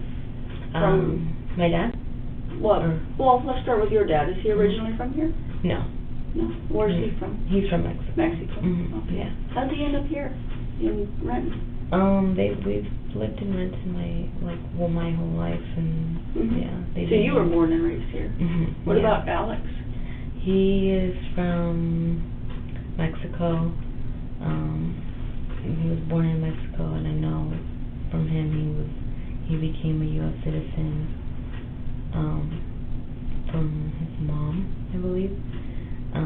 My dad? Well, let's start with your dad. Is he originally from here? No. Where's he from? He's from Mexico. Mexico. Okay. Yeah. How'd he end up here in Renton? We've lived in Renton my whole life, and So you were born and raised here. What about Alex? He is from Mexico. He was born in Mexico, and I know from him he became a U.S. citizen from his mom, I believe. At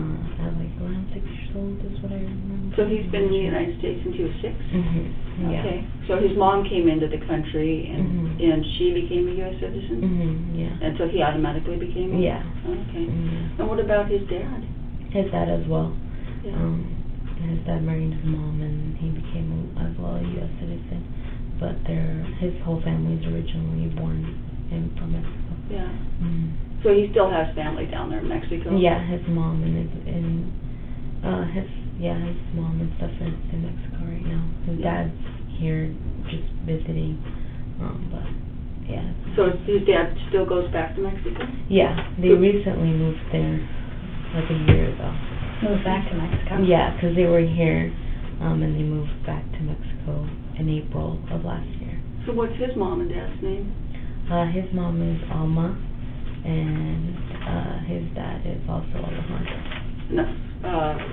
around 6 years old is what I remember. So he's been in the United States since he was 6? Yeah. Okay. So his mom came into the country, and she became a U.S. citizen? Yeah. And so he automatically became one? Yeah. Okay. And what about his dad? His dad as well. Yeah. His dad married his mom, and he became as well a U.S. citizen. But his whole family is originally born from Mexico. Yeah. So he still has family down there in Mexico? Yeah, his mom and his mom and stuff is in Mexico right now. His dad's here just visiting, but yeah. So his dad still goes back to Mexico? Yeah, they recently moved there like a year ago. Moved back to Mexico? Yeah, because they were here, and they moved back to Mexico in April of last year. So what's his mom and dad's name? His mom is Alma, and his dad is also Alejandro. No,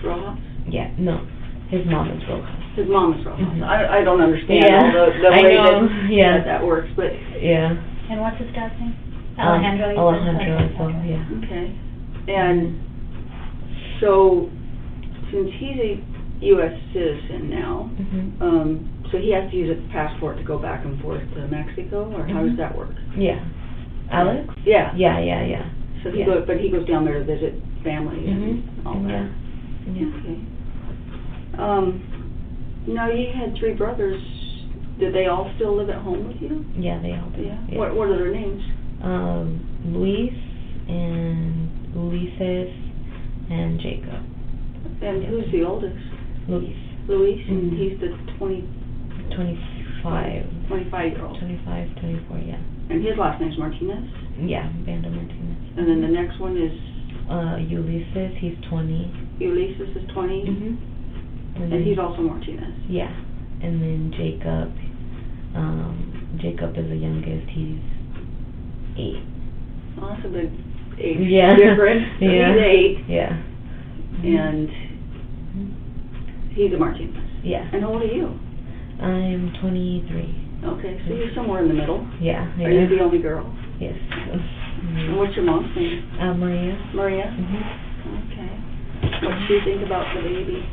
Rojas? Yeah, no, his mom is Rojas. His mom is Rojas. Mhm. I don't understand Yeah, all the I way know, yeah. that works, but, Yeah. And what's his dad's name? Alejandro? you said? Alejandro Okay, as well, okay. yeah. okay. And so, since he's a U.S. citizen now, Mhm. so he has to use a passport to go back and forth to Mexico, or how does Mhm. that work? Yeah. Alex? Yeah. Yeah. So he Yeah. goes, but he goes down there to visit family and Mhm. all that. Yeah. Okay. Now you had 3 brothers. Did they all still live at home with you? Yeah, they all do. Yeah. What are their names? Luis and Ulises and Jacob. And who's the oldest? Luis. Luis, and Mhm. he's the 25. 25-year-old. 25, 24, yeah. And his last name's Martinez. Yeah, Banda Martinez. And then the next one is Ulises, he's 20. Ulysses is 20, Mm-hmm. and he's also Martinez. Yeah. And then Jacob, Jacob is the youngest, he's 8. Well, that's a big age Yeah. difference. So Yeah. he's 8, Yeah. and he's a Martinez. Yeah. And how old are you? I'm 23. Okay, so you're somewhere in the middle. Yeah. Are you the only girl? Yes. And what's your mom's name? Maria. Maria? Mm-hmm. Okay. What do you think about the baby?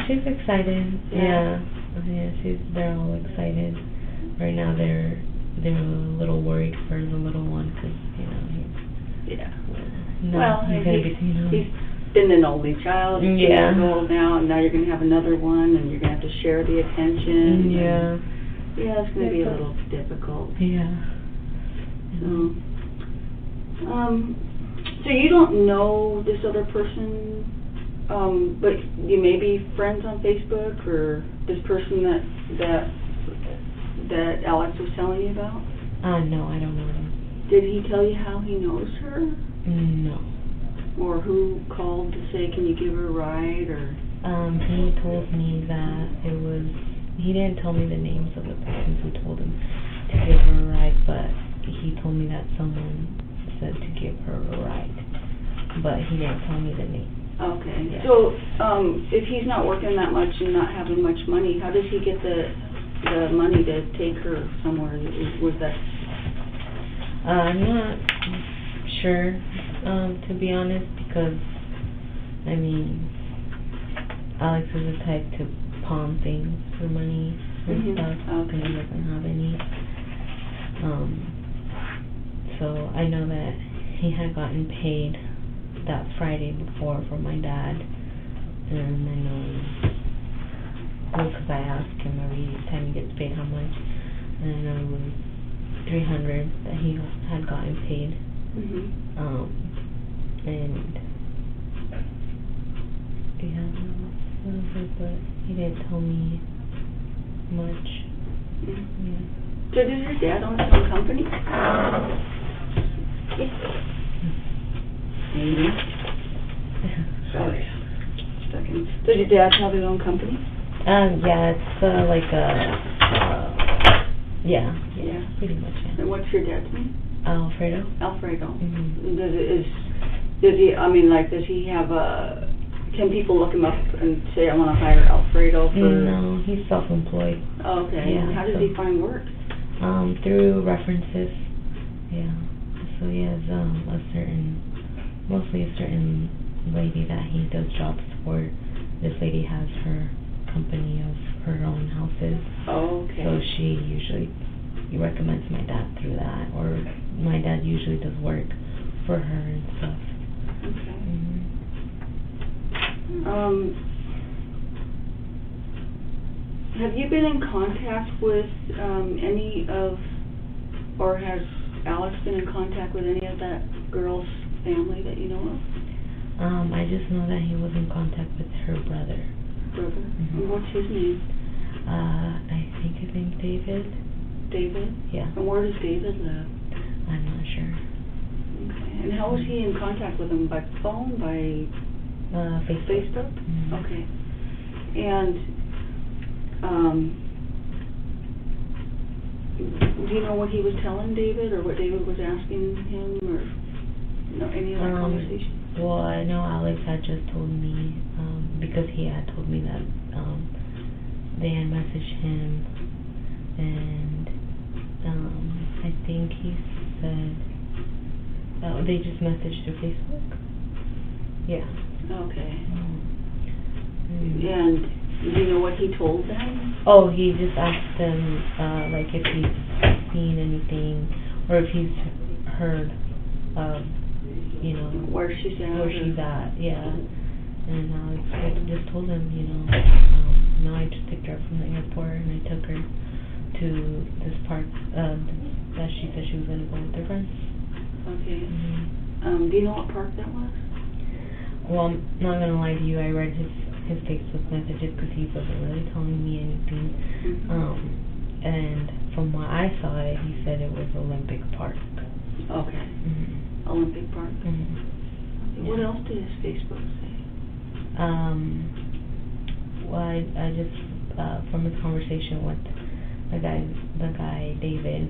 She's excited. Yeah. Yeah. They're all excited. Right now they're a little worried for the little one because Yeah. no, Well, he's gonna be he's been an only child, 2 Yeah. years old now, and now you're going to have another one, and you're going to have to share the attention. Yeah. Yeah, it's going to be a little difficult. Yeah. So, so you don't know this other person, but you may be friends on Facebook, or this person that Alex was telling you about? No, I don't know them. Did he tell you how he knows her? No. Or who called to say, can you give her a ride, or? He told me that he didn't tell me the names of the persons who told him to give her a ride, but he told me that someone said to give her a ride, but he didn't tell me the name. Okay, Yeah. so, if he's not working that much and not having much money, how does he get the money to take her somewhere? Was that? I'm not sure, to be honest, because, I mean, Alex is the type to pawn things for money and Mhm. stuff, Okay. and he doesn't have any. So I know that he had gotten paid that Friday before for my dad, and I know, because I asked him every time he gets paid how much, and I know it was $300 that he had gotten paid. Mhm. And yeah, but he didn't tell me much. Mhm. Yeah. So does your dad own his own company? Maybe. Sorry. Second. Does your dad have his own company? Yeah, it's like a, yeah, Yeah. pretty much, yeah. And what's your dad's name? Alfredo? Alfredo. Mm-hmm. Does he, I mean, like, does he have can people look him up and say, I want to hire Alfredo for? No, he's self-employed. Okay. Yeah, How does he find work? Through references, yeah. So he has mostly a certain lady that he does jobs for. This lady has her company of her own houses. Oh, okay. So she usually recommends my dad through that, or my dad usually does work for her and stuff. Okay. Mm-hmm. Have you been in contact with any of, or has Alex been in contact with any of that girl's family that you know of? I just know that he was in contact with her brother. Brother? Mhm. And what's his name? I think his name's David. David? Yeah. And where does David live? I'm not sure. Okay. And how was he in contact with him? By phone? By Facebook. Facebook? Mhm. Okay. And do you know what he was telling David, or what David was asking him, or? No, any other conversation? Well, I know Alex had just told me, because he had told me that, they had messaged him, and, I think he said, they just messaged through Facebook. Yeah. Okay. And do you know what he told them? Oh, he just asked them, like, if he's seen anything, or if he's heard, you know, Where she's at? where she's at, yeah. And I just told him, you know, no, I just picked her up from the airport and I took her to this park, that she said she was going to go with her friends. Okay. Mm-hmm. Do you know what park that was? Well, I'm not going to lie to you, I read his Facebook messages because he wasn't really telling me anything. Mm-hmm. And from what I saw, he said it was Olympic Park. Okay. Mm-hmm. Olympic Park. Mm-hmm. Okay. What else did his Facebook say? Well, I just, from his conversation with the guy David,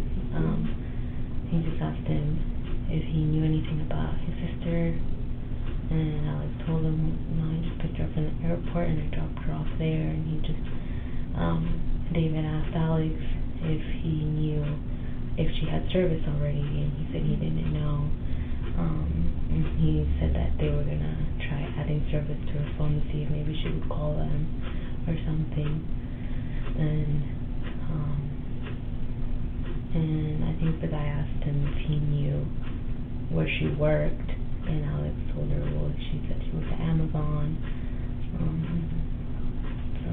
he just asked him if he knew anything about his sister, and Alex told him, no, I just picked her up from the airport and I dropped her off there, and he just, David asked Alex if he knew if she had service already, and he said he didn't know. And he said that they were gonna try adding service to her phone to see if maybe she would call them or something. And I think the guy asked him if he knew where she worked, and Alex told her, well, she said she was at Amazon. So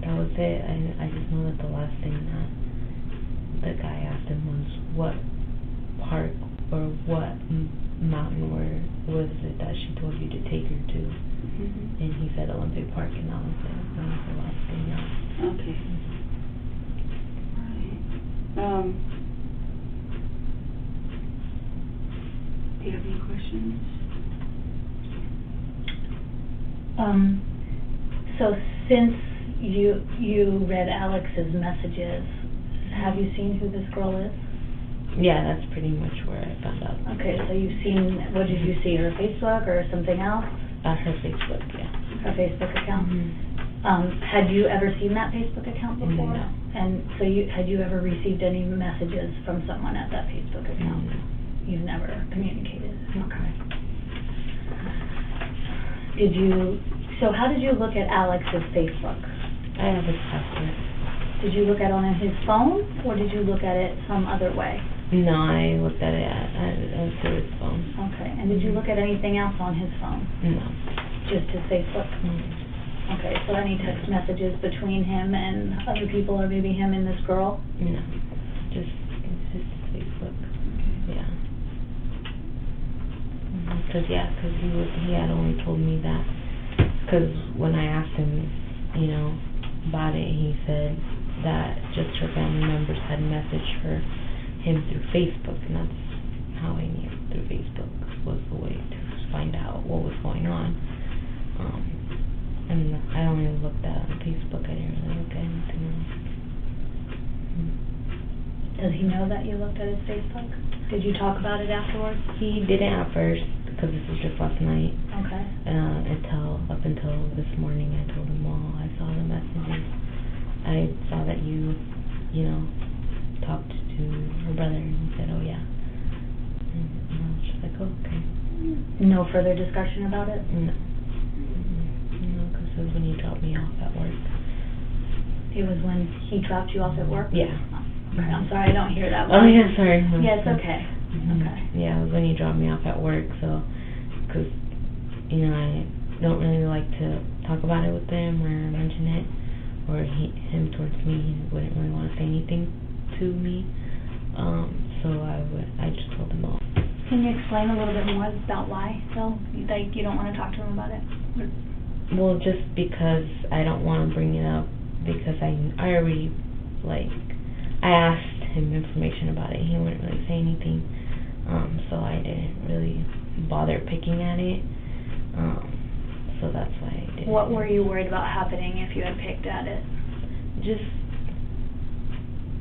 that was it. I just know that the last thing that the guy asked him was what park or what mountain was it that she told you to take her to. Mm-hmm. And he said Olympic Park, and that was it. That was the last thing. Okay. Right. Do you have any questions? So since you read Alex's messages, have you seen who this girl is? Yeah, that's pretty much where I found out. Okay, so you've seen, what did you see, her Facebook or something else? Her Facebook, yeah. Her Facebook account? Mm-hmm. Had you ever seen that Facebook account before? No. And so had you ever received any messages from someone at that Facebook account? No. You've never communicated? Okay. So how did you look at Alex's Facebook? I have his password. Did you look at it on his phone, or did you look at it some other way? No, I looked at it through his phone. Okay, and did you look at anything else on his phone? No. Just his Facebook? Mm-hmm. Okay, so any text messages between him and other people, or maybe him and this girl? No. Just his Facebook. Yeah. Because he had only told me that, because when I asked him, you know, about it, he said that just her family members had messaged him through Facebook, and that's how I knew through Facebook was the way to find out what was going on. And I only looked at Facebook. I didn't really look at anything else. Does he know that you looked at his Facebook? Did you talk about it afterwards? He didn't at first, because this was just last night. Okay. Up until this morning, I told him, well, I saw the messages. I saw that you talked to her brother, and he said, oh yeah. And I was just like, oh, okay. No further discussion about it? No. No, because it was when he dropped me off at work. It was when he dropped you off at work? Yeah. Oh, okay, I'm sorry, I don't hear that Oh, well. yeah, sorry. Yeah, it's okay. Okay. Yeah, it was when he dropped me off at work, so, because, you know, I don't really like to talk about it with him or mention it, or him towards me. He wouldn't really want to say anything to me, so I just told him off. Can you explain a little bit more about why, though? Like, you don't want to talk to him about it? Well, just because I don't want to bring it up, because I already, I asked him information about it. He wouldn't really say anything, so I didn't really bother picking at it, so that's why I didn't. What were you worried about happening if you had picked at it? Just,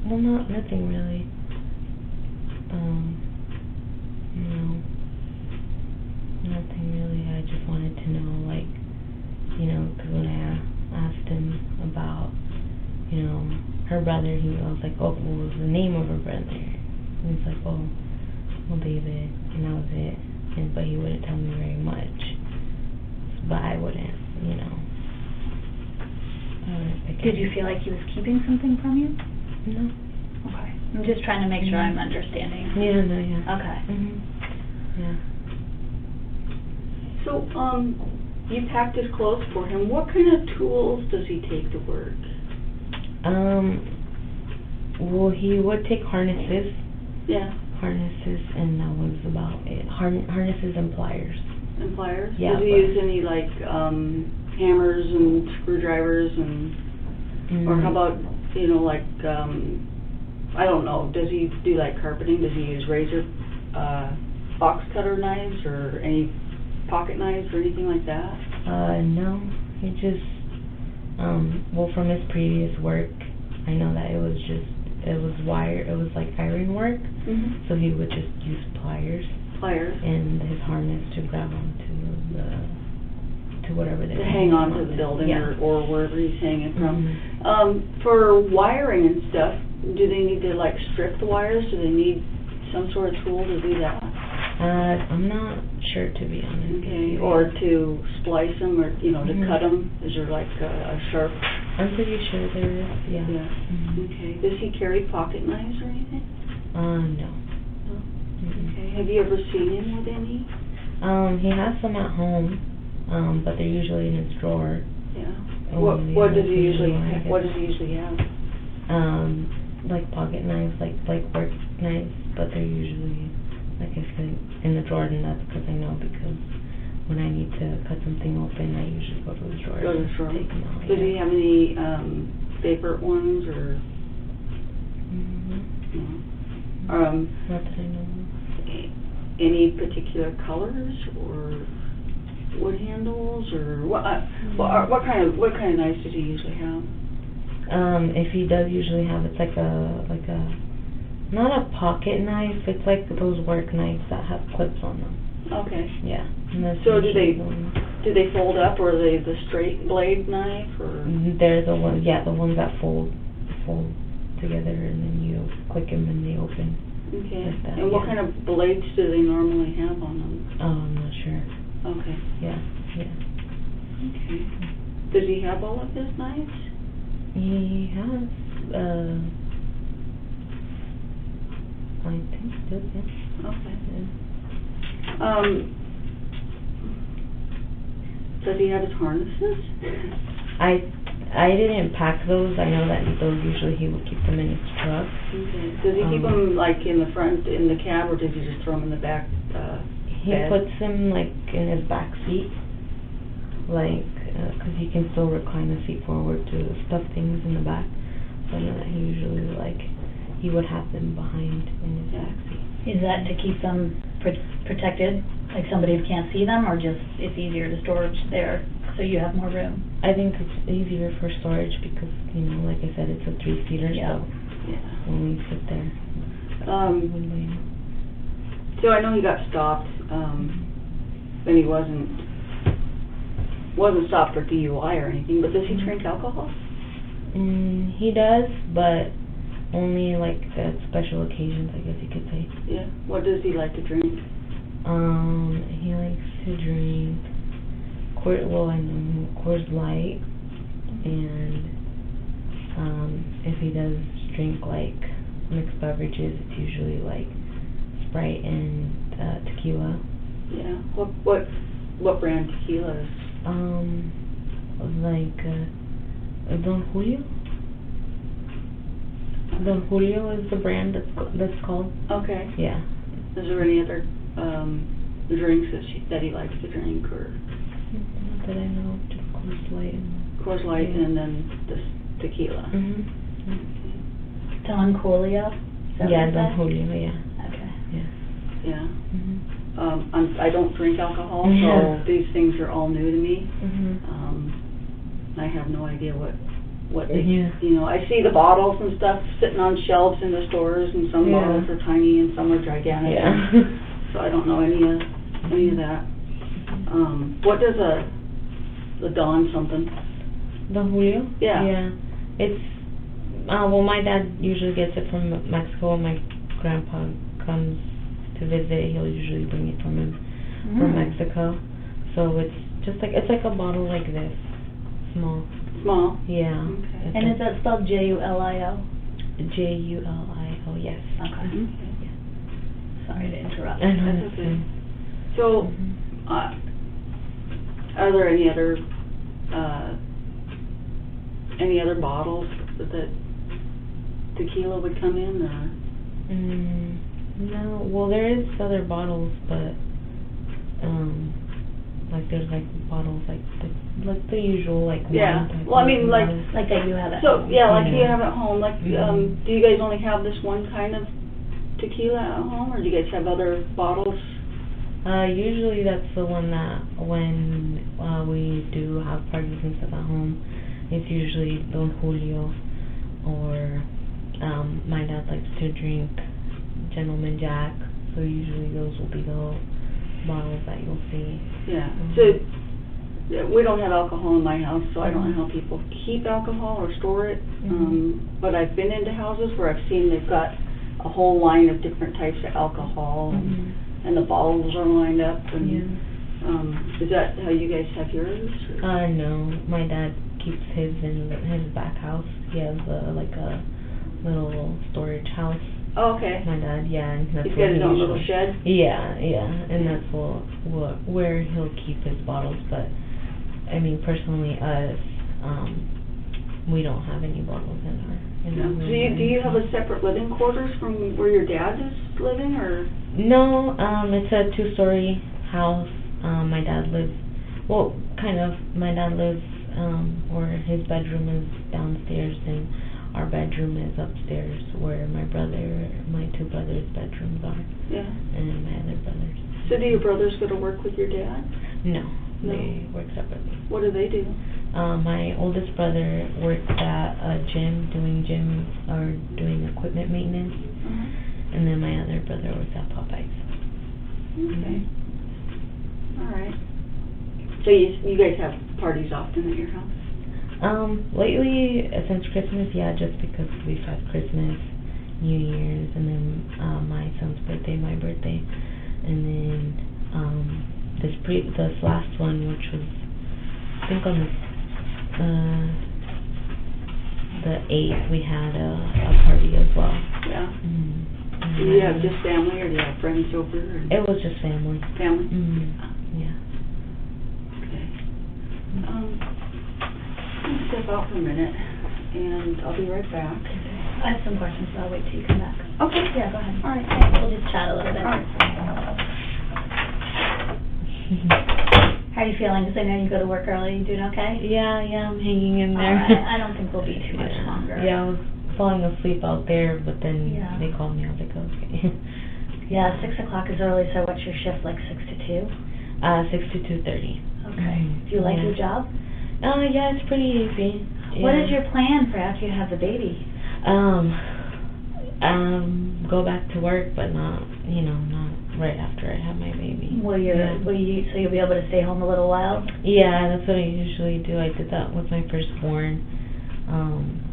nothing really. No. Nothing really. I just wanted to know, like, you know, because when I asked him about, you know, her brother, I was like, oh, what was the name of her brother? And he's like, oh, well, David, and that was it. But he wouldn't tell me very much. But I wouldn't, you know. Did you feel like he was keeping something from you? No. Okay. I'm just trying to make sure I'm understanding. Yeah, no, yeah. Okay. Yeah. So, you packed his clothes for him. What kind of tools does he take to work? Well, he would take harnesses. Yeah. Harnesses, and that was about it. Harnesses and pliers. And pliers? Yeah. Does he use any, like, hammers and screwdrivers and, or how about, you know, like, I don't know, does he do, like, carpeting? Does he use razor, box cutter knives or any pocket knives or anything like that? No. He just, well, from his previous work, I know that it was like iron work, so he would just use pliers. And his harness to grab onto to whatever they're to hang on to the building, yeah. or wherever he's hanging from. For wiring and stuff, do they need to, like, strip the wires? Do they need some sort of tool to do that? I'm not sure, to be honest. Okay, or to splice them, or, you know, to cut them? Is there, like, a sharp? I'm pretty sure there is, yeah. Okay. Does he carry pocket knives or anything? No. Okay. Have you ever seen him with any? He has some at home, but they're usually in his drawer. Yeah. What does he usually have? Like pocket knives, like work knives, but they're usually, like I said, in the drawer, and that's because I know, because when I need to cut something open, I usually go to the drawer. Take them out. Does he have any favorite ones, or? Not that I know of. Any particular colors or wood handles, or what kind of knives does he usually have? If he does usually have, it's like a not a pocket knife. It's like those work knives that have clips on them. Okay. Yeah. So do they fold up, or are they the straight blade knife, or? They're the ones, yeah, the ones that fold together, and then you click them and they open. Okay. Like that, and what kind of blades do they normally have on them? Oh, I'm not sure. Okay. Yeah. Okay. Does he have all of his knives? He has, I think he does, yeah. Okay. Yeah. Does he have his harnesses? I didn't pack those. I know that those usually he would keep them in his truck. Okay. Does he keep them, like, in the front, in the cab, or does he just throw them in the back He bed? puts them, like, in his back seat, like, because he can still recline the seat forward to stuff things in the back. So I know that he usually, like, he would have them behind in his back seat. Is that to keep them protected, like somebody can't see them, or just it's easier to storage there so you have more room? I think it's easier for storage because, you know, like I said, it's a 3-seater, so when we sit there. So I know he got stopped, and he wasn't stopped for DUI or anything, but does he drink alcohol? He does, but only like at special occasions, I guess you could say. Yeah. What does he like to drink? He likes to drink Coors Light, and if he does drink like mixed beverages, it's usually like Sprite and tequila. Yeah. What brand tequila is? Like Don Julio. Don Julio is the brand that's called. Okay. Yeah. Is there any other drinks that he likes to drink, or? Not that I know, just Coors Light. Coors Light, yeah. and then the tequila. Don Julio? Yeah, Don Julio, yeah. Okay. Yeah. I don't drink alcohol, so these things are all new to me. I have no idea what they, you know, I see the bottles and stuff sitting on shelves in the stores, and some bottles are tiny and some are gigantic. Yeah. So I don't know any of that. What does a Don something? Don Julio? Yeah. Yeah. It's, well, my dad usually gets it from Mexico. When my grandpa comes to visit, he'll usually bring it from from Mexico. So it's just like, it's like a bottle like this. Small. Small? Yeah. Okay. And is that spelled Julio? Julio, yes. Okay. Okay. Sorry to interrupt. That's okay. So, are there any other bottles that tequila would come in, or? No, well, there is other bottles, but, like, there's, like, bottles, like the usual, like, Yeah. wine type Well, I mean, of like, bottles. Like that you have at So, home. yeah, like you Yeah. have at home, like, do you guys only have this one kind of tequila at home, or do you guys have other bottles? Usually that's the one that when we do have parties and stuff at home, it's usually Don Julio, or my dad likes to drink Gentleman Jack, so usually those will be the bottles that you'll see. Yeah. So, we don't have alcohol in my house, so I don't know how people keep alcohol or store it. But I've been into houses where I've seen they've got a whole line of different types of alcohol, and the bottles are lined up. And is that how you guys have yours? No, my dad keeps his in his back house. He has like a little storage house. Oh, okay. My dad, yeah, and that's He's where got his he own little usually- shed? Yeah, and that's where he'll keep his bottles. But I mean, personally, us, we don't have any bottles in our room. Do you have a separate living quarters from where your dad is living, or? No, it's a 2-story house. My dad lives, well, kind of. My dad lives, or his bedroom is downstairs, and our bedroom is upstairs, where my 2 brothers' bedrooms are, Yeah. and my other brothers. So do your brothers go to work with your dad? No, No? they work separately. What do they do? My oldest brother works at a gym, doing equipment maintenance, and then my other brother works at Popeyes. Okay. All right. So you guys have parties often at your house? Lately, since Christmas, yeah, just because we've had Christmas, New Year's, and then my son's birthday, my birthday, and then this last one, which was, I think on the 8th, we had a party as well. Yeah. Mm-hmm. Do you have just family, or do you have friends over? Or? It was just family. Family? Mm-hmm. Yeah. Okay. I'm going to step out for a minute, and I'll be right back. I have some questions, but I'll wait till you come back. Okay. Yeah, go ahead. All right, thanks. We'll just chat a little bit. All right. How are you feeling? Because I know you go to work early. You doing okay? Yeah, I'm hanging in All there. right. I don't think we'll be too much Yeah. longer. Yeah, I was falling asleep out there, but then Yeah. they called me. I was like, okay. Yeah, 6 o'clock is early, so what's your shift, like 6 to 2? 6 to 2:30. Okay. Do you like Yeah. your job? Yeah, it's pretty easy. What Yeah. is your plan for after you have the baby? Go back to work, but not right after I have my baby. So you'll be able to stay home a little while? Yeah, that's what I usually do. I did that with my firstborn.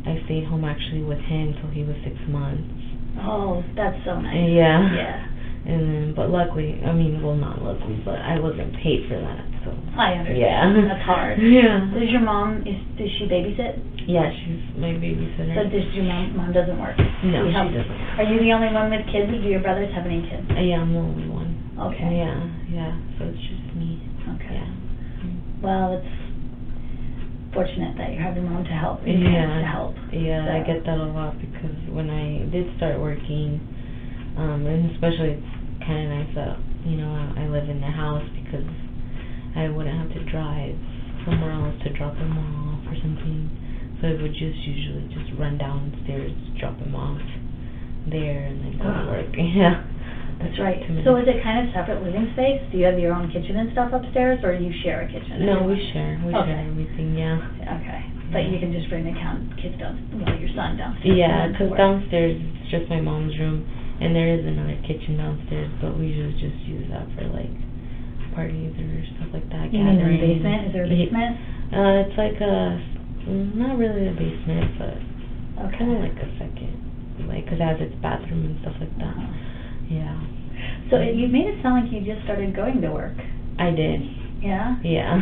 I stayed home actually with him till he was 6 months. Oh, that's so nice. Yeah. Yeah. And then, but luckily, not luckily, but I wasn't paid for that, so. I understand. Yeah. That's hard. Yeah. Does your mom, does she babysit? Yeah, she's my babysitter. So does your mom doesn't work? No, You she help- doesn't. Are you the only one with kids, or do your brothers have any kids? Yeah, I'm the only one. Okay. Yeah, so it's just me. Okay. Yeah. Well, it's fortunate that you have your mom to help. Your Yeah. parents to help. Yeah, I So- get that a lot because when I did start working, and especially it's kind of nice that, I live in the house because I wouldn't have to drive somewhere else to drop them off or something. So I would usually just run downstairs, drop them off there, and then go to work. Yeah. That's right. 2 minutes. So is it kind of separate living space? Do you have your own kitchen and stuff upstairs, or do you share a kitchen? No, we share. We Okay. share everything, yeah. Okay. But you can just bring the kids down, your son downstairs. Yeah, to because work. downstairs it's just my mom's room, and there is another kitchen downstairs, but we usually just use that for parties or stuff like that. You mean in the gatherings. basement? Is there a basement? It's like not really a basement, but kind of like a second, like, because it has its bathroom and stuff like that. Yeah. So you made it sound like you just started going to work. I did. Yeah? Yeah.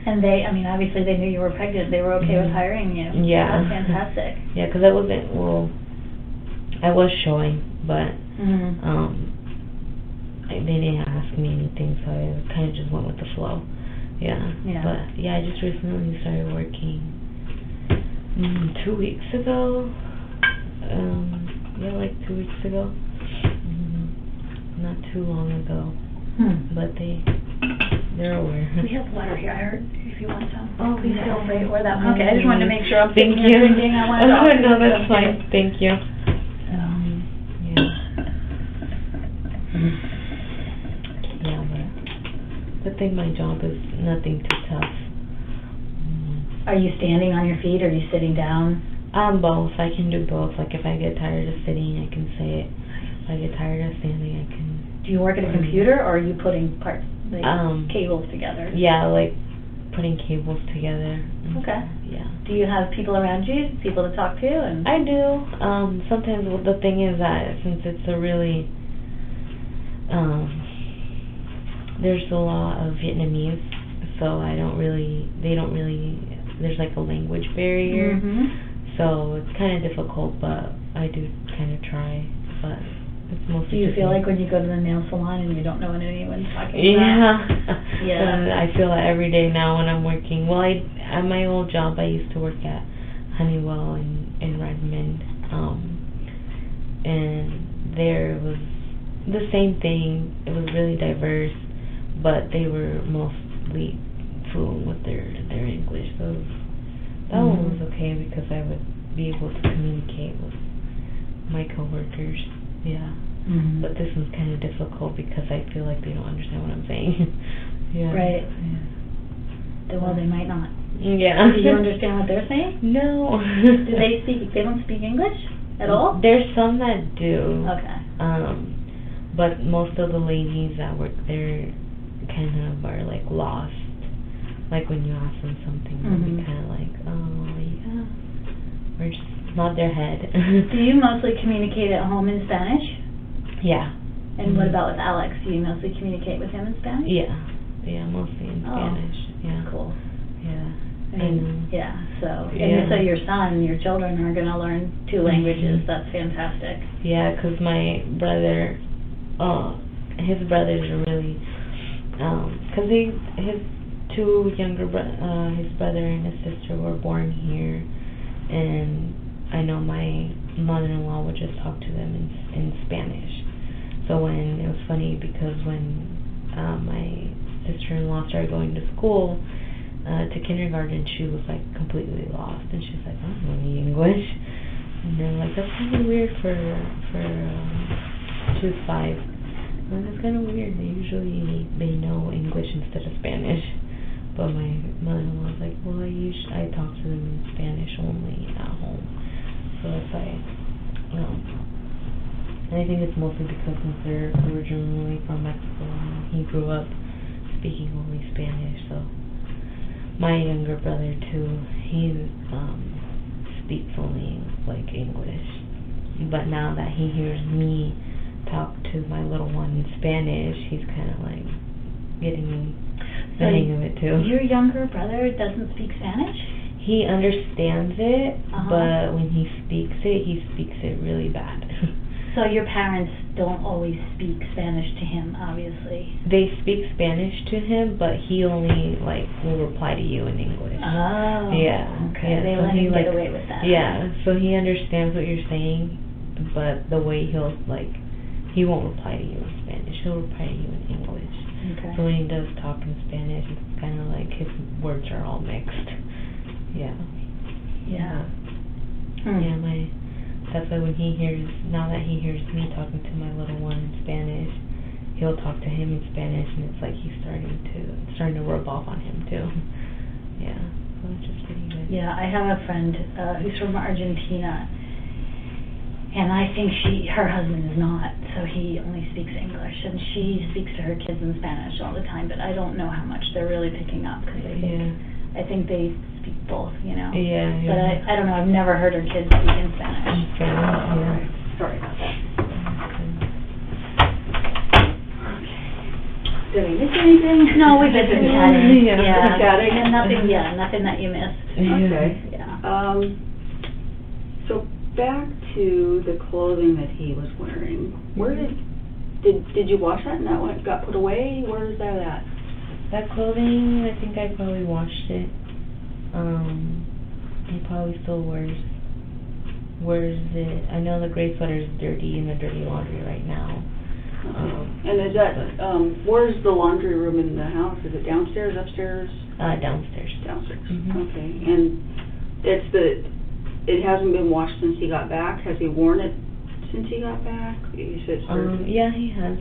And they, I mean, obviously they knew you were pregnant. They were okay with hiring you. Yeah. That's fantastic. Yeah, because I wasn't, well, I was showing, but they didn't ask me anything, so I kind of just went with the flow. Yeah. But yeah, I just recently started working 2 weeks ago. Yeah, like 2 weeks ago. Not too long ago. But they're aware. We have water here. I heard if you want some. Oh, please yeah. feel free. Or that one. Okay, I just wanted to make sure I'm Thank sitting here you. drinking. I wanted to offer No, you that's something. fine. Thank you. Yeah, but I think my job is nothing too tough. Are you standing on your feet or are you sitting down? Both. I can do both. Like if I get tired of sitting, I can sit. If I get tired of standing, I can. Do you work at a computer or are you putting parts, like cables together? Yeah, like putting cables together. Okay. Yeah. Do you have people around you, people to talk to? And I do. Sometimes the thing is that since it's a really there's a lot of Vietnamese, so they don't really, there's like a language barrier, so it's kind of difficult, but I do kind of try, but it's mostly. Do you just feel me. like when you go to the nail salon and you don't know what anyone's talking Yeah. about? Yeah. I feel that every day now when I'm working. Well, at my old job, I used to work at Honeywell in Redmond, and there was the same thing. It was really diverse, but they were mostly fluent with their English. So that one was okay because I would be able to communicate with my coworkers. Yeah. But this one's kind of difficult because I feel like they don't understand what I'm saying. Yeah. Right. Well, they might not. Yeah. Do you understand what they're saying? No. Do they speak? They don't speak English at all? There's some that do. Okay. But most of the ladies that work there kind of are like lost. Like when you ask them something, they'll be kind of like, oh yeah, or just nod their head. Do you mostly communicate at home in Spanish? Yeah. And what about with Alex? Do you mostly communicate with him in Spanish? Yeah. Yeah, mostly in Spanish. Yeah. Cool. Yeah. And yeah, so Yeah. and so your children are going to learn 2 languages. That's fantastic. Yeah, 'cause my brother, his brothers are really, 'cause his 2 younger his brother and his sister were born here, and I know my mother-in-law would just talk to them in Spanish. So when it was funny because when my sister-in-law started going to school, to kindergarten, she was like completely lost, and she's like, I don't know any English, and they're like, that's kind of weird for she was 5, and that's kind of weird. They know English instead of Spanish, but my mother-in-law was like, well, I talk to them in Spanish only at home, so it's like, and I think it's mostly because since they're originally from Mexico, and he grew up speaking only Spanish, so. My younger brother too, he speaks only like English, but now that he hears me talk to my little one in Spanish, he's kind of like getting the hang of it too. Your younger brother doesn't speak Spanish? He understands it, but when he speaks it really bad. So your parents don't always speak Spanish to him, obviously. They speak Spanish to him, but he only will reply to you in English. Oh. Yeah. Okay. Yeah, They so let he him get away with that. Yeah. So he understands what you're saying, but the way he'll he won't reply to you in Spanish. He'll reply to you in English. Okay. So when he does talk in Spanish, it's kind of like his words are all mixed. Yeah. Yeah. Yeah. That's why when now that he hears me talking to my little one in Spanish, he'll talk to him in Spanish, and it's like he's starting to rub off on him too. Yeah, so it's just pretty good. Yeah, I have a friend who's from Argentina, And I think her husband is not, so he only speaks English, and she speaks to her kids in Spanish all the time, but I don't know how much they're really picking up, because I think they speak both, you know? Yeah. But I don't know, I've never heard her kids speak in Spanish. Yeah. Sorry about that. Did I miss anything? No, we've been chatting. Yeah. Chatting? And nothing that you missed. Okay. Yeah. So back to the clothing that he was wearing. Where did you wash that and that one got put away? Where is that at? That clothing, I think I probably washed it. He probably still wears it. I know the gray sweater is dirty in the dirty laundry right now. And is that, where's the laundry room in the house? Is it downstairs, upstairs? Downstairs. Downstairs. Mhm. Okay. And it hasn't been washed since he got back? Has he worn it since he got back? You said it's dirty. Yeah, he has.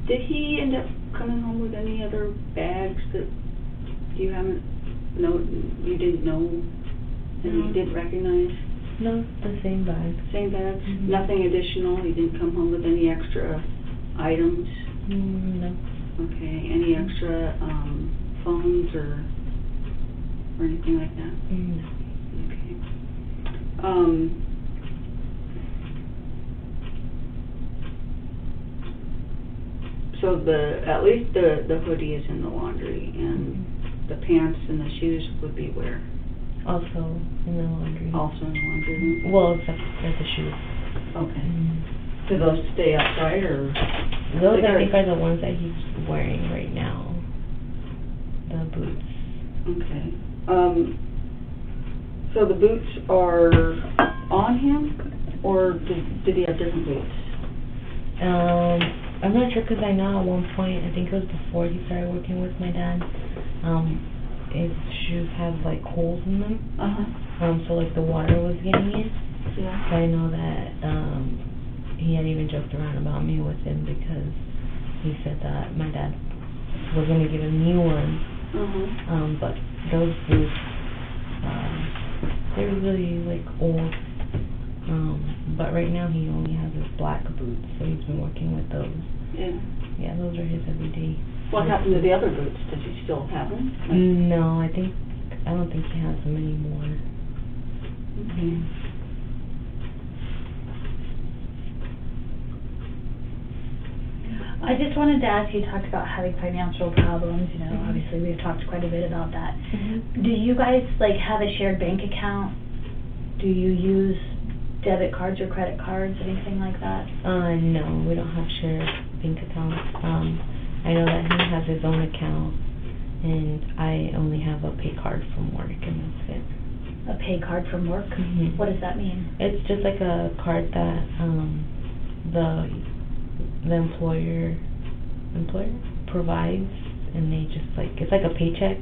Did he end up coming home with any other bags that you didn't know and you didn't recognize? No, the same bag. Same bags? Mhm. Nothing additional? He didn't come home with any extra items? No. Okay. Any extra phones or anything like that? No. Okay. So at least the hoodie is in the laundry, and the pants and the shoes would be where? Also in the laundry. Also in the laundry room? Well, except for the shoes. Okay. Do those stay outside, or? Those, I think, are the ones that he's wearing right now. The boots. Okay. So the boots are on him, or did he have different boots? I'm not sure, because I know at one point, I think it was before he started working with my dad, his shoes have like holes in them. So like the water was getting in. Yeah. So I know that he had even joked around about me with him, because he said that my dad was going to give him new ones. But those boots, they're really like old. But right now he only has his black boots, so he's been working with those. Yeah. Yeah, those are his everyday. What happened to the other boots? Does he still have them? No, I don't think he has them anymore. Okay. I just wanted to ask, you talked about having financial problems, you know, obviously we've talked quite a bit about that. Do you guys, like, have a shared bank account? Do you use debit cards or credit cards, anything like that? No, we don't have shared bank accounts. I know that he has his own account, and I only have a pay card from work, and that's it. A pay card from work? Mhm. What does that mean? It's just like a card that the employer provides, and they just like, it's like a paycheck,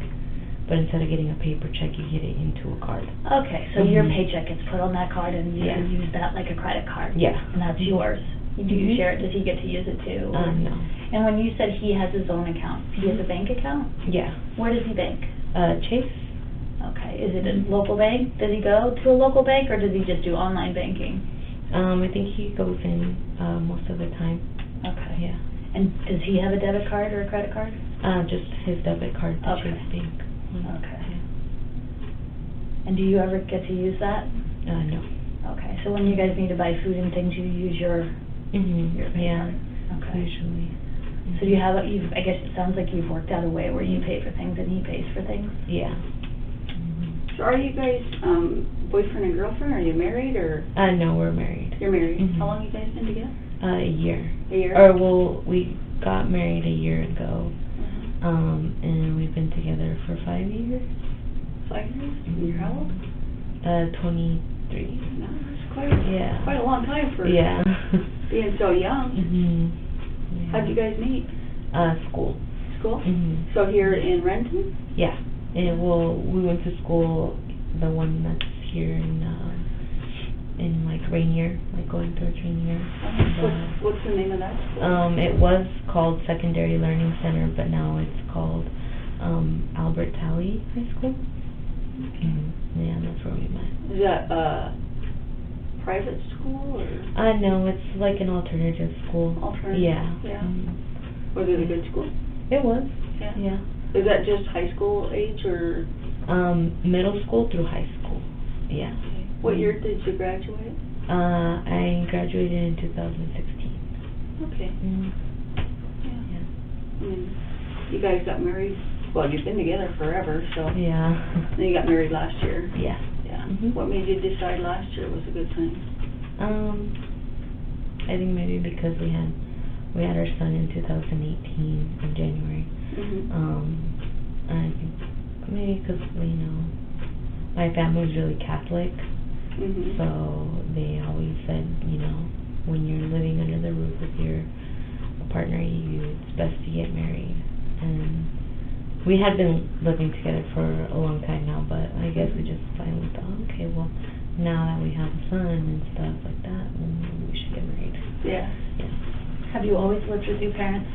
but instead of getting a paper check, you get it into a card. Okay, so your paycheck gets put on that card, and you can use that like a credit card? Yeah. And that's yours? Do you share it? Does he get to use it too? No. And when you said he has his own account, he has a bank account? Yeah. Where does he bank? Chase. Okay, is it a local bank? Does he go to a local bank, or does he just do online banking? I think he goes in most of the time. Okay. Yeah. And does he have a debit card or a credit card? Just his debit card, the Okay. Chase Bank. Okay. And do you ever get to use that? No. Okay, so when you guys need to buy food and things, you use your pay Yeah. card? Okay. Usually. So you have, I guess it sounds like you've worked out a way where you pay for things and he pays for things? Yeah. So are you guys boyfriend and girlfriend? Are you married, or? No, we're married. You're married. Mhm. How long you guys been together? A year. A year? Or, well, we got married a year ago, and we've been together for 5 years. 5 years? And you're how old? 23. No, that's quite a long time for being so young. Yeah. How'd you guys meet? School. School? Mhm. So here in Renton? Yeah. And we went to school, the one that's here in like Rainier, like going towards Rainier. What's the name of that school? It was called Secondary Learning Center, but now it's called Albert Talley High School. Yeah, that's where we met. Is that, private school or No, it's like an alternative school. alternative? Yeah. Yeah. Was it a good school? It was. Yeah. Yeah. Is that just high school age or? Middle school through high school. Yeah. What year did you graduate? I graduated in 2016. Okay. Yeah. Yeah. I mean, you guys got married, well, you've been together forever, so. Yeah. Then you got married last year. Yeah. Yeah. Mhm. What made you decide last year was a good time? I think maybe because we had our son in 2018 in January. I think maybe because my family's really Catholic, so they always said, when you're living under the roof with your partner, it's best to get married. And we had been living together for a long time now, but I guess we just finally thought, okay, well, now that we have a son and stuff like that, maybe we should get married. Yeah. Yeah. Have you always lived with your parents?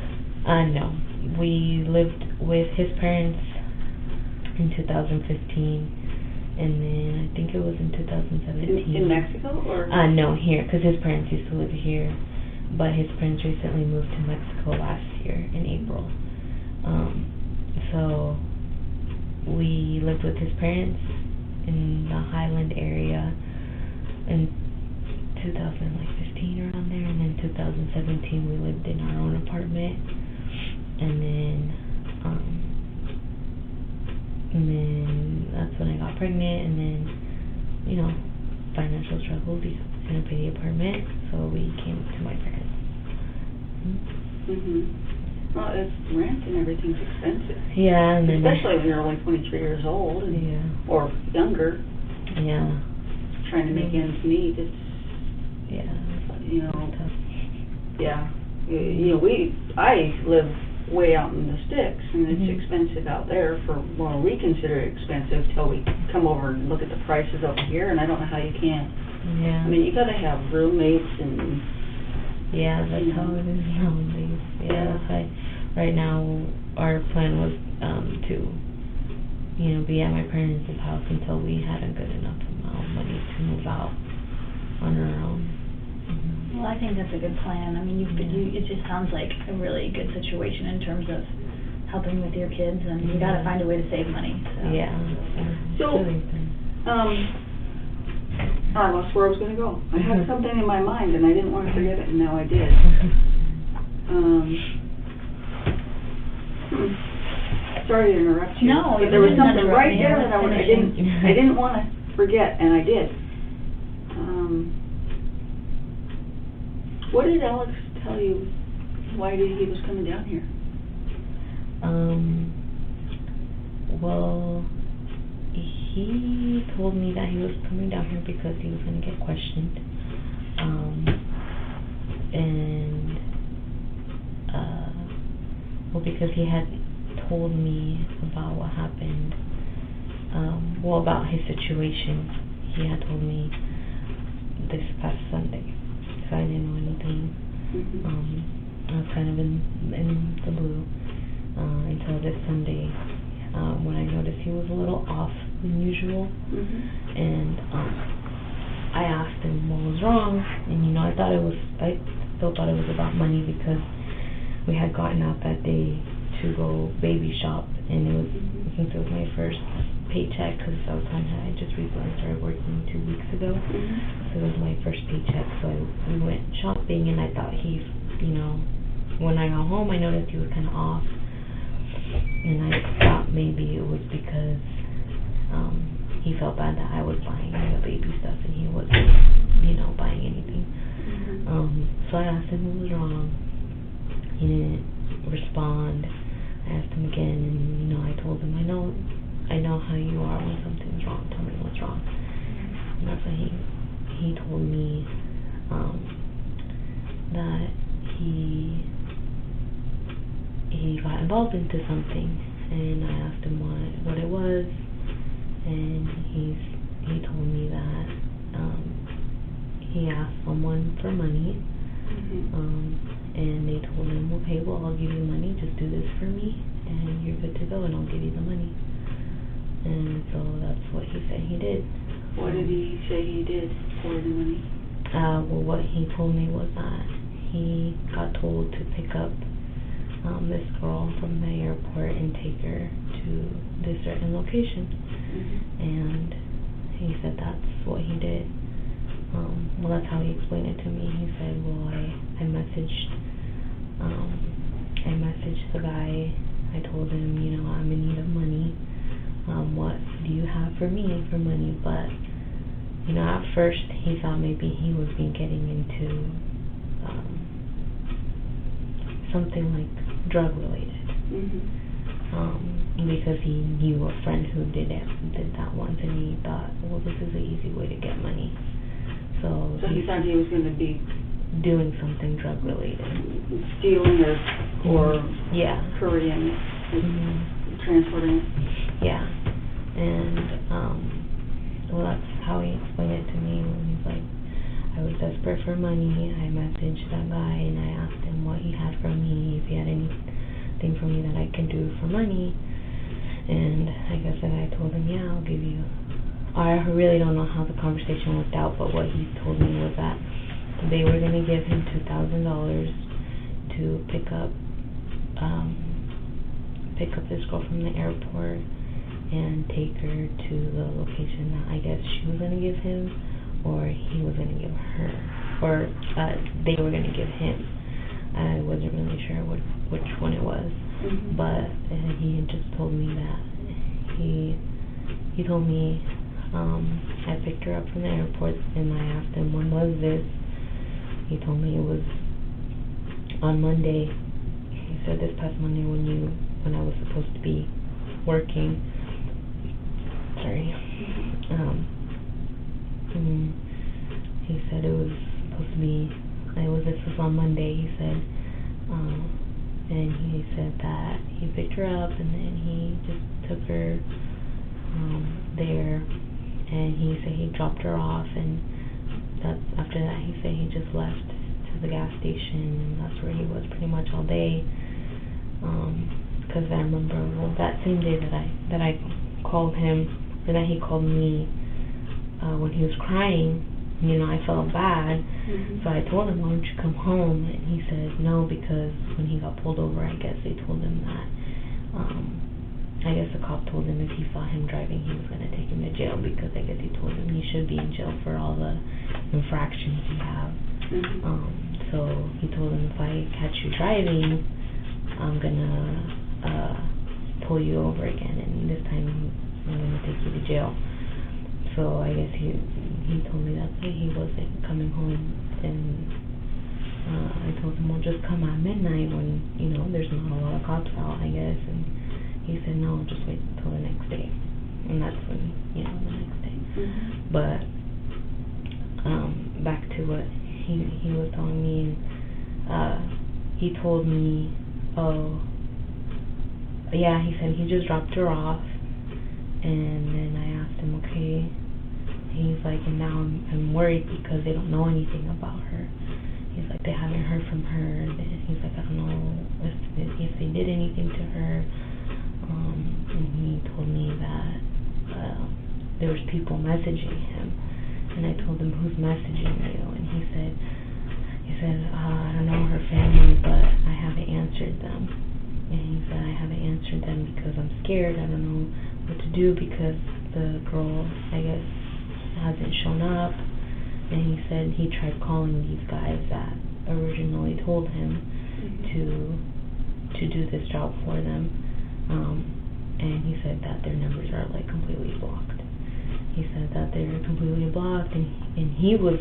No. We lived with his parents in 2015, and then I think it was in 2017. In Mexico or? No, here, because his parents used to live here, but his parents recently moved to Mexico last year in April. So we lived with his parents in the Highland area in 2015 around there, and then 2017 we lived in our own apartment, and then that's when I got pregnant, and then financial struggles, we couldn't pay the apartment, so we came to my parents. Well, it's rent and everything's expensive. Yeah, and then especially when you're only 23 years old or younger. Yeah. Trying to make ends meet. It's tough. Yeah. I live way out in the sticks, and it's expensive out there we consider it expensive till we come over and look at the prices over here, and I don't know how you can. Yeah. I mean, you gotta have roommates and. Yeah, that's how it is nowadays. Yeah, that's why right now our plan was to, be at my parents' house until we had a good enough amount of money to move out on our own. Well, I think that's a good plan. I mean, it just sounds like a really good situation in terms of helping with your kids, and you got to find a way to save money. So. Yeah. So, I lost where I was going to go. I had something in my mind, and I didn't want to forget it, and now I did. Sorry to interrupt you. No, but there was something right there that I didn't want to forget, and I did. What did Alex tell you? Why he was coming down here? Well, he told me that he was coming down here because he was going to get questioned. Because he had told me about what happened, about his situation. He had told me this past Sunday, so I didn't know anything. I was kind of in the blue until this Sunday, when I noticed he was a little off than usual, and I asked him what was wrong, and I still thought it was about money because we had gotten out that day to go baby shop, and it was since it was my first paycheck, because I just recently started working 2 weeks ago, so it was my first paycheck, so we went shopping, and I thought when I got home I noticed he was kind of off, and I thought maybe it was because he felt bad that I was buying the baby stuff and he wasn't buying anything. So I asked him what was wrong. He didn't respond. I asked him again, and I told him, I know how you are when something's wrong. Tell me what's wrong. And that's why he told me that he got involved into something, and I asked him what it was, and he told me that he asked someone for money. And they told him, okay, well, I'll give you money, just do this for me, and you're good to go, and I'll give you the money. And so that's what he said he did. What did he say he did for the money? Well, what he told me was that he got told to pick up this girl from the airport and take her to this certain location. And he said that's what he did. Well, that's how he explained it to me. He said, well, I messaged the guy. I told him, you know, I'm in need of money. What do you have for me for money? But, you know, at first he thought maybe he was getting into something like drug related. Because he knew a friend who did that once, and he thought, well, this is an easy way to get money. So he thought he was going to be doing something drug related, stealing or yeah, couriering it, transporting it. Yeah, and well, that's how he explained it to me. When he's like, I was desperate for money. I messaged that guy and I asked him what he had for me, if he had anything for me that I can do for money. And I guess that I told him, yeah, I'll give you. I really don't know how the conversation worked out, but what he told me was that they were going to give him $2,000 to pick up this girl from the airport and take her to the location that I guess she was going to give him, or he was going to give her, or they were going to give him. I wasn't really sure which one it was, but he had just told me that he told me I picked her up from the airport, and I asked him, when was this? He told me it was on Monday. He said this past Monday when I was supposed to be working. Sorry. He said it was supposed to be, this was on Monday, he said, and he said that he picked her up and then he just took her there, and he said he dropped her off, and after that he said he just left to the gas station, and that's where he was pretty much all day. Because I remember, well, that same day that I called him, or that he called me, when he was crying, you know, I felt bad, so I told him, why don't you come home? And he said no, because when he got pulled over, I guess they told him that, I guess the cop told him if he saw him driving, he was going to take him to jail, because I guess he told him he should be in jail for all the infractions he have. So he told him, if I catch you driving, I'm going to pull you over again, and this time I'm going to take you to jail. So I guess he told me that he wasn't coming home, and I told him, well, just come at midnight when, you know, there's not a lot of cops out, I guess. And he said, no, just wait until the next day. And that's when, you know, the next day. But back to what he was telling me, he told me, oh, yeah, he said he just dropped her off, and then I asked him, okay. He's like, and now I'm worried because they don't know anything about her. He's like, they haven't heard from her. And he's like, I don't know if they did anything to her. And he told me that there was people messaging him, and I told him, who's messaging you? And he said, I don't know her family, but I haven't answered them. And he said, I haven't answered them because I'm scared. I don't know what to do because the girl, I guess, hasn't shown up. And he said he tried calling these guys that originally told him to do this job for them, and he said that their numbers are like completely blocked. He said that they're completely blocked, and he was,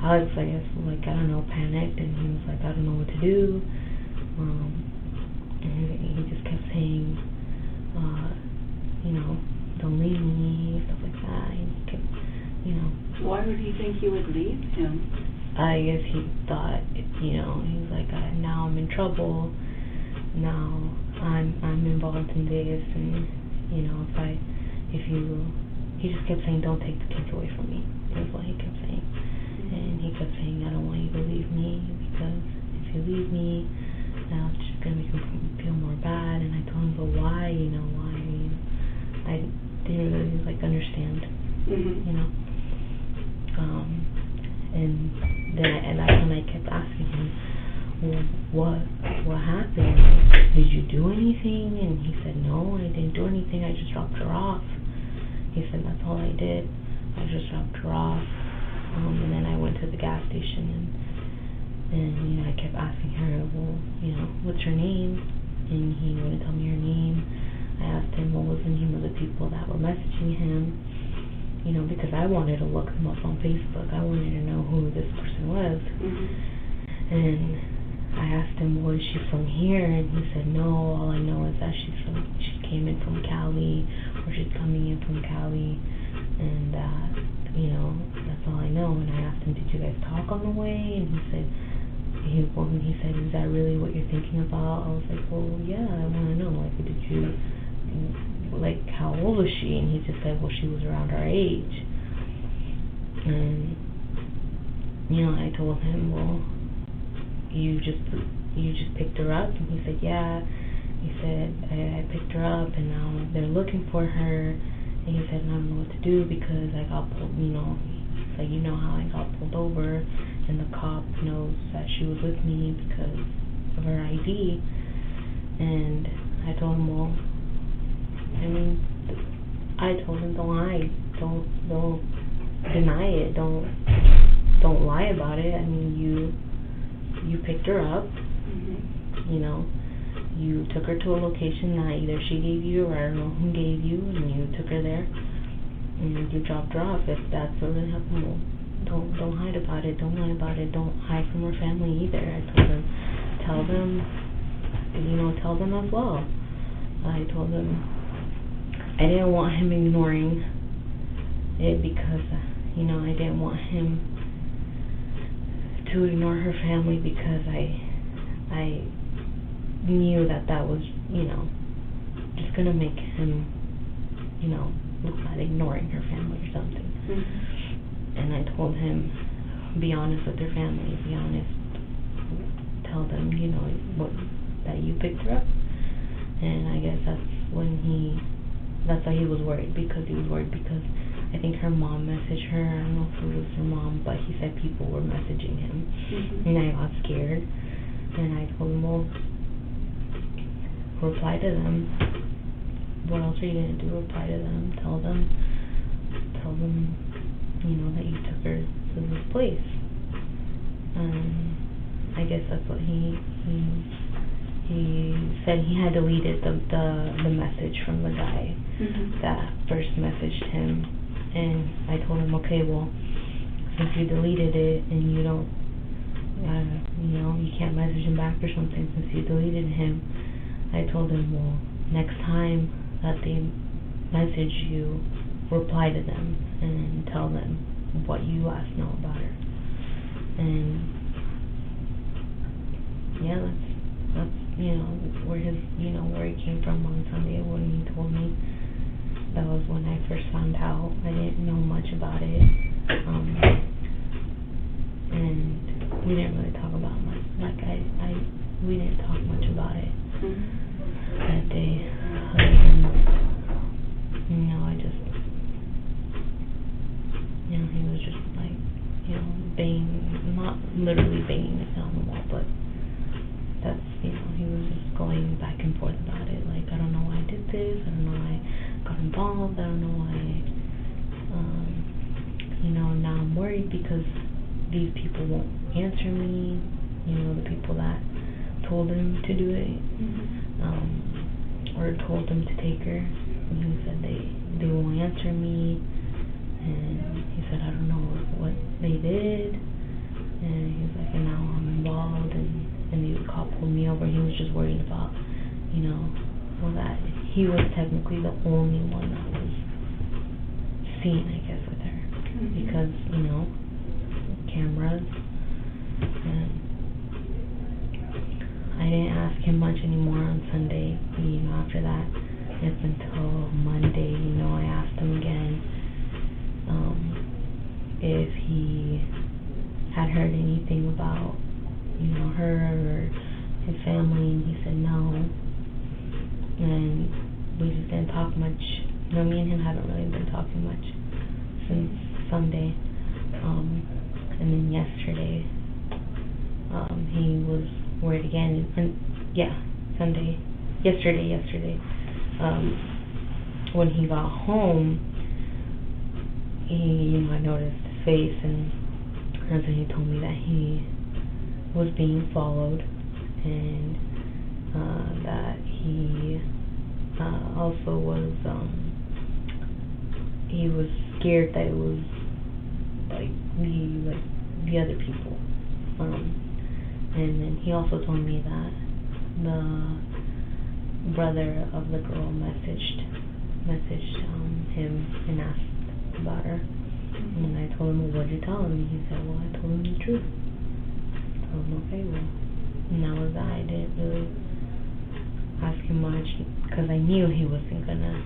Alex, I guess, like, I don't know, panicked, and he was like, I don't know what to do, and he just kept saying, you know, don't leave me, stuff like that. He kept, you know. Why would he think you would leave him? I guess he thought, you know, he was like, now I'm in trouble, now I'm involved in this, and, you know, he just kept saying, don't take the kids away from me, is what he kept saying. And he kept saying, I don't want you to leave me, because if you leave me, now it's just going to make me feel more bad. And I told him, but why, you know, why? I anything? And he said, no, I didn't do anything, I just dropped her off. He said, that's all I did, I just dropped her off. And then I went to the gas station, and I kept asking her, well, what's her name? And he wouldn't tell me her name. I asked him what was the name of the people that were messaging him, because I wanted to look them up on Facebook. I wanted to know who this person was. And I asked him, well, is she from here? And he said, no, all I know is that she came in from Cali, or she's coming in from Cali, and that's all I know. And I asked him, did you guys talk on the way? And he said, is that really what you're thinking about? I was like, well, yeah, I want to know, did you, how old was she? And he just said, well, she was around our age. And, I told him, well, you just picked her up? And he said, yeah. He said, I picked her up, and now they're looking for her. And he said, I don't know what to do because I got pulled, how I got pulled over, and the cop knows that she was with me because of her ID. And I told him, well, I told him, don't lie, don't deny it, don't lie about it. You picked her up, you took her to a location that either she gave you or I don't know who gave you, and you took her there, and you dropped her off. If that's what really happened, well, don't hide about it, don't lie about it, don't hide from her family either. I told him, tell them as well. I told him I didn't want him ignoring it because, I didn't want him to ignore her family because I knew that was, just going to make him, look bad ignoring her family or something. And I told him, be honest with your family, be honest, tell them, that you picked her up. And I guess that's why he was worried, because I think her mom messaged her. I don't know if it was her mom, but he said people were messaging him. And I got scared, and I told him, well, reply to them. What else are you going to do? Reply to them. Tell them, that you took her to this place. I guess that's what he said. He had deleted the message from the guy that first messaged him. And I told him, okay, well, since you deleted it and you don't, you can't message him back or something since you deleted him, I told him, well, next time that they message you, reply to them and tell them what you last know about her. And yeah, that's where he came from on Sunday when he told me. That was when I first found out. I didn't know much about it, and we didn't really talk about much. We didn't talk much about it that day. I just, he was just banging, not literally banging it on the wall, but that's, he was just going back and forth about it. I don't know why I did this. I don't know why I got involved. I don't know why. Now I'm worried because these people won't answer me. The people that told him to do it, or told him to take her. And he said they won't answer me. And he said, I don't know what they did. And he's like, and now I'm involved. And the cop pulled me over. He was just worried about, that he was technically the only one that was seen, I guess, with her. Because, cameras. And I didn't ask him much anymore on Sunday. After that, it's until Monday, I asked him again if he had heard anything about, her or his family, and he said no. And we just didn't talk much. Me and him haven't really been talking much since Sunday. And then yesterday, he was worried again. And Sunday, yesterday. When he got home, I noticed his face, and then he told me that he was being followed, and that he also was, he was scared that it was the other people. And then he also told me that the brother of the girl messaged him and asked about her. And I told him, well, what did you tell him? And he said, well, I told him the truth. I told him, okay, well, and that was that. I didn't really ask him much because I knew he wasn't gonna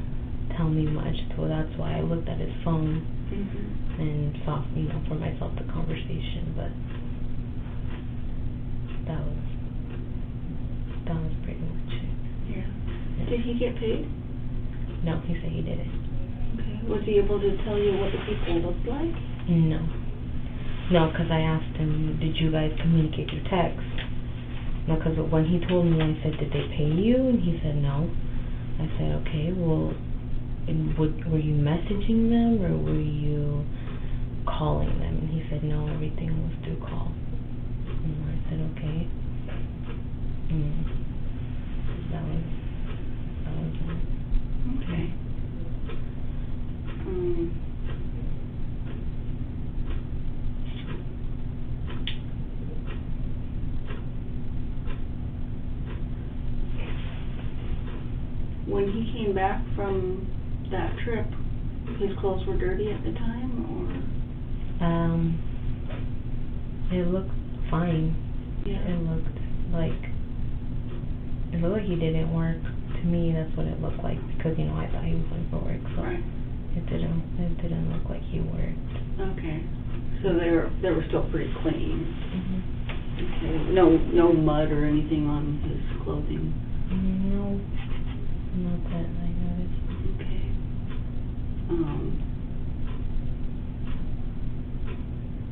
tell me much, so that's why I looked at his phone and saw, for myself the conversation. But that was pretty much it. Yeah. Did he get paid? No, he said he didn't. Okay. Was he able to tell you what the people looked like? No, because I asked him, did you guys communicate through text? No, because when he told me, I said, did they pay you? And he said no. I said, okay, well, were you messaging them or were you calling them? And he said, no, everything was through call. And I said, okay. That was it. Okay. When he came back from that trip, his clothes were dirty at the time, or? It looked fine. Yeah. It looked like he didn't work. To me, that's what it looked like, because I thought he was going for work, so right. It didn't look like he worked. Okay. So they were still pretty clean. Okay. No mud or anything on his clothing. No, not that I noticed. Okay.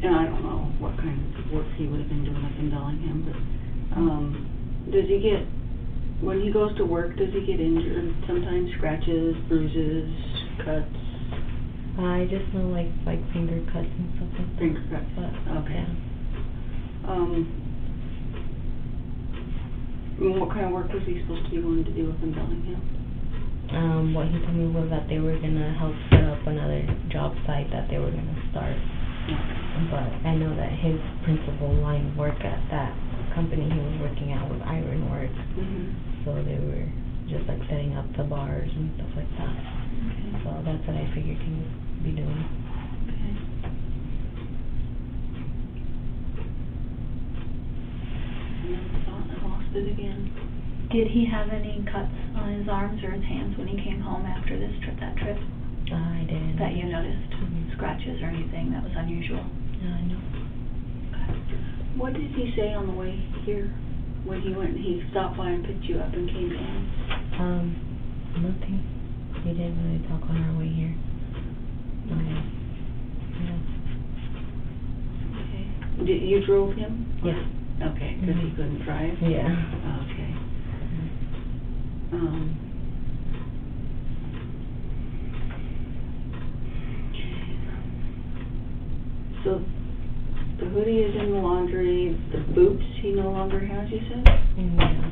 And I don't know what kind of work he would have been doing up in Bellingham, but does he get, when he goes to work, does he get injured? Sometimes scratches, bruises, cuts? I just know like finger cuts and stuff like that. Finger cuts. But, okay. Yeah. What kind of work was he supposed to be going to do up in Bellingham? What he told me was that they were gonna help set up another job site that they were gonna start. But I know that his principal line of work at that company he was working at was iron work. So they were just like setting up the bars and stuff like that. So that's what I figured he would be doing. Okay. I lost it again. Did he have any cuts on his arms or his hands when he came home after that trip? I didn't. That you noticed? Scratches or anything that was unusual? No. What did he say on the way here? When he stopped by and picked you up and came down? Nothing. We didn't really talk on our way here. Yeah. Okay. You drove him? Yeah. Okay, because he couldn't drive? Yeah. Okay. So, the hoodie is in the laundry, the boots he no longer has, you said? Yeah.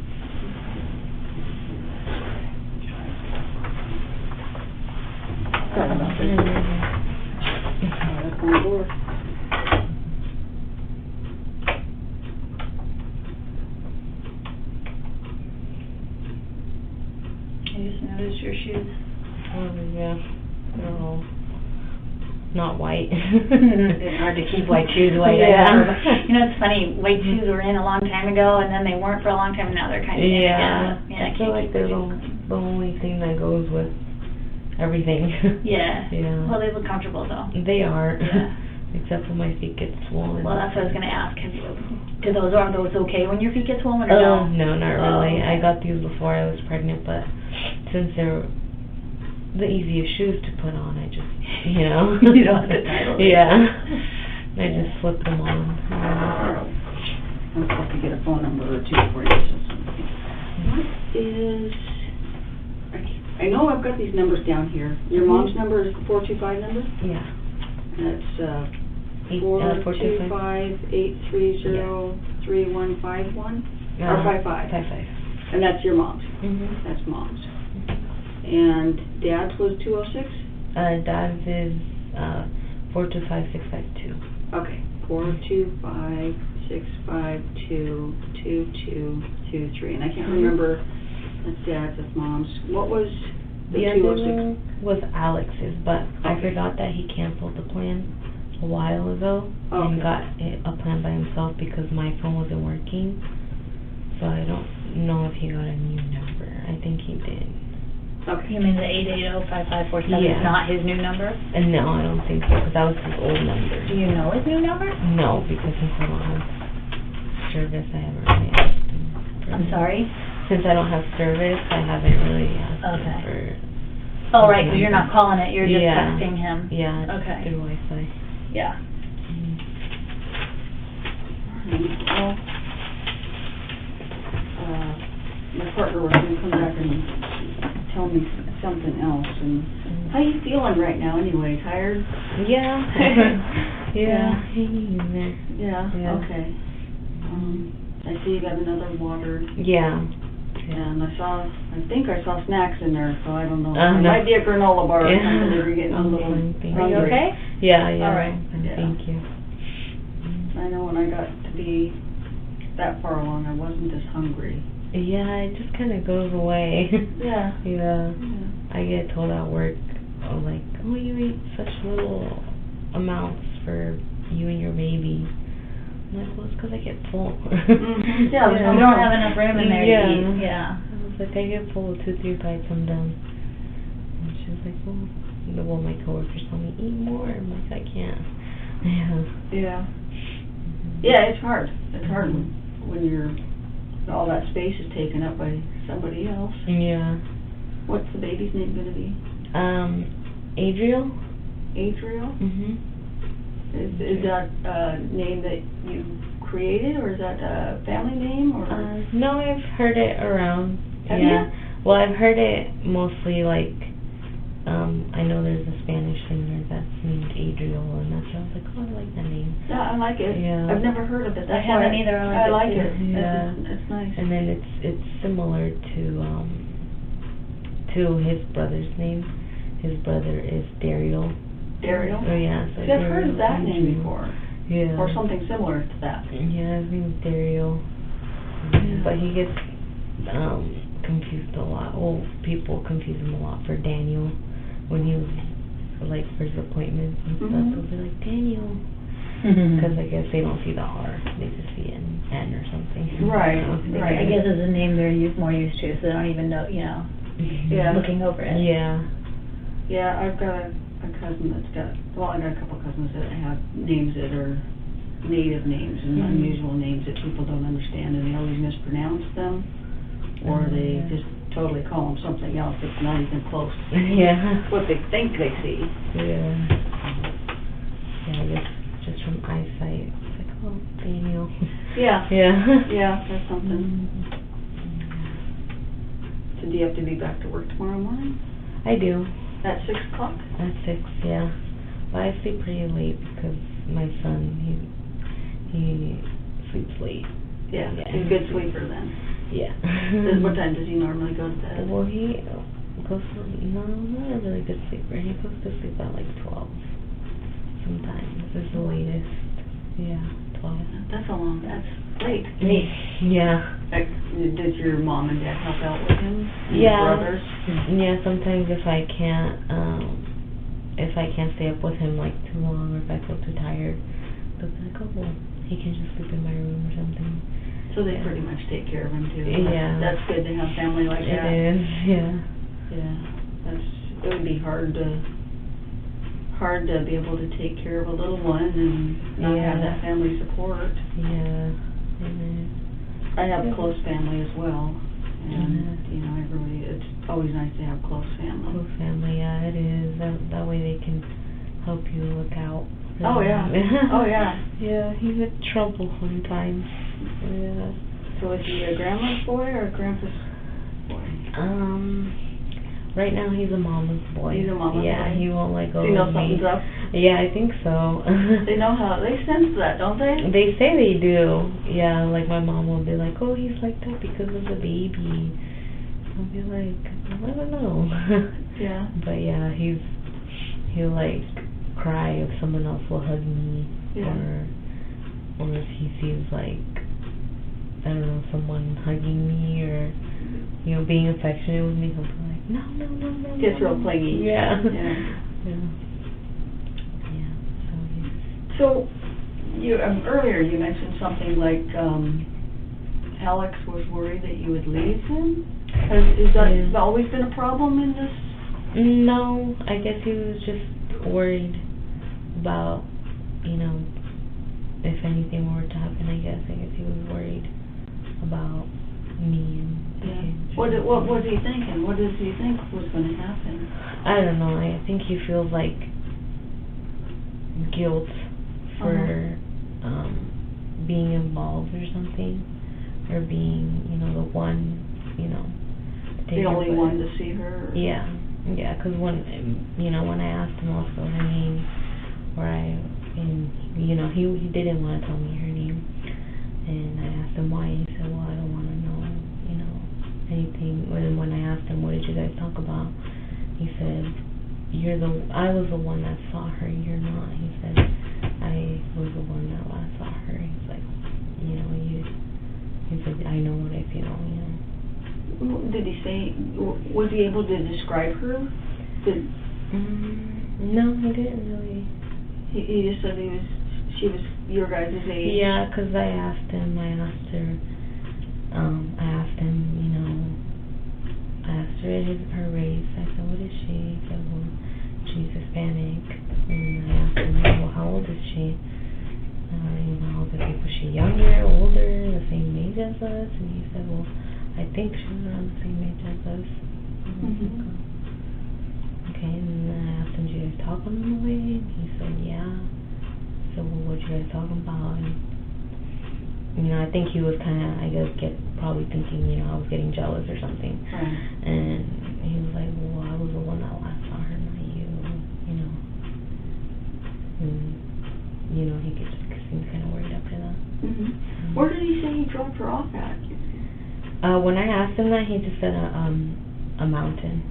Sorry about this. Open the door. I just noticed your shoes. Yeah. They're all not white. It's hard to keep white shoes white. Yeah. You know, it's funny, white shoes were in a long time ago, and then they weren't for a long time, and now they're kind of in again. I feel like they're the only thing that goes with everything. Yeah. Yeah. Well, they look comfortable, though. They are. Yeah. Except for my feet get swollen. Well, that's what I was going to ask. Are those okay when your feet get swollen, or no? No, not really. Okay. I got these before I was pregnant, but since they're the easiest shoes to put on, I just, You don't have to title it. Yeah. I just slip them on. I'm supposed to get a phone number or two for you. So what is, I know I've got these numbers down here. Your mom's number is the 425 number? Yeah. That's 425-830-3151? Or 55? 55. And that's your mom's? Mhm. That's mom's. And dad's was 206? Dad's is 425-652. Okay, 425-652-2223. And I can't remember, that's dad's, that's mom's. What was the The other 206? one was Alex's, but I Okay. forgot that he canceled the plan a while ago Okay. and got a plan by himself because my phone wasn't working. So I don't know if he got a new number. I think he did. Okay. You mean the 880-5547 Yeah. is not his new number? And no, I don't think so, because that was his old number. Do you know his new number? No, because since I don't have service, I haven't really asked him. I'm sorry? Since I don't have service, I haven't really asked him Okay. for... Oh, right, because you're not calling it, you're just Yeah. texting him. Yeah, it's Okay. through Wi-Fi. Yeah. Well, my partner was gonna come back and tell me something else, and how you feeling right now anyway, tired? Yeah. Yeah. Hanging in there. Yeah, Yeah. okay. I see you got another water, Yeah. and I think I saw snacks in there, so I don't know. No. It might be a granola bar or Yeah. something if you're getting a I'm little fine, thank Are you hungry. okay? Yeah, All right. Yeah. Thank you. I know when I got to be that far along, I wasn't as hungry. Yeah, it just kind of goes away. Yeah. Yeah. I get told at work, like, oh, you eat such little amounts for you and your baby. I'm like, well, it's because I get full. Mhm. Yeah, You don't have enough room in there Yeah. to eat, yeah. I was like, I get full with 2-3 bites, I'm done. And she was like, well, my coworkers told me, eat more. I'm like, I can't. Yeah. Yeah. Yeah, it's hard. It's hard when you're, all that space is taken up by somebody else. Yeah. What's the baby's name gonna be? Adriel? Adriel? Mm-hmm. Is that a name that you created, or is that a family name, or? No, I've heard it around. Have Yeah. you? Well, I've heard it mostly like, I know there's a Spanish singer that's named Adriel, and that's why I was like, oh, I like that name. Yeah, I like it. Yeah. I've never heard of it. That's I haven't why either. I like too. it. Yeah. It's nice. And then it's similar to his brother's name. His brother is Daryl. Daryl? Oh yeah. So See, I've heard of that Daryl. name before, Yeah. or something similar to that. Yeah, his name is Daryl. Yeah. But he gets confused a lot. Well, people confuse him a lot for Daniel when he was like for his appointments and stuff. Mhm. They'll be like Daniel, because I guess they don't see the R, they just see an N or something. Right, right. I guess it's a name they're more used to, so they don't even know, Yeah. looking over it. Yeah. Yeah, I've got a cousin that's got, well, I got a couple cousins that have names that are native names and unusual names that people don't understand, and they always mispronounce them, or they just totally call them something else that's not even close to Yeah. what they think they see. Yeah. Yeah, I guess just from eyesight, it's like, oh, Daniel. Yeah. Yeah. Yeah, that's something. So do you have to be back to work tomorrow morning? I do. At 6 o'clock? At 6, yeah. But I sleep pretty late because my son, he sleeps late. Yeah, Yeah. he's a good sleeper then. Yeah. What time does he normally go to bed? Well, he goes to, no, not a really good sleeper. He goes to sleep at like 12 sometimes. This is the latest. Yeah, 12. That's late. Yeah. Does your mom and dad help out with him? And Yeah. your brothers? Yeah, sometimes if I can't stay up with him like too long, or if I feel too tired, they'll be like, oh, well, he can just sleep in my room or something. So they Yeah. pretty much take care of him too. Yeah. That's good to have family like that. It is, yeah. Yeah. It would be hard to be able to take care of a little one and not have Yeah. that family support. Yeah. And I have a close family as well, and Yeah. everybody. It's always nice to have close family. close family, yeah, it is. That way they can help you look out. Oh yeah. Oh yeah. Yeah, he had trouble sometimes. Yeah. So is he a grandma's boy or a grandpa's? boy? Right now he's a mama's boy. He's a mama's yeah, boy. he won't let go Do you know of me. something's up? Yeah, I think so. They know how, they sense that, don't they? They say they do. Yeah, like my mom will be like, oh, he's like that because of the baby. I'll be like, I don't know. Yeah. But yeah, he'll like cry if someone else will hug me, Yeah. or if he sees like, I don't know, someone hugging me or, you know, being affectionate with me, he'll be like, no. Gets real clingy. Yeah. Yeah. Yeah. So, you, earlier you mentioned something like, Alex was worried that you would leave him? Is that always been a problem in this? No, I guess he was just worried about, you know, if anything were to happen, I guess he was worried about me and the kids. What was he thinking? What does he think was going to happen? I don't know. I think he feels like guilt for being involved or something, or being, you know, the one, you know, The only one to see her? Yeah, because when, you know, when I asked him also her name, you know, he didn't want to tell me her name, and I asked him why, he said, well, I don't want to know, you know, anything. And when I asked him, what did you guys talk about, he said, I was the one that saw her, you're not. He said, I was the one that last saw her. He's like, you know, he said, I know what I feel, you know. Did he say, was he able to describe her? No, he didn't really. He just said she was your guys' age? Yeah, because I asked him, you know, I asked her her race. I said, what is she? He said, well, she's Hispanic. And I asked him, well, how old is she? You know, was she younger, older, the same age as us? And he said, well, I think she was around the same age as us. Okay, and then I asked him, did you guys talk on the way? And he said, yeah. So, well, what you guys talking about? And, you know, I think he was kind of, I guess, probably thinking, you know, I was getting jealous or something. Right. And he was like, well, I was the one that last saw her, not you, you know. And, you know, he seemed kind of worried after that. Where did he say he dropped her off at? When I asked him that, he just said a mountain.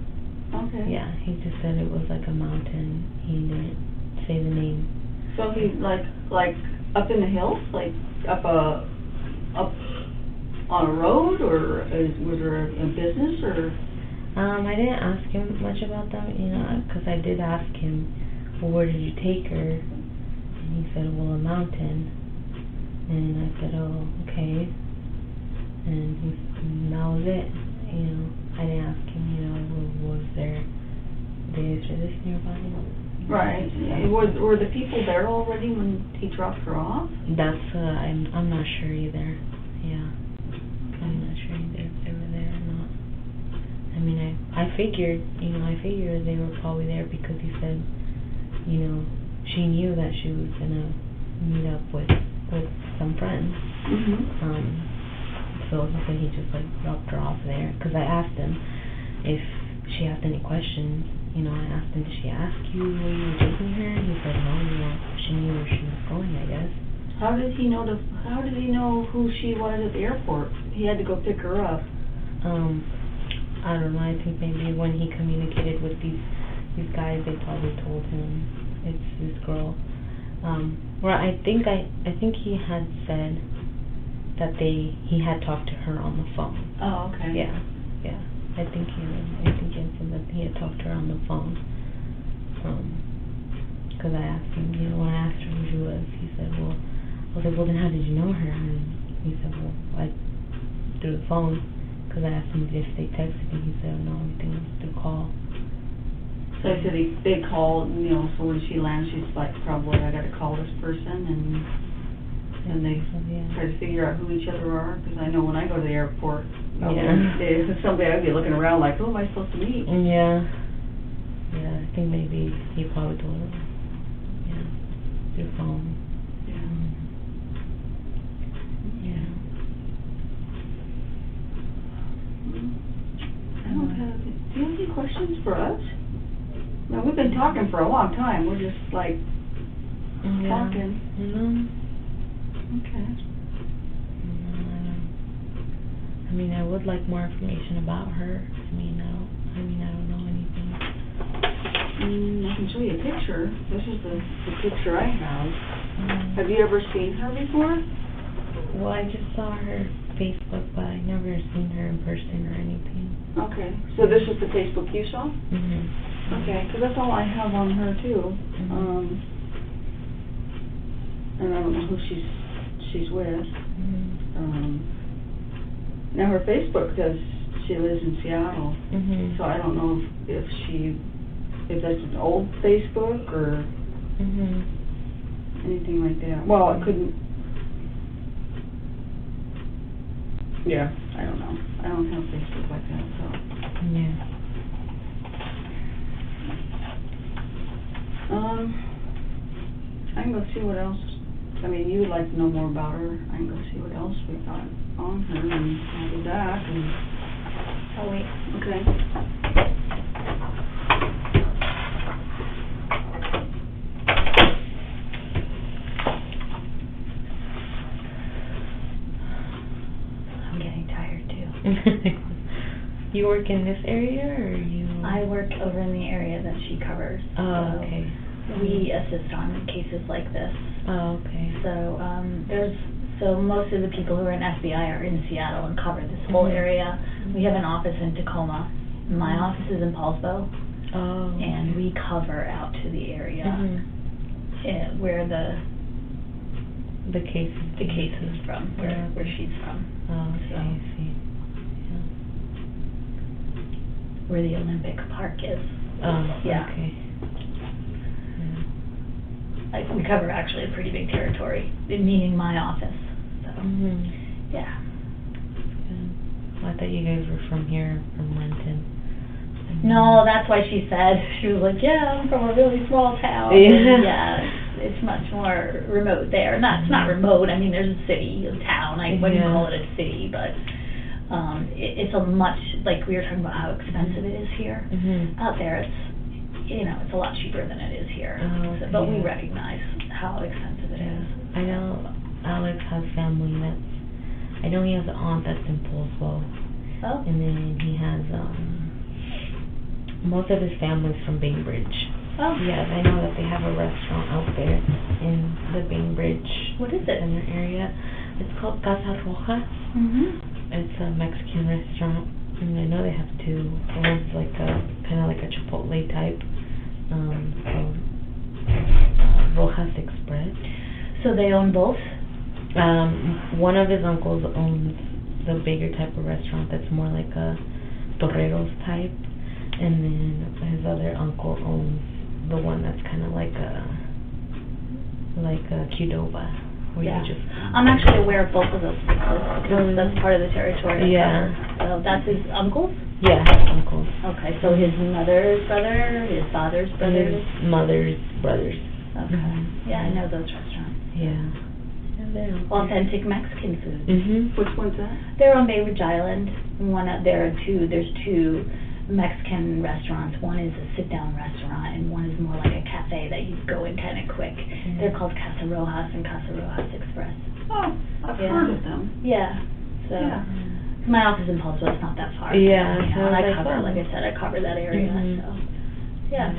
Okay. Yeah, he just said it was like a mountain. He didn't say the name. So he like up in the hills, like up on a road, or was there a business, or? I didn't ask him much about that, you know, because I did ask him, well, where did you take her? And he said, well, a mountain. And I said, oh, okay. And that was it. You know, I didn't ask him, you know, was there this or this nearby? Right. Were the people there already when he dropped her off? That's, I'm not sure either. Yeah. I'm not sure either if they were there or not. I mean, I figured they were probably there because he said, you know, she knew that she was gonna meet up with some friends. So he said he just like dropped her off there. Because I asked him if she asked any questions. You know, I asked him, did she ask you where you were taking her? He said no. You know, she knew where she was going, I guess. How did he know who she was at the airport? He had to go pick her up. I don't know. I think maybe when he communicated with these guys, they probably told him it's this girl. Well, I think he had said that he had talked to her on the phone. Oh, okay. Yeah. I think he had said that he had talked to her on the phone. Because I asked him, you know, when I asked her who she was, he said, well, I was like, well, then how did you know her? And he said, well, through the phone. Because I asked him if they texted me. He said, no, everything was through call. So he said they called, you know, so when she lands, she's like, probably, I got to call this person, and they try to figure out who each other are. Because I know when I go to the airport, if somebody, I'd be looking around like, who am I supposed to meet? Yeah, I think maybe he probably told her. Yeah, through phone. don't have, do you have any questions for us? No, we've been talking for a long time, we're just like talking. Okay. I mean, I would like more information about her. I mean, I don't know anything. I can show you a picture. This is the picture I have. Have you ever seen her before? Well, I just saw her Facebook, but I never seen her in person or anything. Okay, so this is the Facebook you saw? Mhm. Okay, because that's all I have on her too. And I don't know who she's with. Now her Facebook says she lives in Seattle, so I don't know if that's an old Facebook or anything like that. Well, it couldn't. Yeah, I don't know. I don't have Facebook like that, so. Yeah. I can go see what else. I mean, you would like to know more about her. I can go see what else we got on her, and I'll be back. And Oh, wait. okay. I'm getting tired too. You work in this area, or you? I work over in the area that she covers. Oh, so okay. We assist on cases like this. Oh, okay. So most of the people who are in FBI are in Seattle and cover this whole area. We have an office in Tacoma. My office is in Paulsbo. Oh. And we cover out to the area where the case is from, where she's from. Oh, okay, So. I see. Where the Olympic Park is. Oh, Yeah. okay. We cover actually a pretty big territory, meaning my office. So, yeah. Well, I thought you guys were from here, from Renton. No, that's why she said, she was like, yeah, I'm from a really small town. Yeah. And yeah, it's much more remote there. It's not remote, I mean, there's a city, a town, I wouldn't call it a city, but it's a much, like we were talking about how expensive it is here. Out there, it's a lot cheaper than it is here. Oh, But we recognize how expensive it is. I know Alex has family I know he has an aunt that's in Paulsbo. Oh. And then he has, most of his family's from Bainbridge. Oh. Yeah, I know that they have a restaurant out there in the Bainbridge. What is it? Center area. It's called Casa Rojas. It's a Mexican restaurant. And I know they have two. One's like kind of like a Chipotle type. Called Rojas Express. So they own both? One of his uncles owns the bigger type of restaurant that's more like a Torreros type, and then his other uncle owns the one that's kind of like a Qdoba, where you just. I'm actually aware of both of those because that's part of the territory. Yeah. So that's his uncles? Yeah, his uncles. Okay, so his mother's brother, his father's brothers? His mother's brothers. Okay. Yeah, I know those restaurants. Yeah. Authentic Mexican food. Which one's that? They're on Bainbridge Island. There's two Mexican restaurants. One is a sit-down restaurant, and one is more like a cafe that you go in kind of quick. They're called Casa Rojas and Casa Rojas Express. Oh, I've heard of them. Yeah. So my office in Paulsbo, it's not that far. Yeah. So I cover, like I said, I cover that area. So yeah.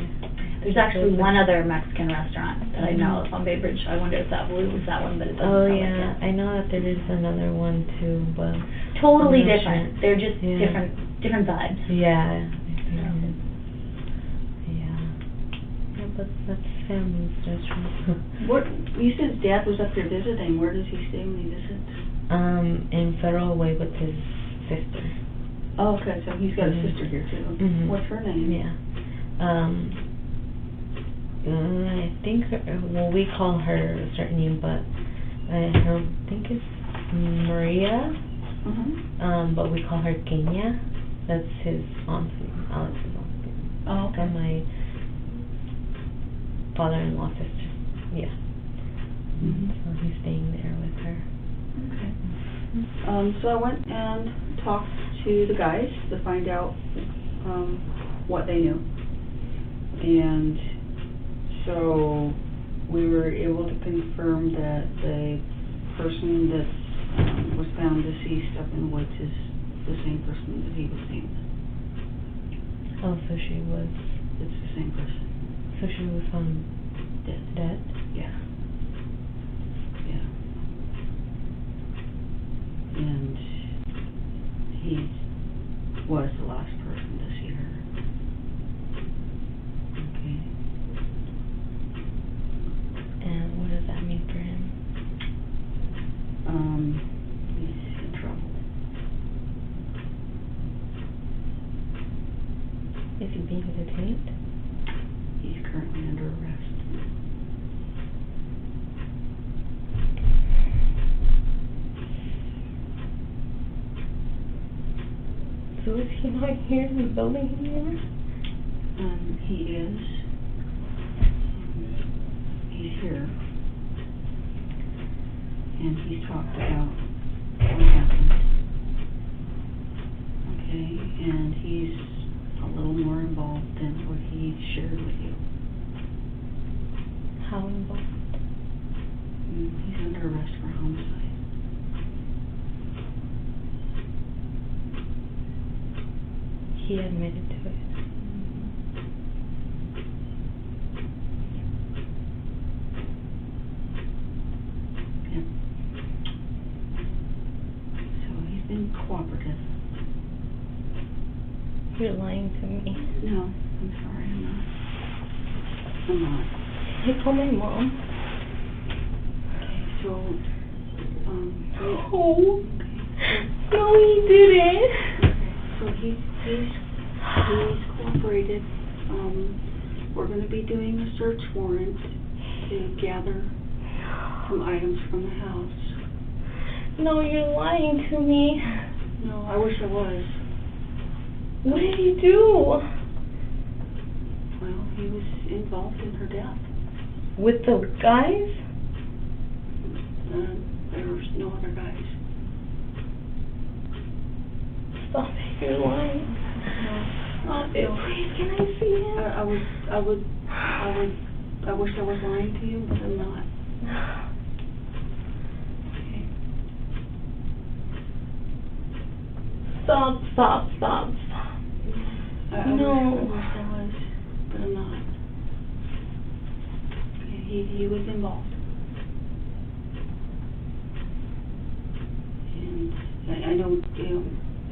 There's actually one other Mexican restaurant that I know of on Bainbridge. I wonder if that was that one, but it doesn't sound like it. I know that there is another one too, but totally different. They're just different vibes. Yeah, but that's family's restaurant. What, you said Dad was up there visiting. Where does he stay when he visits? In Federal Way with his sister. Oh, okay, so he's got a sister here too. What's her name? Yeah. I think we call her a certain name, but I think it's Maria. But we call her Kenya. That's his aunt's name, Alex's aunt's name. Oh, okay. And my father-in-law sister. Yeah. So he's staying there with her. Okay. So I went and talked to the guys to find out, what they knew. And so we were able to confirm that the person that was found deceased up in the woods is the same person that he was seen. Oh, so she was, It's the same person. so she was found dead? Yeah. Yeah. And he was the last person to see her. Okay. And what does that mean for him? He's in trouble. Is he being detained? He's currently under arrest. So is he not here in the building anymore? He is. He's here. And he's talked about what happened. Okay, and he's a little more involved than what he shared with you. How involved? He's under arrest for homicide. He admitted to it. Yep. So he's been cooperative. You're lying to me. No, I'm sorry, I'm not. I'm not. I told my mom. Okay, so, Oh. No, he didn't. so he's cooperated. We're gonna be doing a search warrant to gather some items from the house. No, you're lying to me. No, I wish I was. What did he do? Well, he was involved in her death. With the guys? There was no other guys. Stop it, you're lying. Stop it, please, can I see him? I wish I was lying to you, but I'm not. Okay. Stop. I No. wish I was, but I'm not. Okay, he was involved. And I know,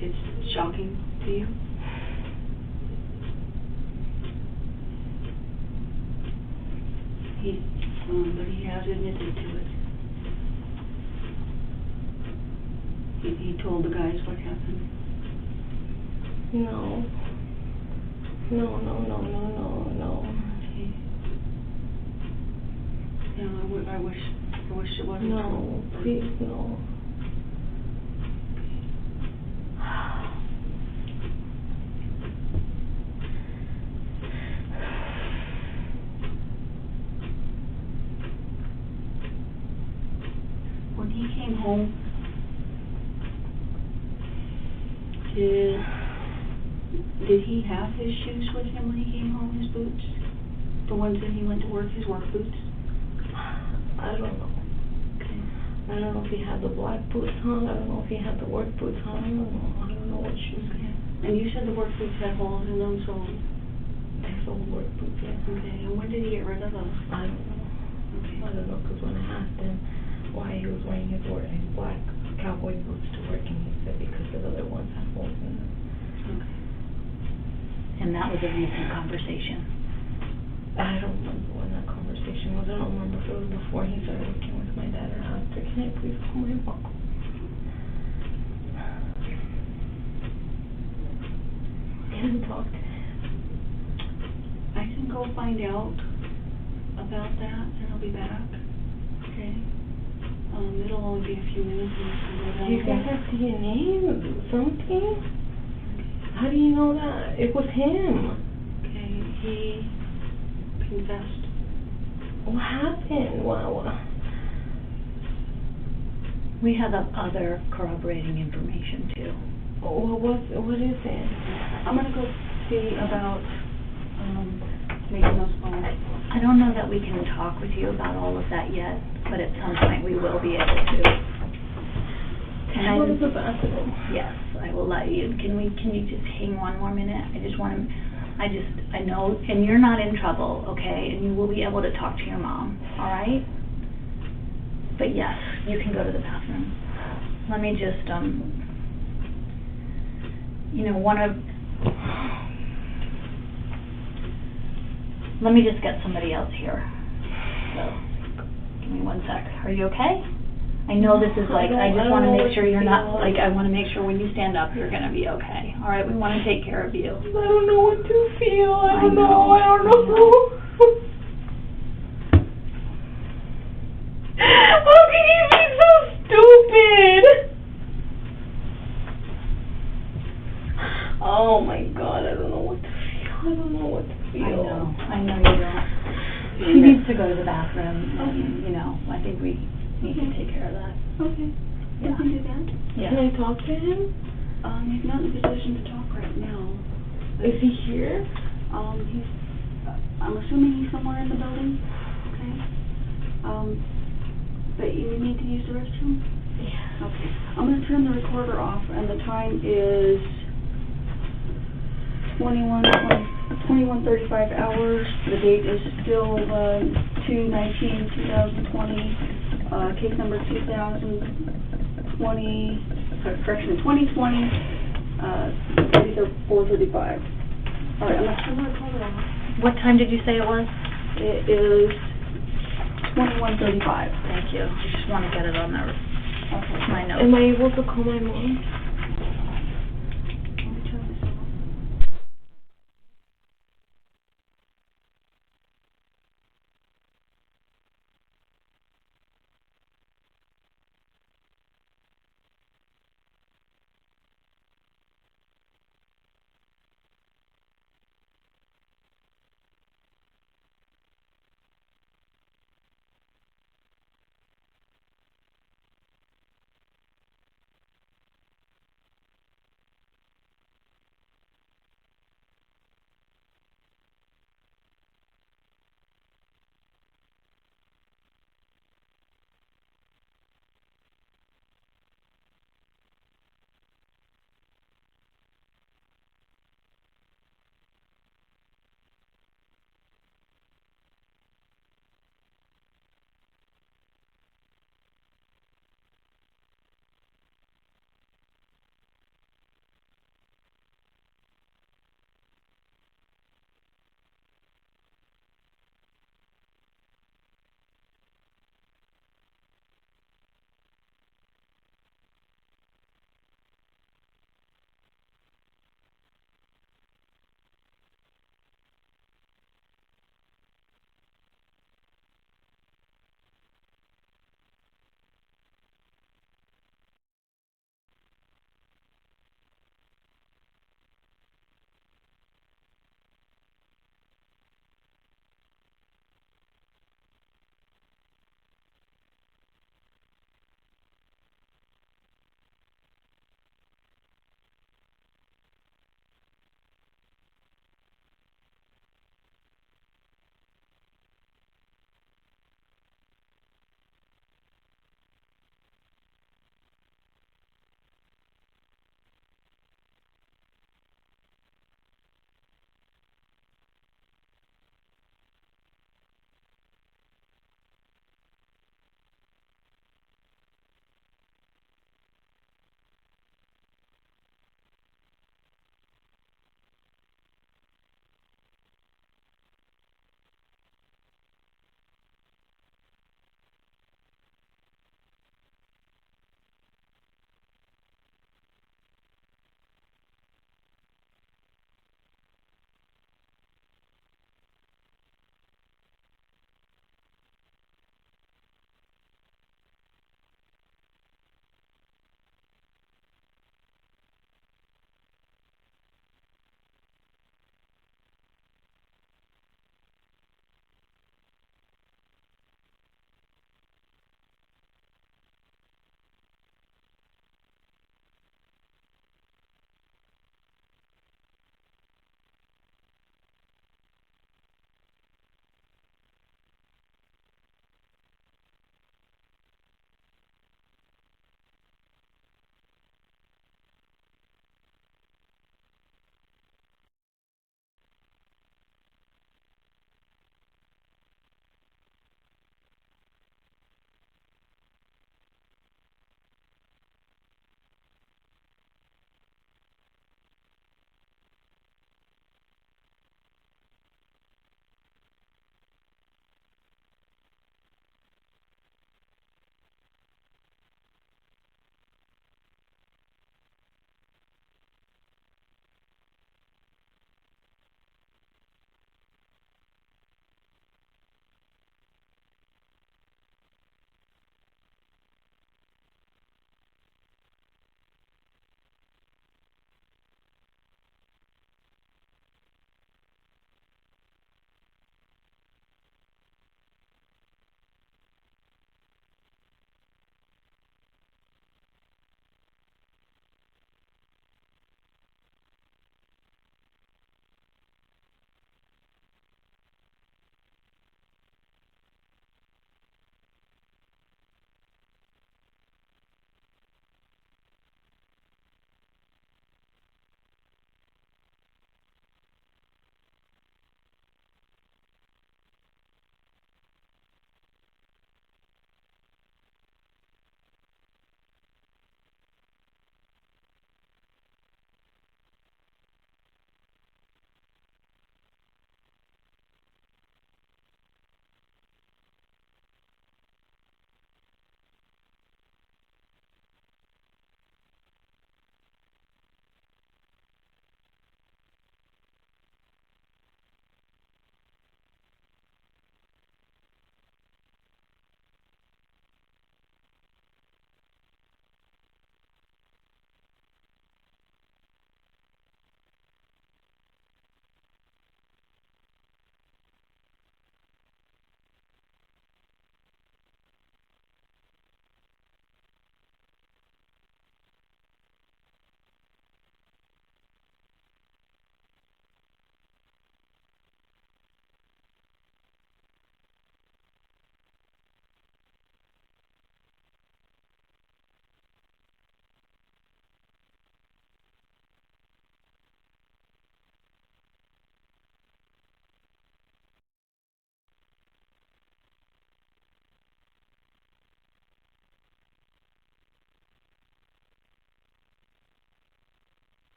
it's shocking to you. But he has admitted to it. He told the guys what happened. No. Okay. No, I wish it wasn't. No, please, no. When he came home, did he have his shoes with him when he came home, his boots? The ones that he went to work, his work boots? I don't know. Okay. I don't know if he had the black boots on. I don't know if he had the work boots on. I don't know what shoes he had. And you said the work boots had holes in them, so... They sold work boots, yeah. Okay, and when did he get rid of those? I don't know. Okay. I don't know, because when I asked him why he was wearing his black cowboy boots to work, and he said because the other ones had holes in them. Okay. And that was a recent conversation. I don't remember when that conversation was. I don't remember if it was before he started working with my dad or after. Can I please call my mom? Can I talk to him? I can go find out about that, and I'll be back. Okay? It'll only be a few minutes, and I can go down Do you guys there. have DNA or something? How do you know that? It was him. Okay, he confessed. What happened? Wow. We have other corroborating information too. What is it? I'm gonna go see about, making those phones. I don't know that we can talk with you about all of that yet, but at some point we will be able to. Can I go to the bathroom? Yes, I will let you. Can you just hang one more minute? I know, and you're not in trouble, okay? And you will be able to talk to your mom, all right? But yes, you can go to the bathroom. Let me just, let me just get somebody else here. So, give me one sec. Are you okay? I know this is like, I just want to make sure you're not, like, I want to make sure when you stand up, you're going to be okay. All right, we want to take care of you. I don't know what to feel. I don't know. How can you be so stupid? Oh my God, I don't know what to feel. I don't know what to feel. I know you don't. She needs to go to the bathroom, and, I think we need to take care of that. Okay, we Yeah. can do that. Yeah. Can I talk to him? He's not in a position to talk right now. Is he here? I'm assuming he's somewhere in the building, okay? But you need to use the restroom? Yeah. Okay, I'm gonna turn the recorder off, and the time is 21:35 hours. The date is still 2/19/2020. Case number 2020. 2020. 4:35. All right, I'm gonna turn the recorder off. What time did you say it was? It is 21:35. Thank you. I just want to get it on there. Okay. My notes. Am I able to call my mom?